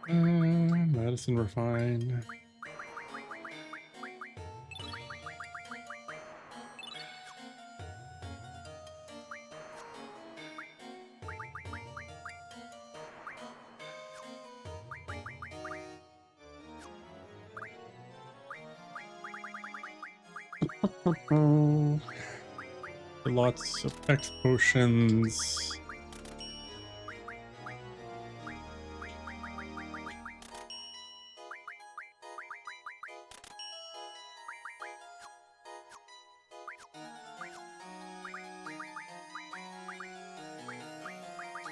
Medicine refine. Lots of X potions.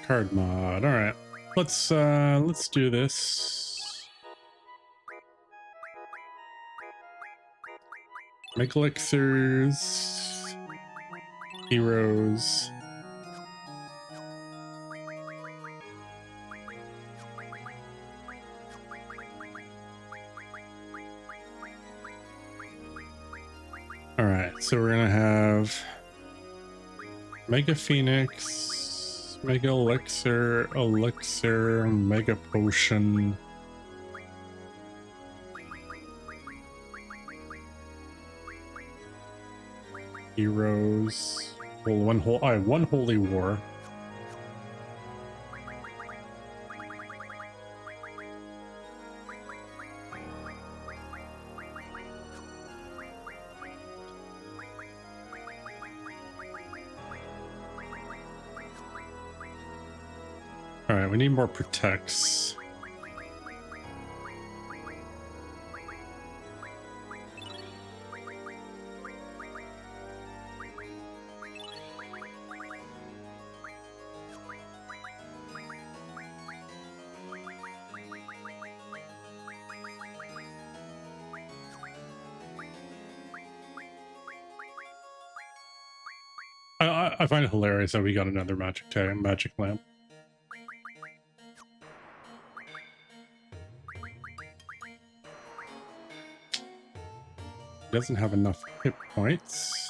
Card mod. All right, let's do this. Make elixirs, heroes. All right, so we're gonna have Mega Phoenix, Mega Elixir, Mega Potion. Heroes. Well, one Holy War. All right, we need more protects. I find it hilarious that we got another magic lamp. Doesn't have enough hit points.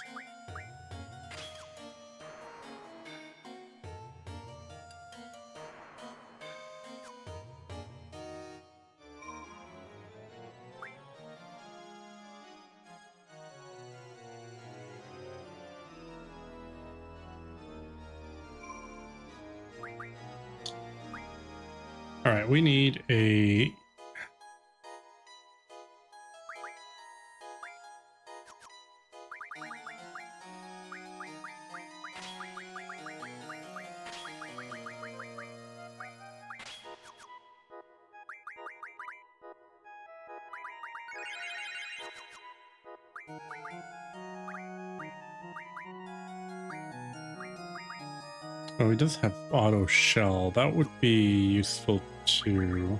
All right, we need a oh, he does have auto shell. That would be useful too.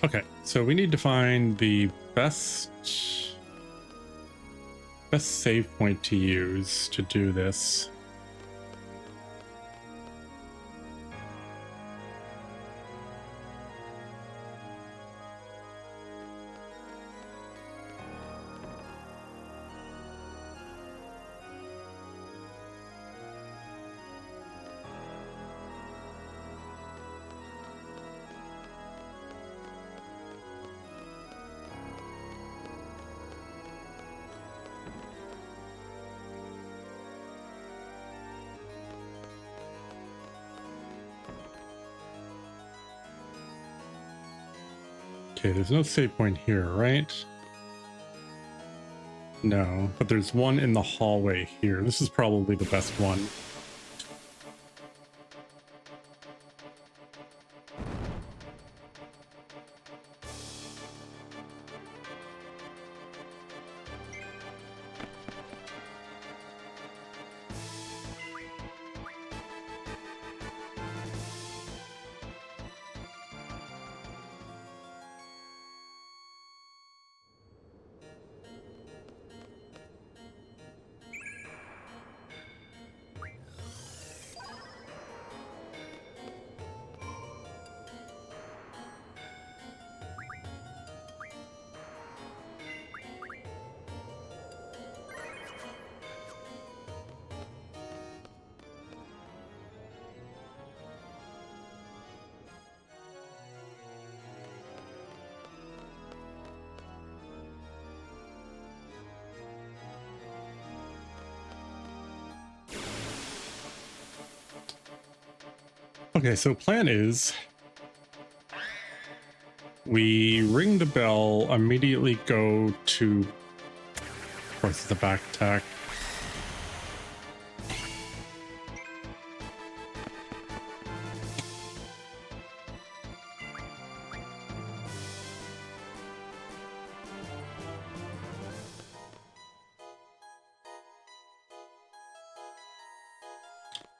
Okay, so we need to find the best save point to use to do this. Okay, there's no save point here, right? No, but there's one in the hallway here. This is probably the best one. Okay, so plan is we ring the bell, immediately go to, of course, the back attack.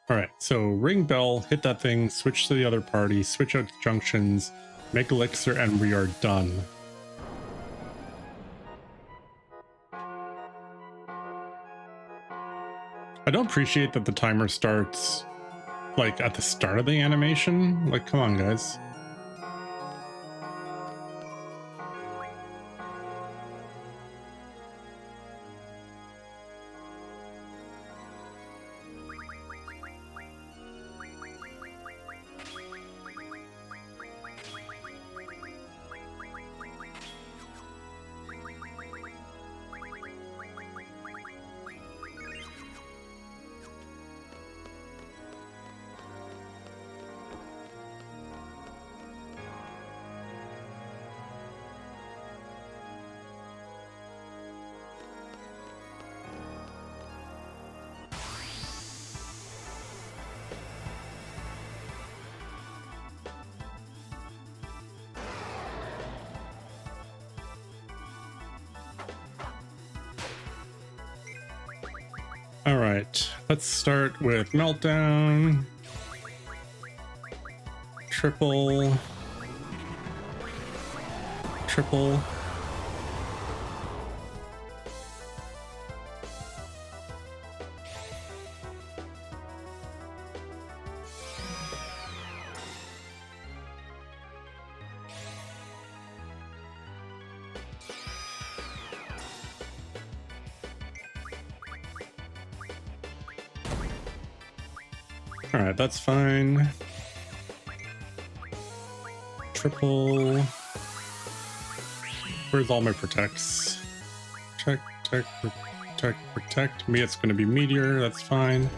All right, so ring bell, hit that thing, switch to the other party, switch out junctions, make elixir, and we are done. I don't appreciate that the timer starts like at the start of the animation. Like, come on, guys. All right, let's start with meltdown, triple. All right, that's fine. Triple. Where's all my protects? Protect. Me, it's going to be meteor. That's fine.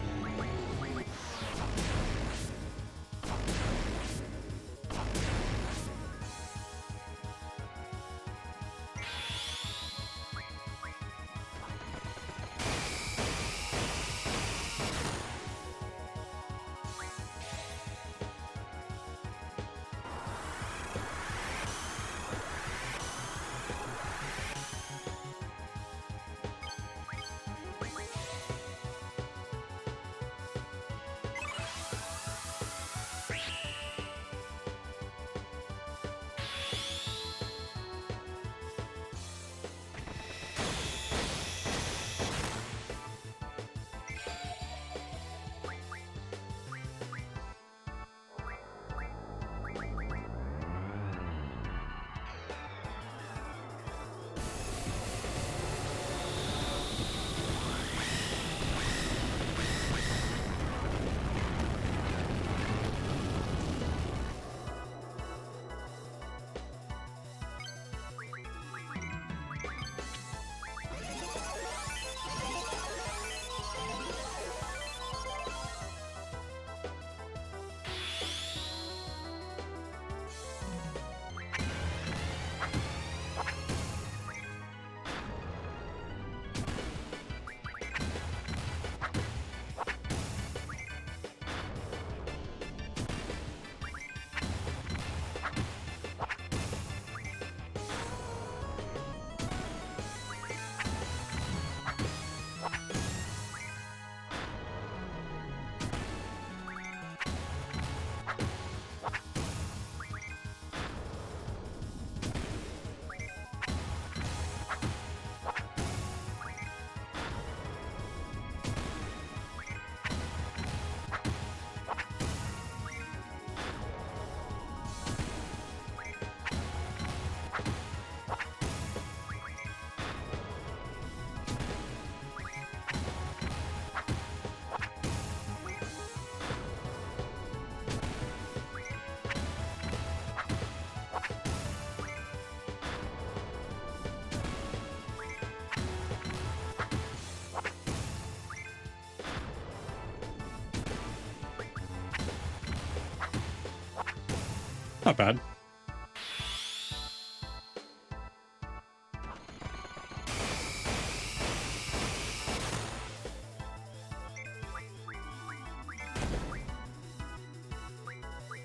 Not bad.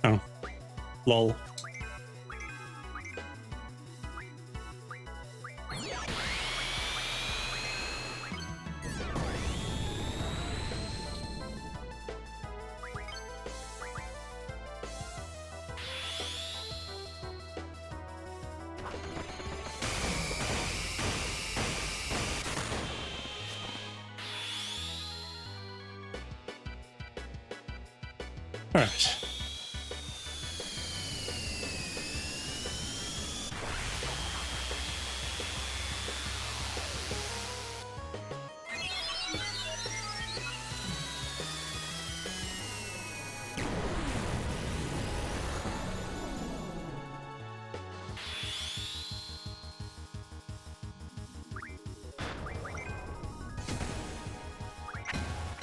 Oh, lol. All right.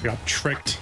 Got tricked.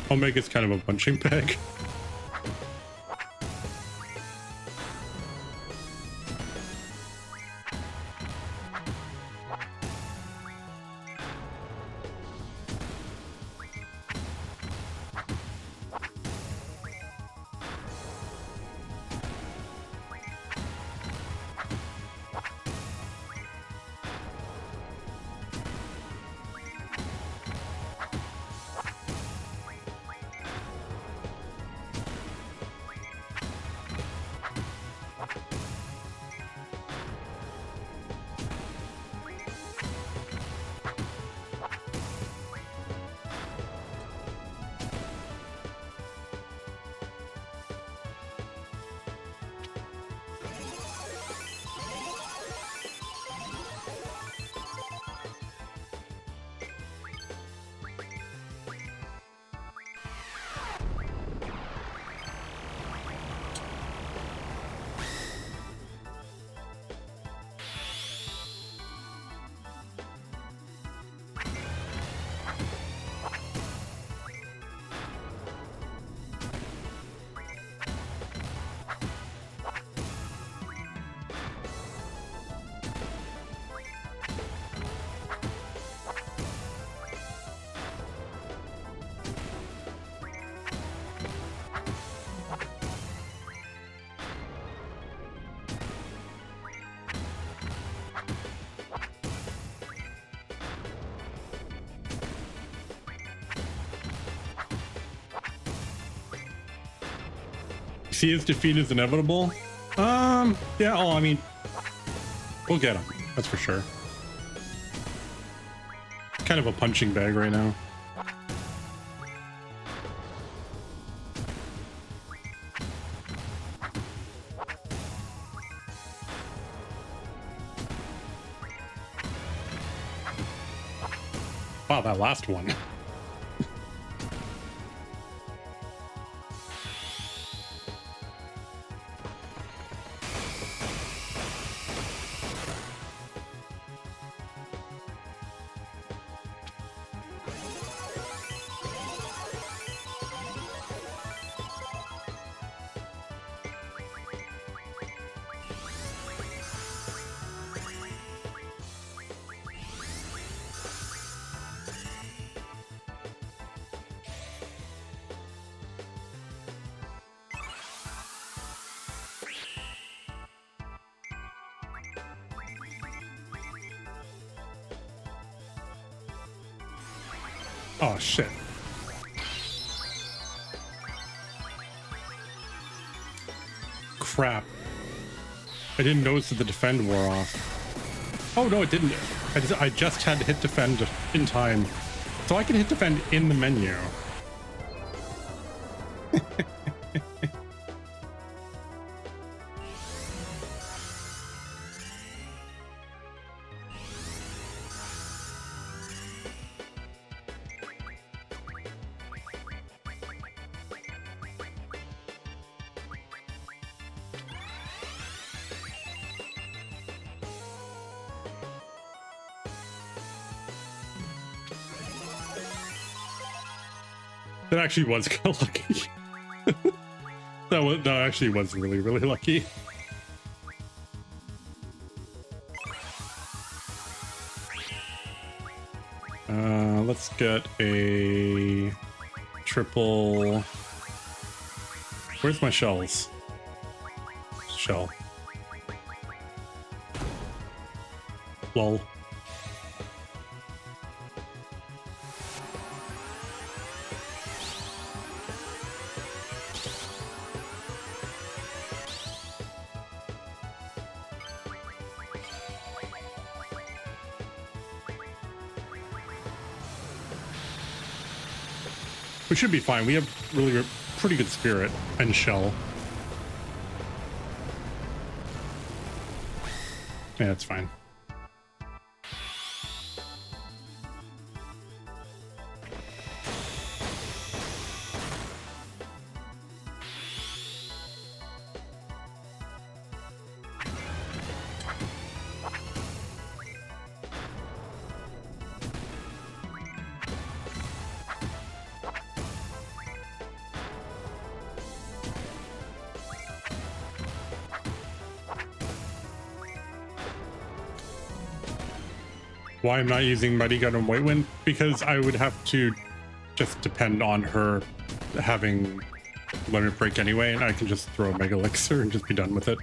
Omega's kind of a punching bag. See his defeat is inevitable. Yeah, oh, I mean, we'll get him. That's for sure. It's kind of a punching bag right now. Wow, that last one. Oh, shit. Crap. I didn't notice that the defend wore off. Oh, no, it didn't. I just had to hit defend in time. So I can hit defend in the menu. That actually was kind of lucky. that actually was really, really lucky. Let's get a triple. Where's my shells? Shell. Lol. We should be fine. We have really pretty good spirit and shell. Yeah, it's fine. Why I'm not using Mighty Gun and White Wind? Because I would have to just depend on her having limit break anyway, and I can just throw a Mega Elixir and just be done with it.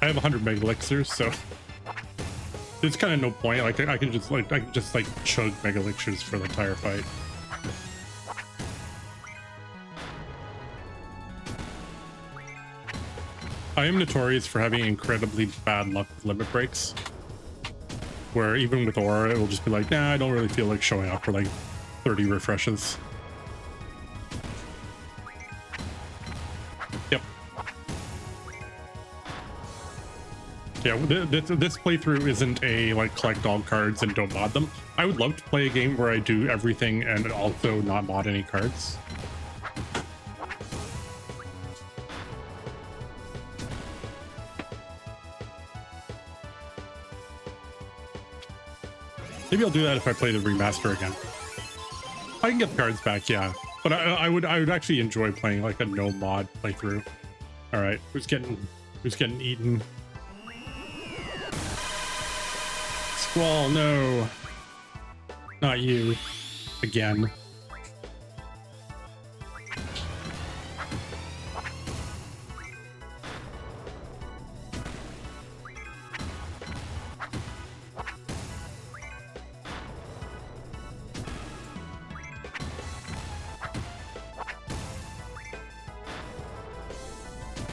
I have 100 Mega Elixirs, so there's kind of no point. Like I can just chug Mega Elixirs for the entire fight. I am notorious for having incredibly bad luck with limit breaks, where even with Aura, it will just be like, nah, I don't really feel like showing up for like 30 refreshes. Yep. Yeah, this playthrough isn't a like collect all cards and don't mod them. I would love to play a game where I do everything and also not mod any cards. Maybe I'll do that if I play the remaster again. I can get the cards back, yeah, but I would actually enjoy playing like a no mod playthrough. All right, who's getting eaten? Squall, no, not you, again.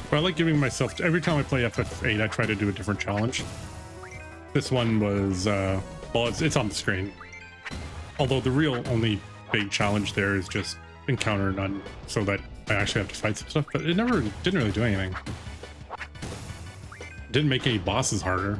But I like giving myself, every time I play FF8, I try to do a different challenge. This one was, well, it's on the screen. Although the real only big challenge there is just encounter none, so that I actually have to fight some stuff, but it didn't really do anything. It didn't make any bosses harder.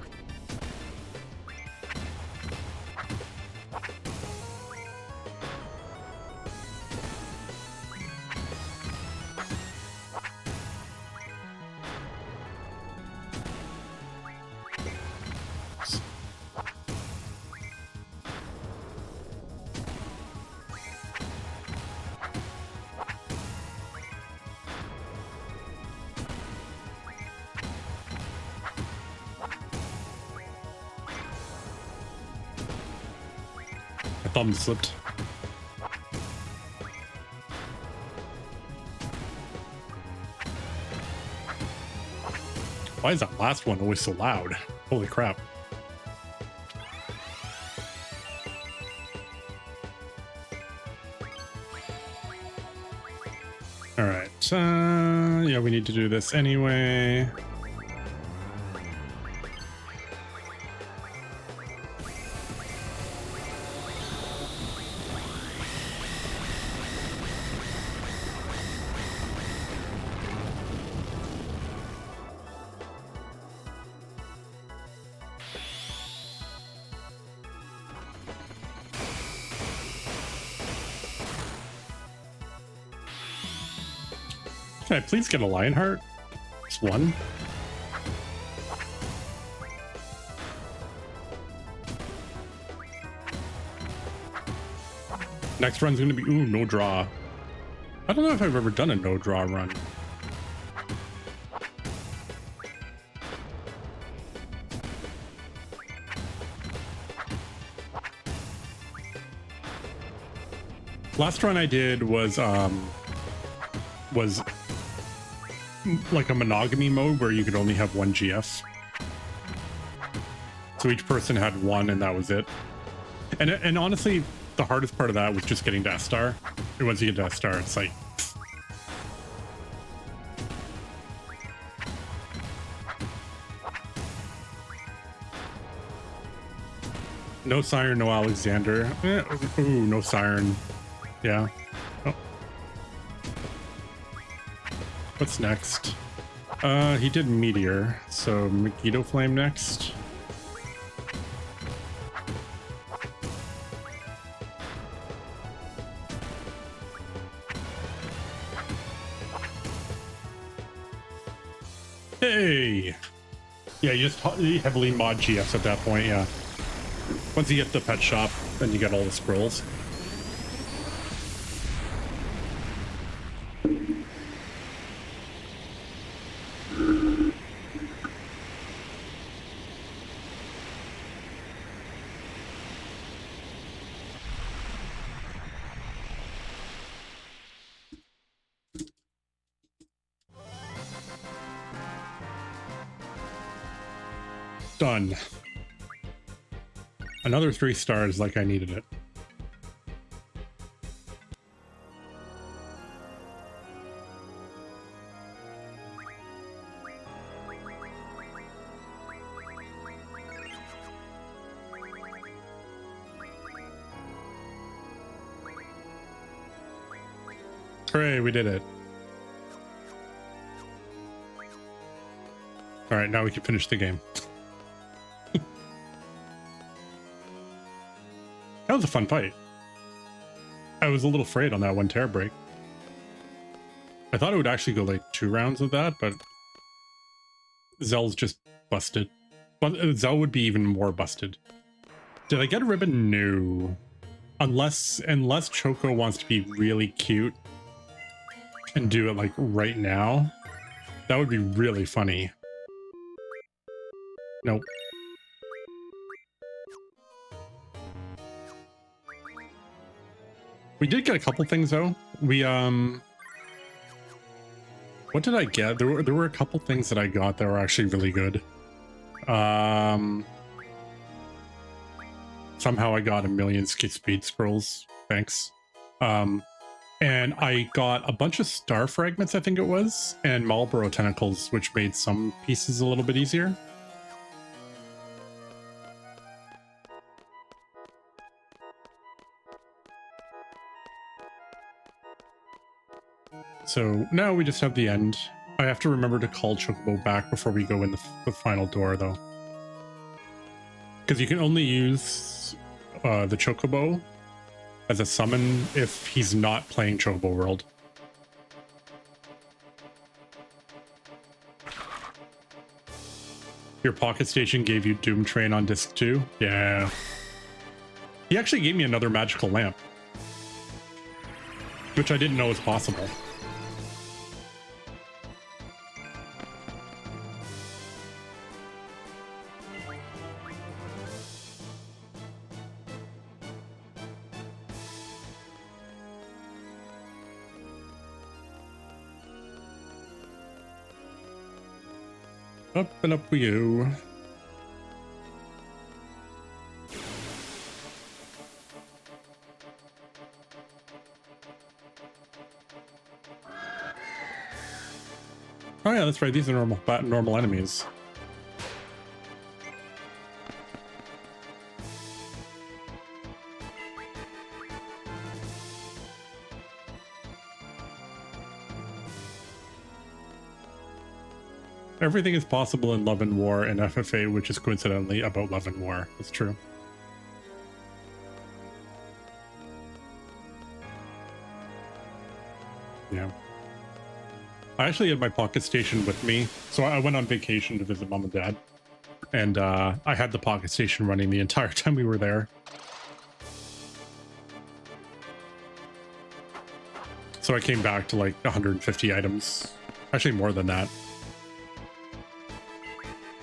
Thumb slipped. Why is that last one always so loud? Holy crap. Yeah, we need to do this anyway. Can I please get a Lionheart? Just one. Next run's gonna be, ooh, no draw. I don't know if I've ever done a no draw run. Last run I did was like a monogamy mode where you could only have one GF. So each person had one and that was it. And honestly, the hardest part of that was just getting to S-Star. And once you get to S-Star, it's like... No Siren, no Alexander. Ooh, no Siren. Yeah. Oh. What's next? He did Meteor, so Megiddo Flame next. Hey! Yeah, you just heavily mod GFs at that point, yeah. Once you get the pet shop, then you get all the scrolls. Done. Another 3 stars like I needed it. Hooray, we did it. All right, now we can finish the game. That was a fun fight. I was a little afraid on that one tear break. I thought it would actually go like 2 rounds of that, but Zell's just busted. But Zell would be even more busted. Did I get a ribbon? No. Unless Choco wants to be really cute and do it like right now. That would be really funny. Nope. We did get a couple things though. We what did I get? There were a couple things that I got that were actually really good. Somehow I got 1,000,000 speed scrolls. Thanks. And I got a bunch of star fragments, I think it was, and Marlboro tentacles, which made some pieces a little bit easier. So now we just have the end. I have to remember to call Chocobo back before we go in the final door, though. Because you can only use the Chocobo as a summon if he's not playing Chocobo World. Your Pocket Station gave you Doom Train on disc 2? Yeah. He actually gave me another magical lamp, which I didn't know was possible. Up and up we go. yeah, that's right. These are normal enemies. Everything is possible in Love and War and FFA, which is coincidentally about Love and War. That's true. Yeah. I actually had my pocket station with me. So I went on vacation to visit mom and dad. And I had the pocket station running the entire time we were there. So I came back to like 150 items. Actually more than that.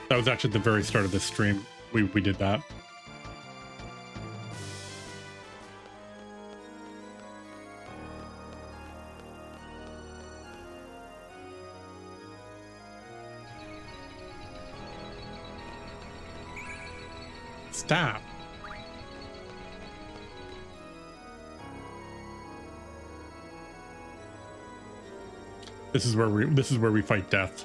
That was actually the very start of this stream. We did that. Stop. This is where we fight death.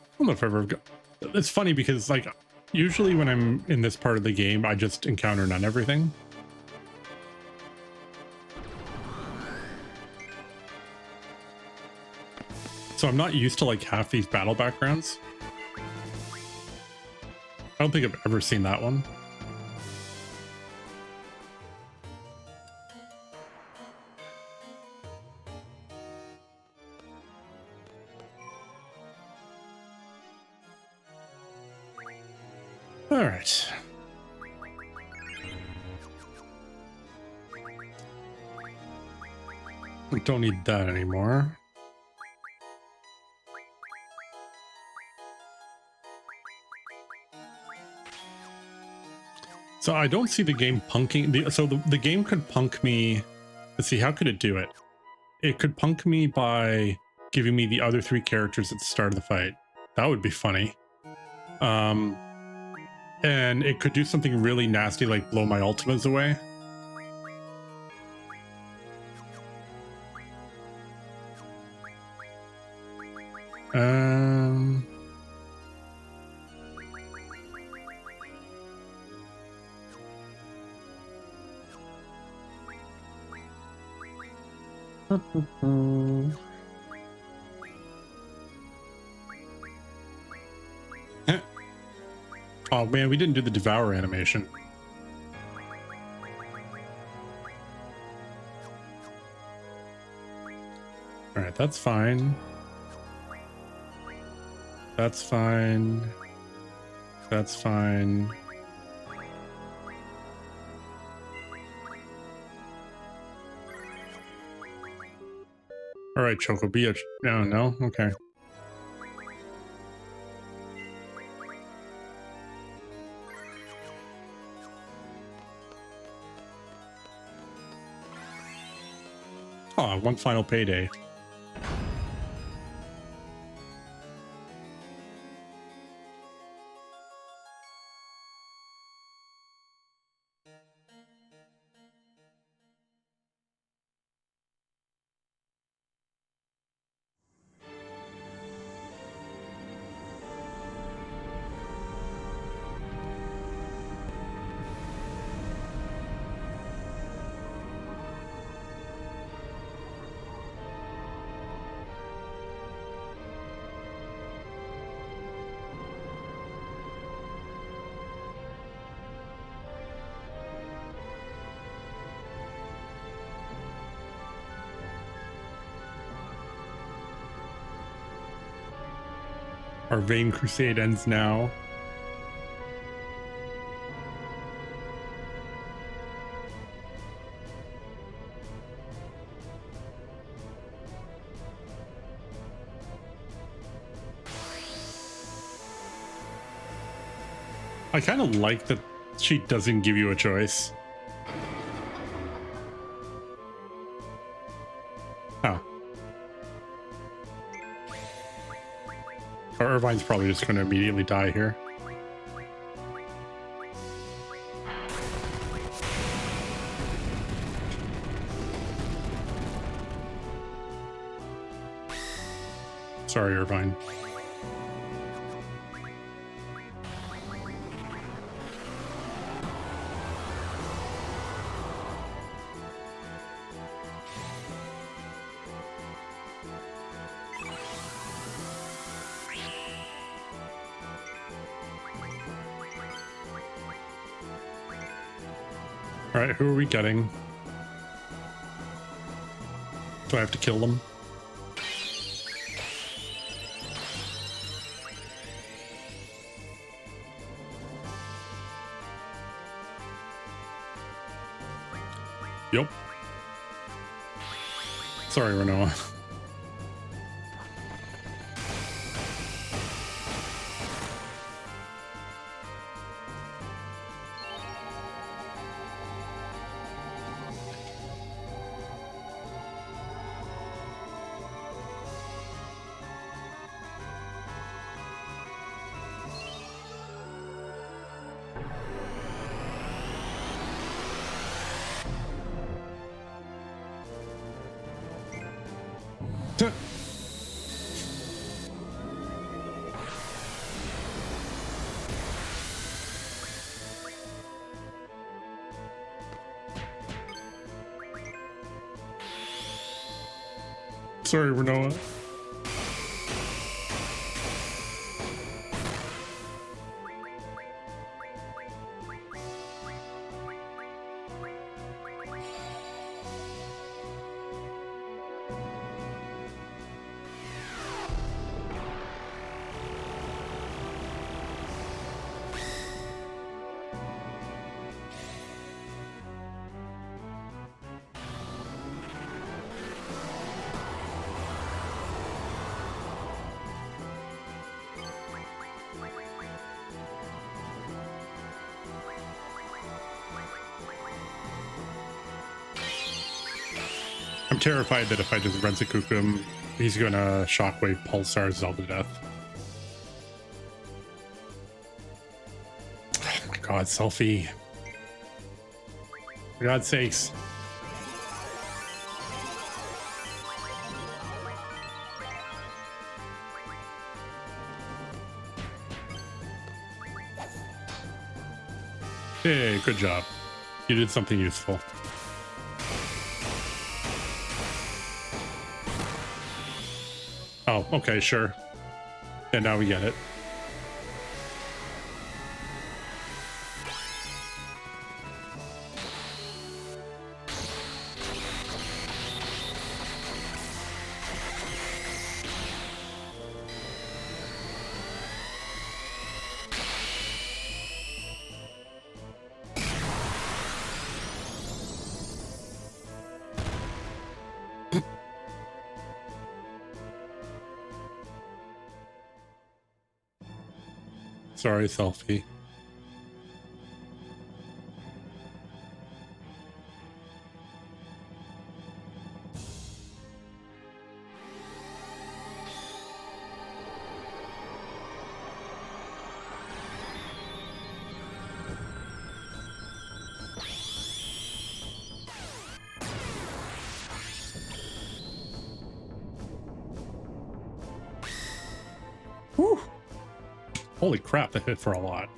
I don't know if I've ever got... It's funny because like usually when I'm in this part of the game, I just encounter none everything. So I'm not used to like half these battle backgrounds. I don't think I've ever seen that one. All right. We don't need that anymore. So I don't see the game punking. So the game could punk me. Let's see, how could it do it? It could punk me by giving me the other 3 characters at the start of the fight. That would be funny. And it could do something really nasty like blow my ultimas away. Oh man, we didn't do the devour animation. All right, that's fine. That's fine. That's fine. All right, Choco, be a... No, okay. Oh, one final payday. Our vain crusade ends now. I kind of like that she doesn't give you a choice. Oh. Or Irvine's probably just going to immediately die here. Sorry, Irvine. All right, who are we getting? Do I have to kill them? Yep. Sorry, Renoa. Sorry, Renoa. I'm terrified that if I just Rensakuku him, he's gonna Shockwave Pulsar Zelda death. Oh my god, Selfie. For God's sakes. Hey, good job. You did something useful. Oh, okay, sure. And now we get it. Sorry, Selfie. Whew. Holy crap, that hit for a lot.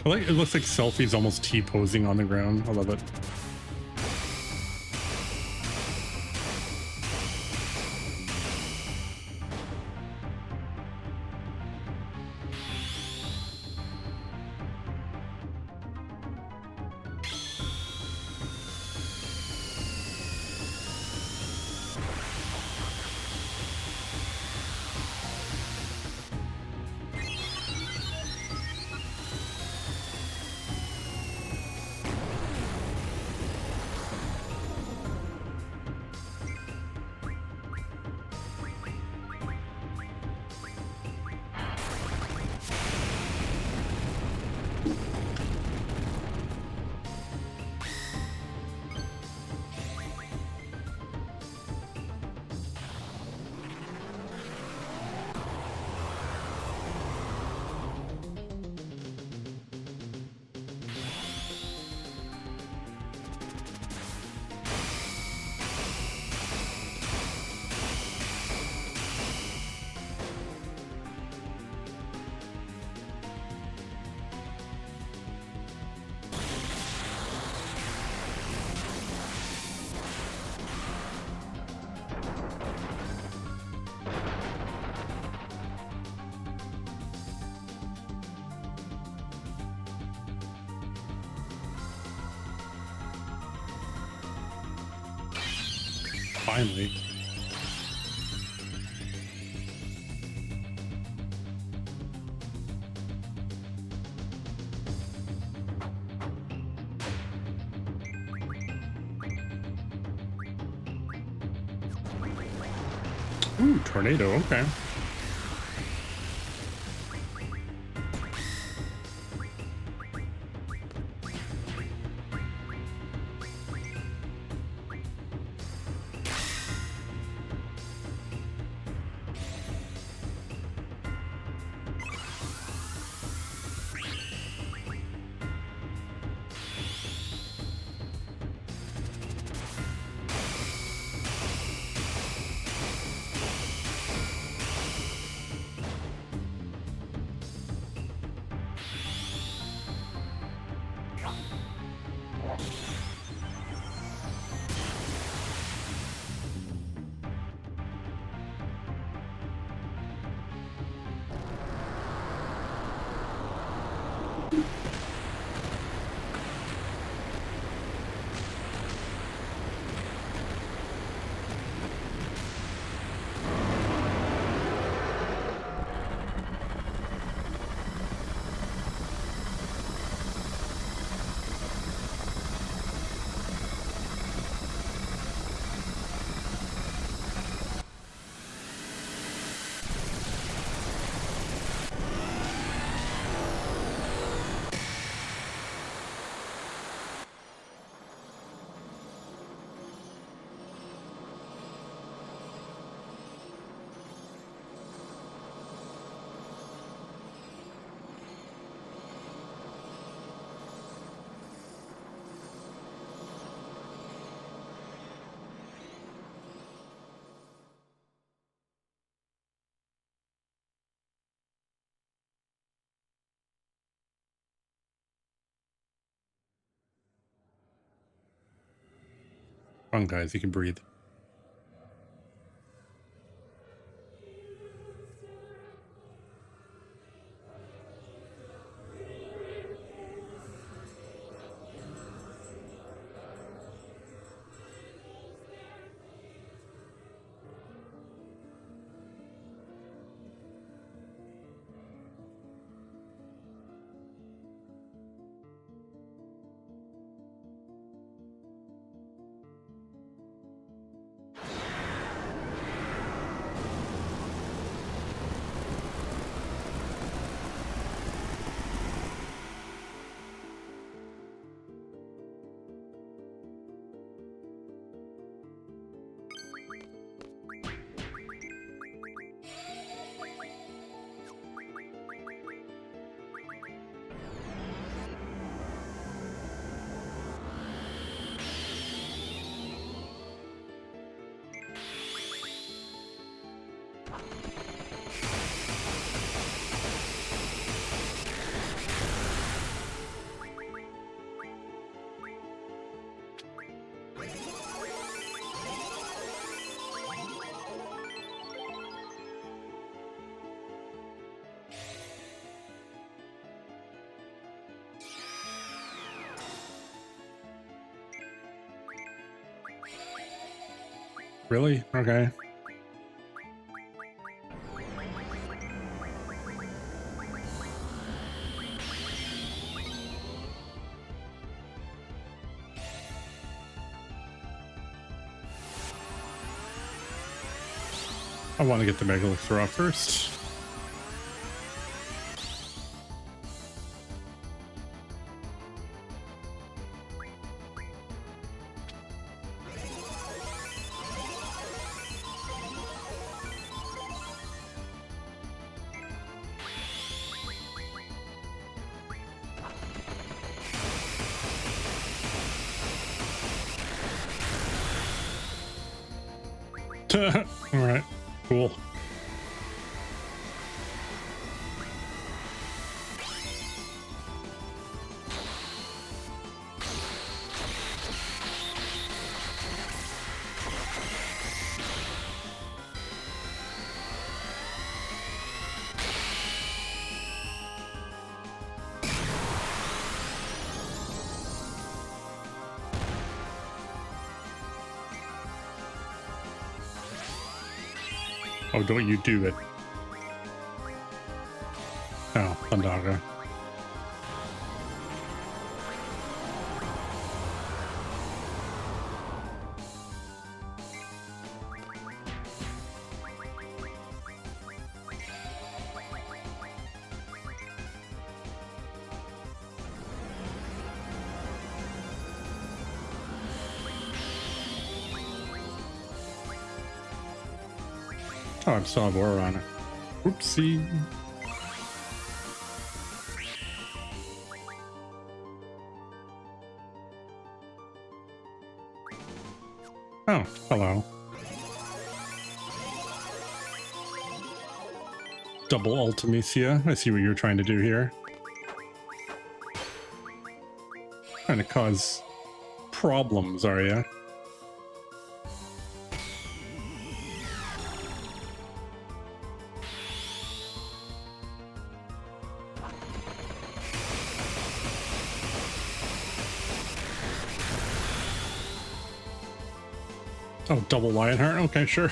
I like it. Looks like Selfie's almost T-posing on the ground. I love it. Finally. Ooh, tornado, okay. Come on, guys, you can breathe. Really? Okay. I want to get the Megalith off first. All right, cool. Oh, don't you do it. Oh, Thundaga. Oh, I'm still have Aura on it. Oopsie. Oh, hello. Double Ultimecia. I see what you're trying to do here. Trying to cause problems, are you? Oh, double Lionheart? Okay, sure.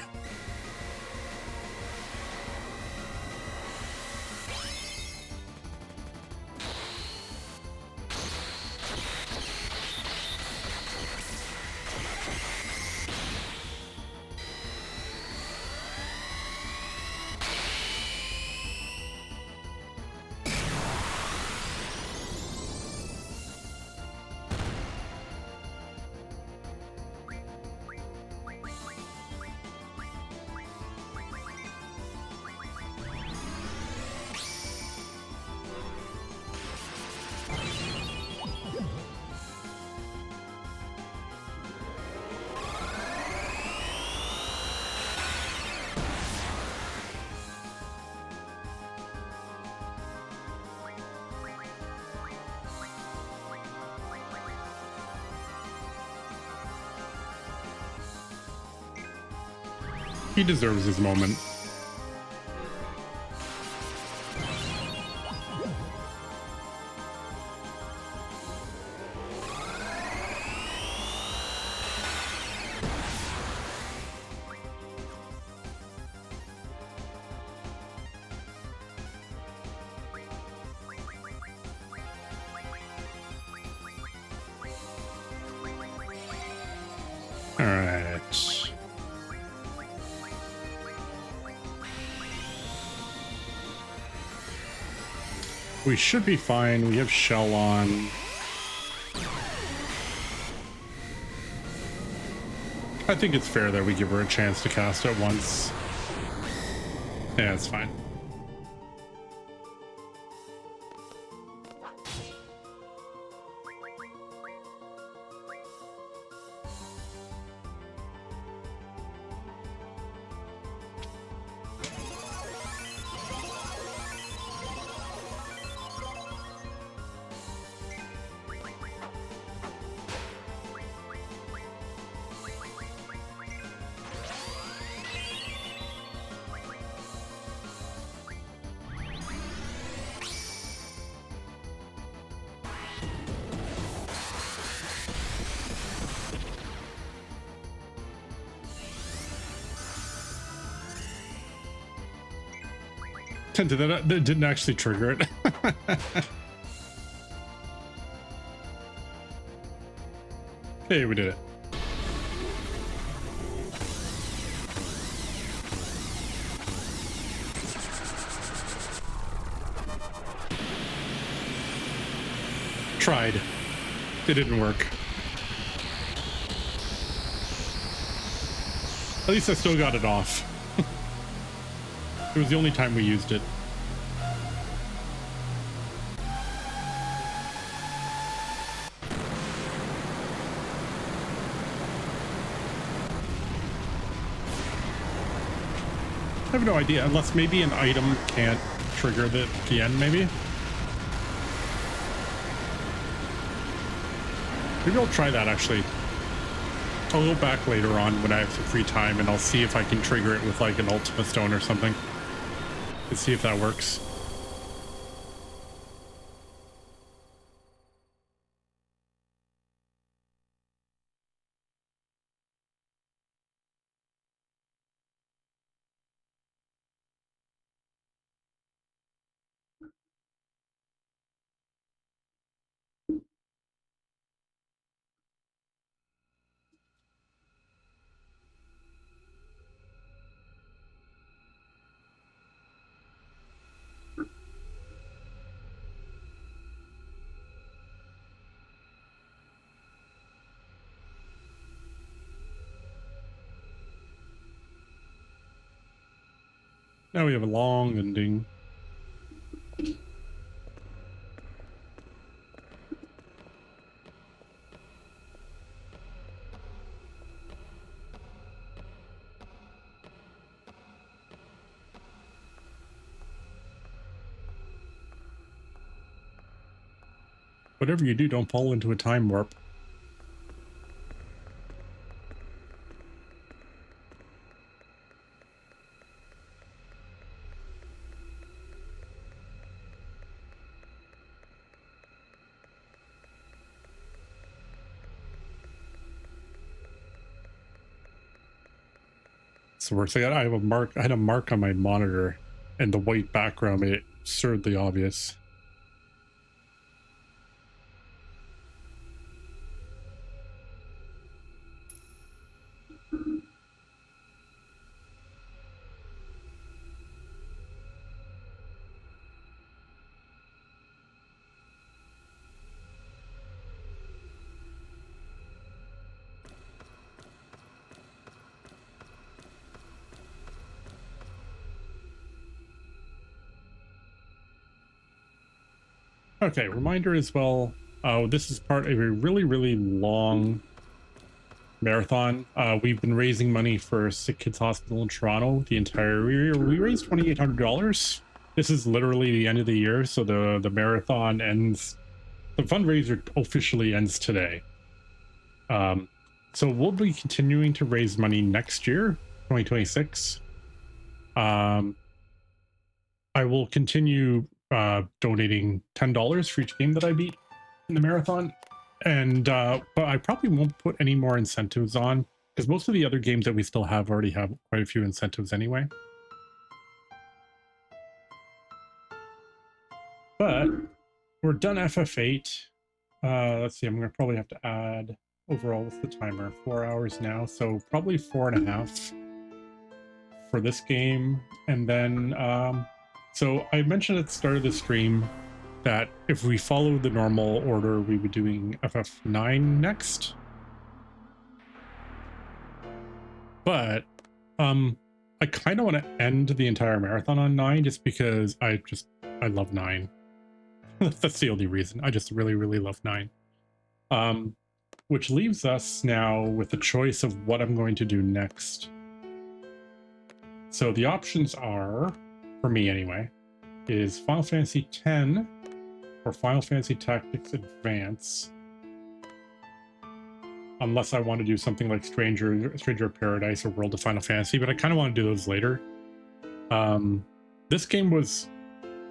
He deserves his moment. All right. We should be fine. We have Shell on. I think it's fair that we give her a chance to cast it once. Yeah, it's fine. That didn't actually trigger it. Hey, we did it. Tried. It didn't work. At least I still got it off. It was the only time we used it. I have no idea, unless maybe an item can't trigger the end, maybe? Maybe I'll try that, actually. I'll go back later on when I have some free time, and I'll see if I can trigger it with, like, an Ultima Stone or something. Let's see if that works. Now we have a long ending. Whatever you do, don't fall into a time warp. So works. I have a mark. I had a mark on my monitor, and the white background made it absurdly obvious. Okay, reminder as well. This is part of a really, really long marathon. We've been raising money for Sick Kids Hospital in Toronto the entire year. We raised $2,800. This is literally the end of the year, so the marathon ends. The fundraiser officially ends today. So we'll be continuing to raise money next year, 2026. I will continue donating $10 for each game that I beat in the marathon, and but I probably won't put any more incentives on, because most of the other games that we still have already have quite a few incentives anyway. But we're done FF8. Let's see, I'm gonna probably have to add overall, what's the timer? 4 hours now, so probably 4.5 for this game. And then so I mentioned at the start of the stream that if we follow the normal order, we would be doing FF9 next. But I kind of want to end the entire marathon on 9, just because I love 9. That's the only reason. I just really, really love 9. Which leaves us now with the choice of what I'm going to do next. So the options are, for me anyway, is Final Fantasy X or Final Fantasy Tactics Advance. Unless I want to do something like Stranger of Paradise or World of Final Fantasy, but I kind of want to do those later. This game was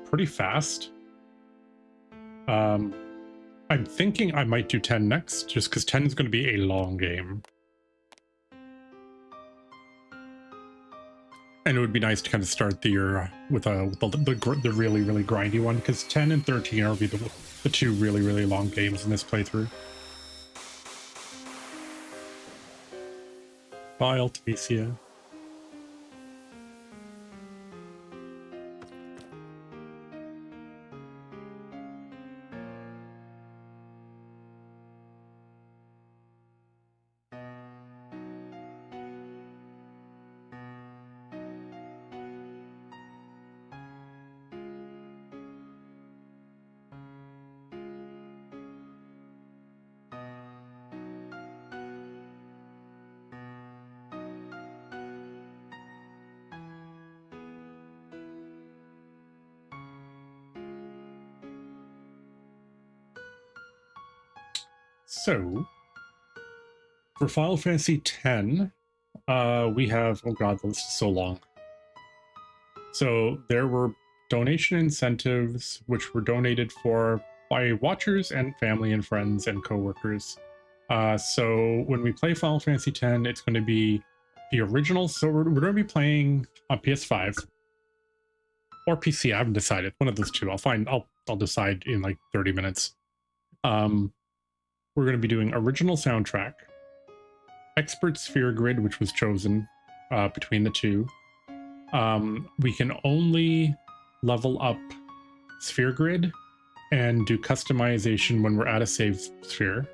pretty fast. I'm thinking I might do 10 next, just because 10 is going to be a long game. And it would be nice to kind of start the year with the really, really grindy one, because 10 and 13 are the two really, really long games in this playthrough. Bye, Alticia. So, for Final Fantasy X, we have, oh god, the list is so long. So there were donation incentives, which were donated for by watchers and family and friends and coworkers. So when we play Final Fantasy X, it's going to be the original. So we're going to be playing on PS5 or PC. I haven't decided. One of those two. I'll decide in like 30 minutes. We're going to be doing original soundtrack, expert sphere grid, which was chosen between the two. We can only level up sphere grid and do customization when we're at a save sphere,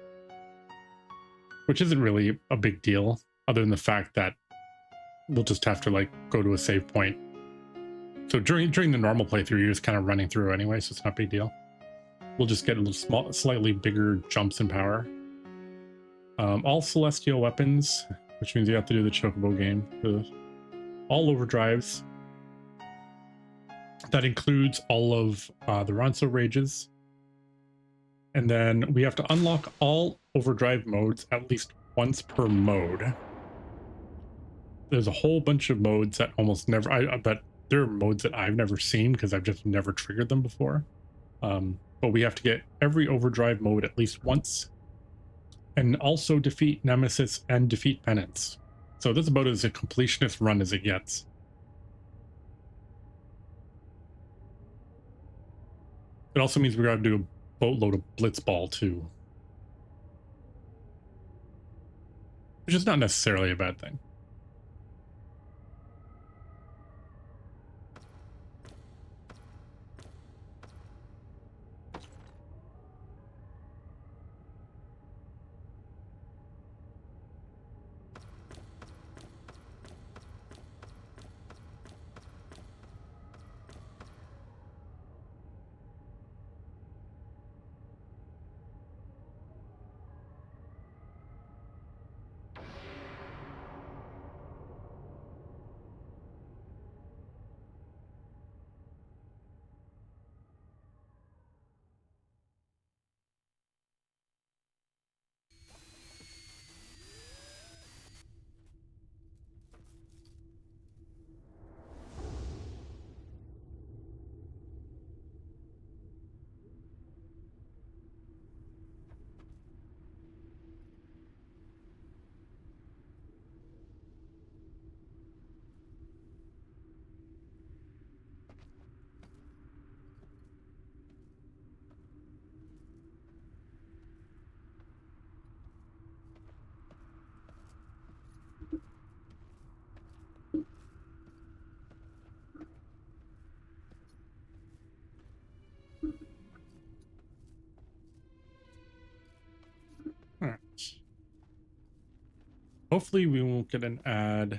which isn't really a big deal other than the fact that we'll just have to like go to a save point. So during the normal playthrough, you're just kind of running through anyway, so it's not a big deal. We'll just get a little slightly bigger jumps in power. All celestial weapons, which means you have to do the chocobo game. All overdrives. That includes all of the Ronso Rages. And then we have to unlock all overdrive modes at least once per mode. There's a whole bunch of modes that almost never, but there are modes that I've never seen because I've just never triggered them before. But we have to get every overdrive mode at least once. And also defeat Nemesis and defeat Penance. So this is about as a completionist run as it gets. It also means we got to do a boatload of Blitzball too. Which is not necessarily a bad thing. All right. Hopefully we won't get an ad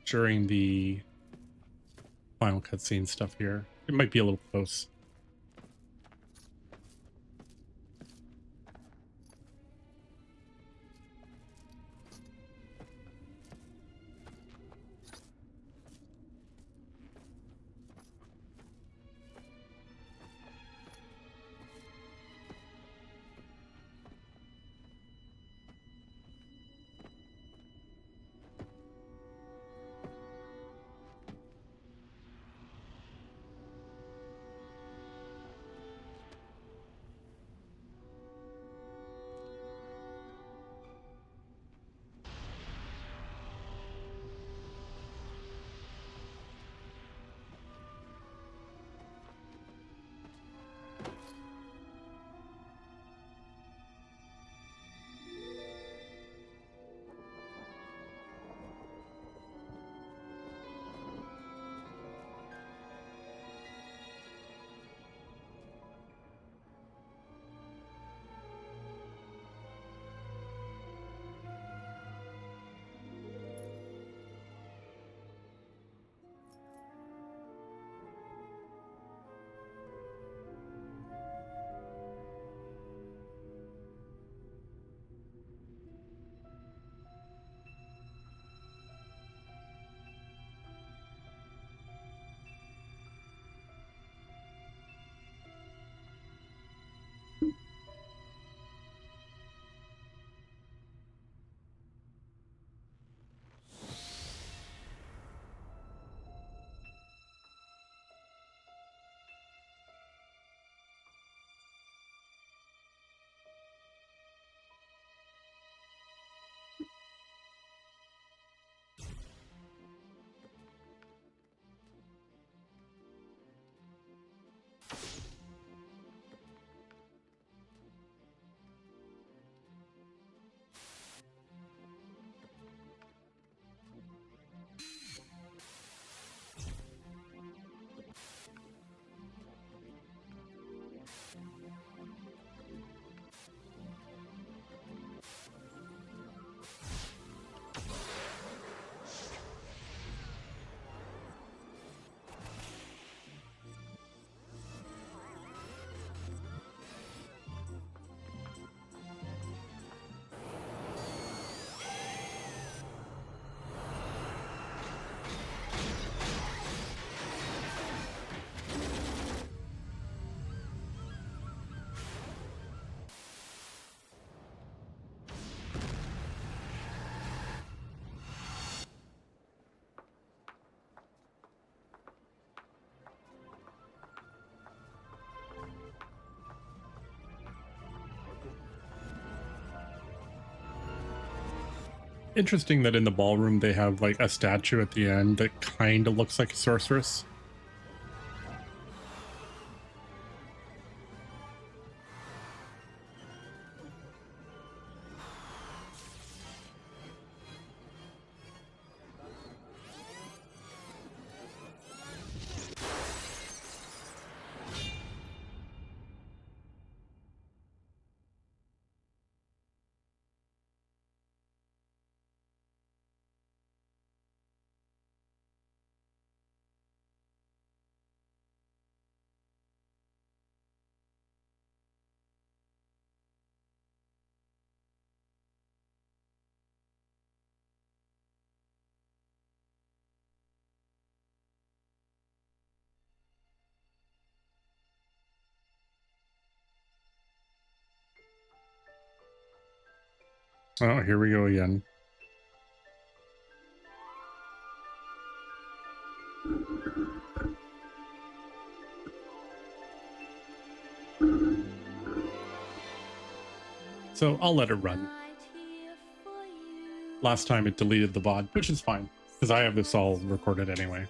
during the final cutscene stuff here. It might be a little close. interesting that in the ballroom they have like a statue at the end that kind of looks like a sorceress. Oh, here we go again. So I'll let it run. Last time it deleted the VOD, which is fine, because I have this all recorded anyway.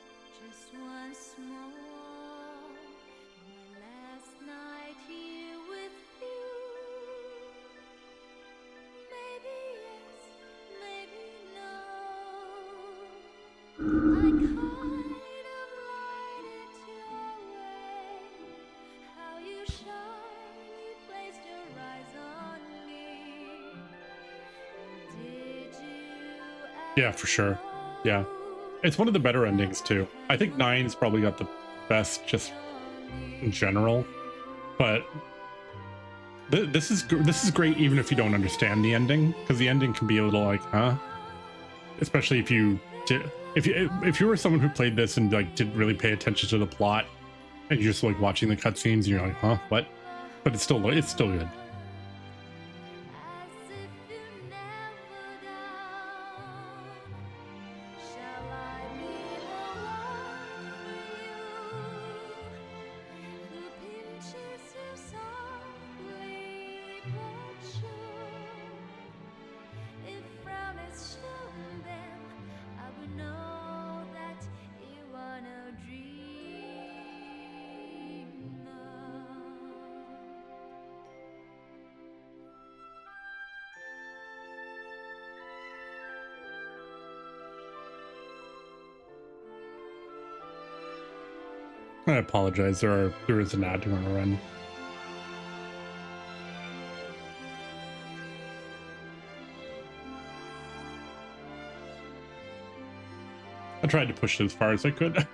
Yeah, for sure. Yeah. It's one of the better endings too. I think 9's probably got the best just in general, but this is great even if you don't understand the ending, because the ending can be a little like, huh? Especially if you if you were someone who played this and like didn't really pay attention to the plot and you're just like watching the cutscenes and you're like, huh, what? But it's still good. I apologize. There is an ad going to run. I tried to push it as far as I could.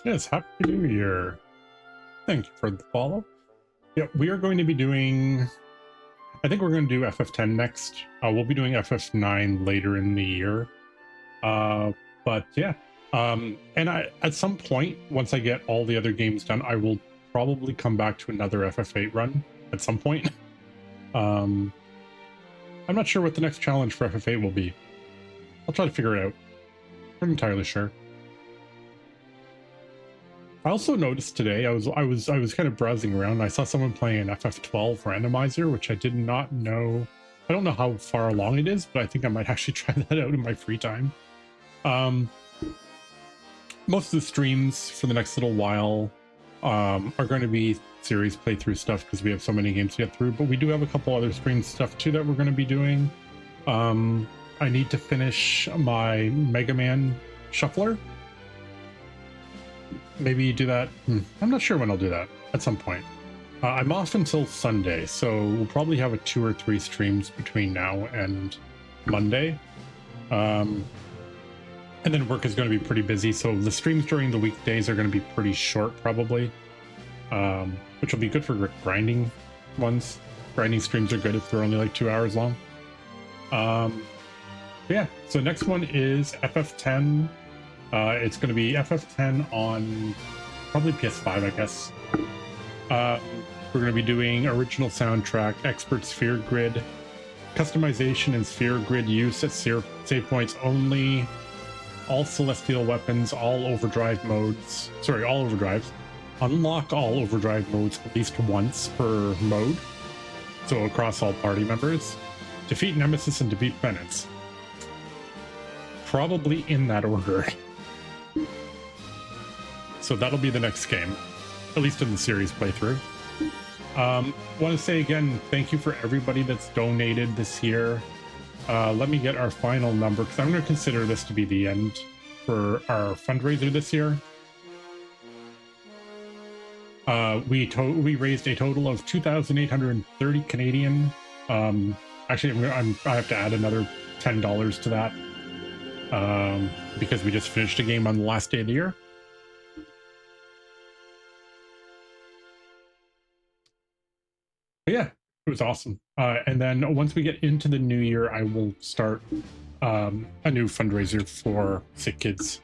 Yes, Happy New Year. Thank you for the follow. Yeah, we are going to be doing, I think we're going to do FF10 next. We'll be doing FF9 later in the year. But yeah, and at some point, once I get all the other games done, I will probably come back to another FF8 run at some point. I'm not sure what the next challenge for FF8 will be. I'll try to figure it out. I'm not entirely sure. I also noticed today I was kind of browsing around and I saw someone playing an FF12 randomizer, which I did not know. I don't know how far along it is, but I think I might actually try that out in my free time. Most of the streams for the next little while are going to be series playthrough stuff because we have so many games to get through, but we do have a couple other stream stuff too that we're going to be doing. I need to finish my Mega Man shuffler. Maybe do that. I'm not sure when I'll do that. At some point. I'm off until Sunday, so we'll probably have a 2 or 3 streams between now and Monday. And then work is going to be pretty busy, so the streams during the weekdays are going to be pretty short, probably. Which will be good for grinding ones. Grinding streams are good if they're only like 2 hours long. Yeah, so next one is FF10. It's going to be FF10 on probably PS5, I guess. We're going to be doing original soundtrack, expert sphere grid, customization and sphere grid use at save points only, all celestial weapons, all overdrive modes. Sorry, all overdrives. Unlock all overdrive modes at least once per mode, so across all party members. Defeat Nemesis and defeat Penance. Probably in that order. So that'll be the next game, at least in the series playthrough. Want to say again, thank you for everybody that's donated this year. Let me get our final number, because I'm going to consider this to be the end for our fundraiser this year. We raised a total of 2,830 Canadian. Actually, I have to add another $10 to that because we just finished a game on the last day of the year. But yeah, it was awesome. And then once we get into the new year, I will start a new fundraiser for Sick Kids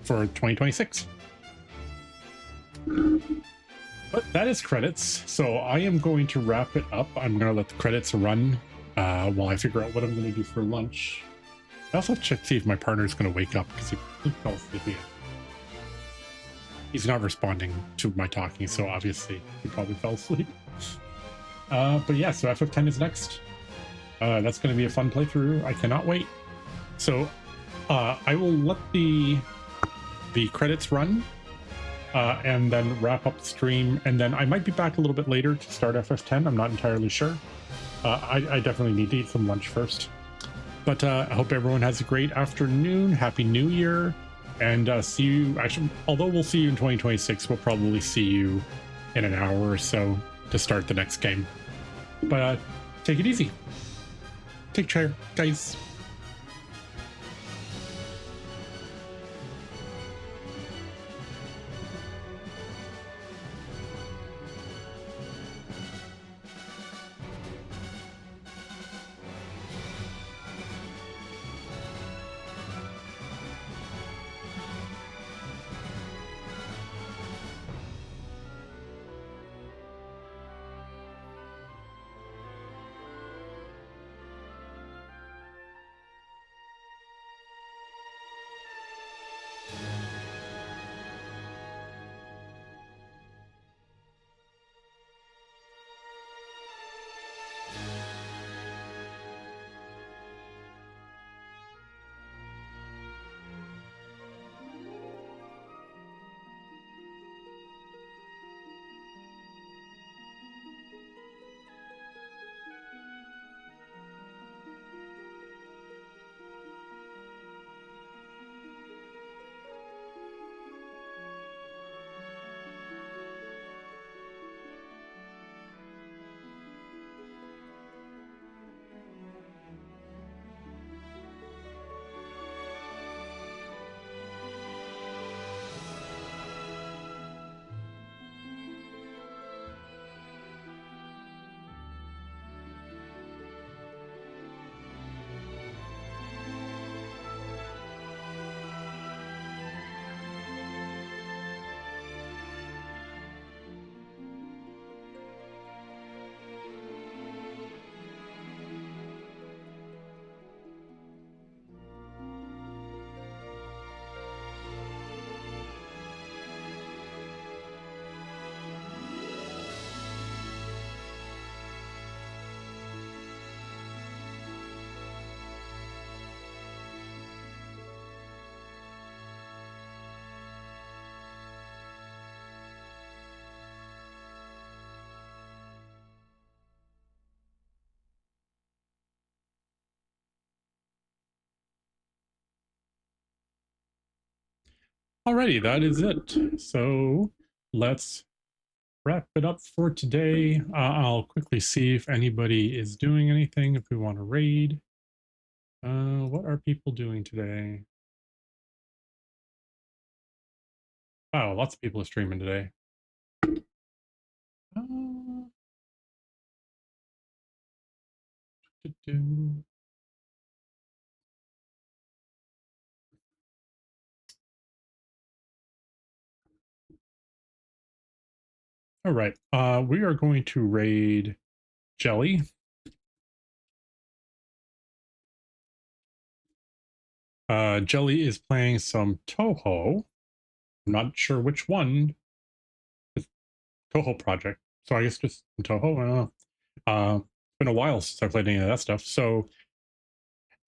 for 2026. But that is credits, so I am going to wrap it up. I'm going to let the credits run while I figure out what I'm going to do for lunch. I also have to check to see if my partner is going to wake up because he fell asleep again. He's not responding to my talking, so obviously he probably fell asleep. But yeah, so FF10 is next. That's going to be a fun playthrough. I cannot wait. So I will let the credits run and then wrap up the stream. And then I might be back a little bit later to start FF10. I'm not entirely sure. I definitely need to eat some lunch first. But I hope everyone has a great afternoon. Happy New Year. And see you. Actually, although we'll see you in 2026, we'll probably see you in an hour or so to start the next game. But take it easy. Take care, guys. Alrighty, that is it. So let's wrap it up for today. I'll quickly see if anybody is doing anything, if we want to raid. What are people doing today? Wow, lots of people are streaming today. Uh, do-do. All right, we are going to raid Jelly. Jelly is playing some Toho. I'm not sure which one. It's Toho project. So I guess just Toho. I don't know. It's been a while since I played any of that stuff. So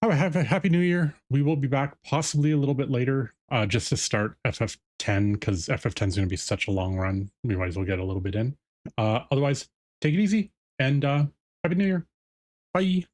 have a happy new year. We will be back possibly a little bit later, just to start FF10 because FF10 is going to be such a long run. We might as well get a little bit in. Otherwise, take it easy and happy new year. Bye.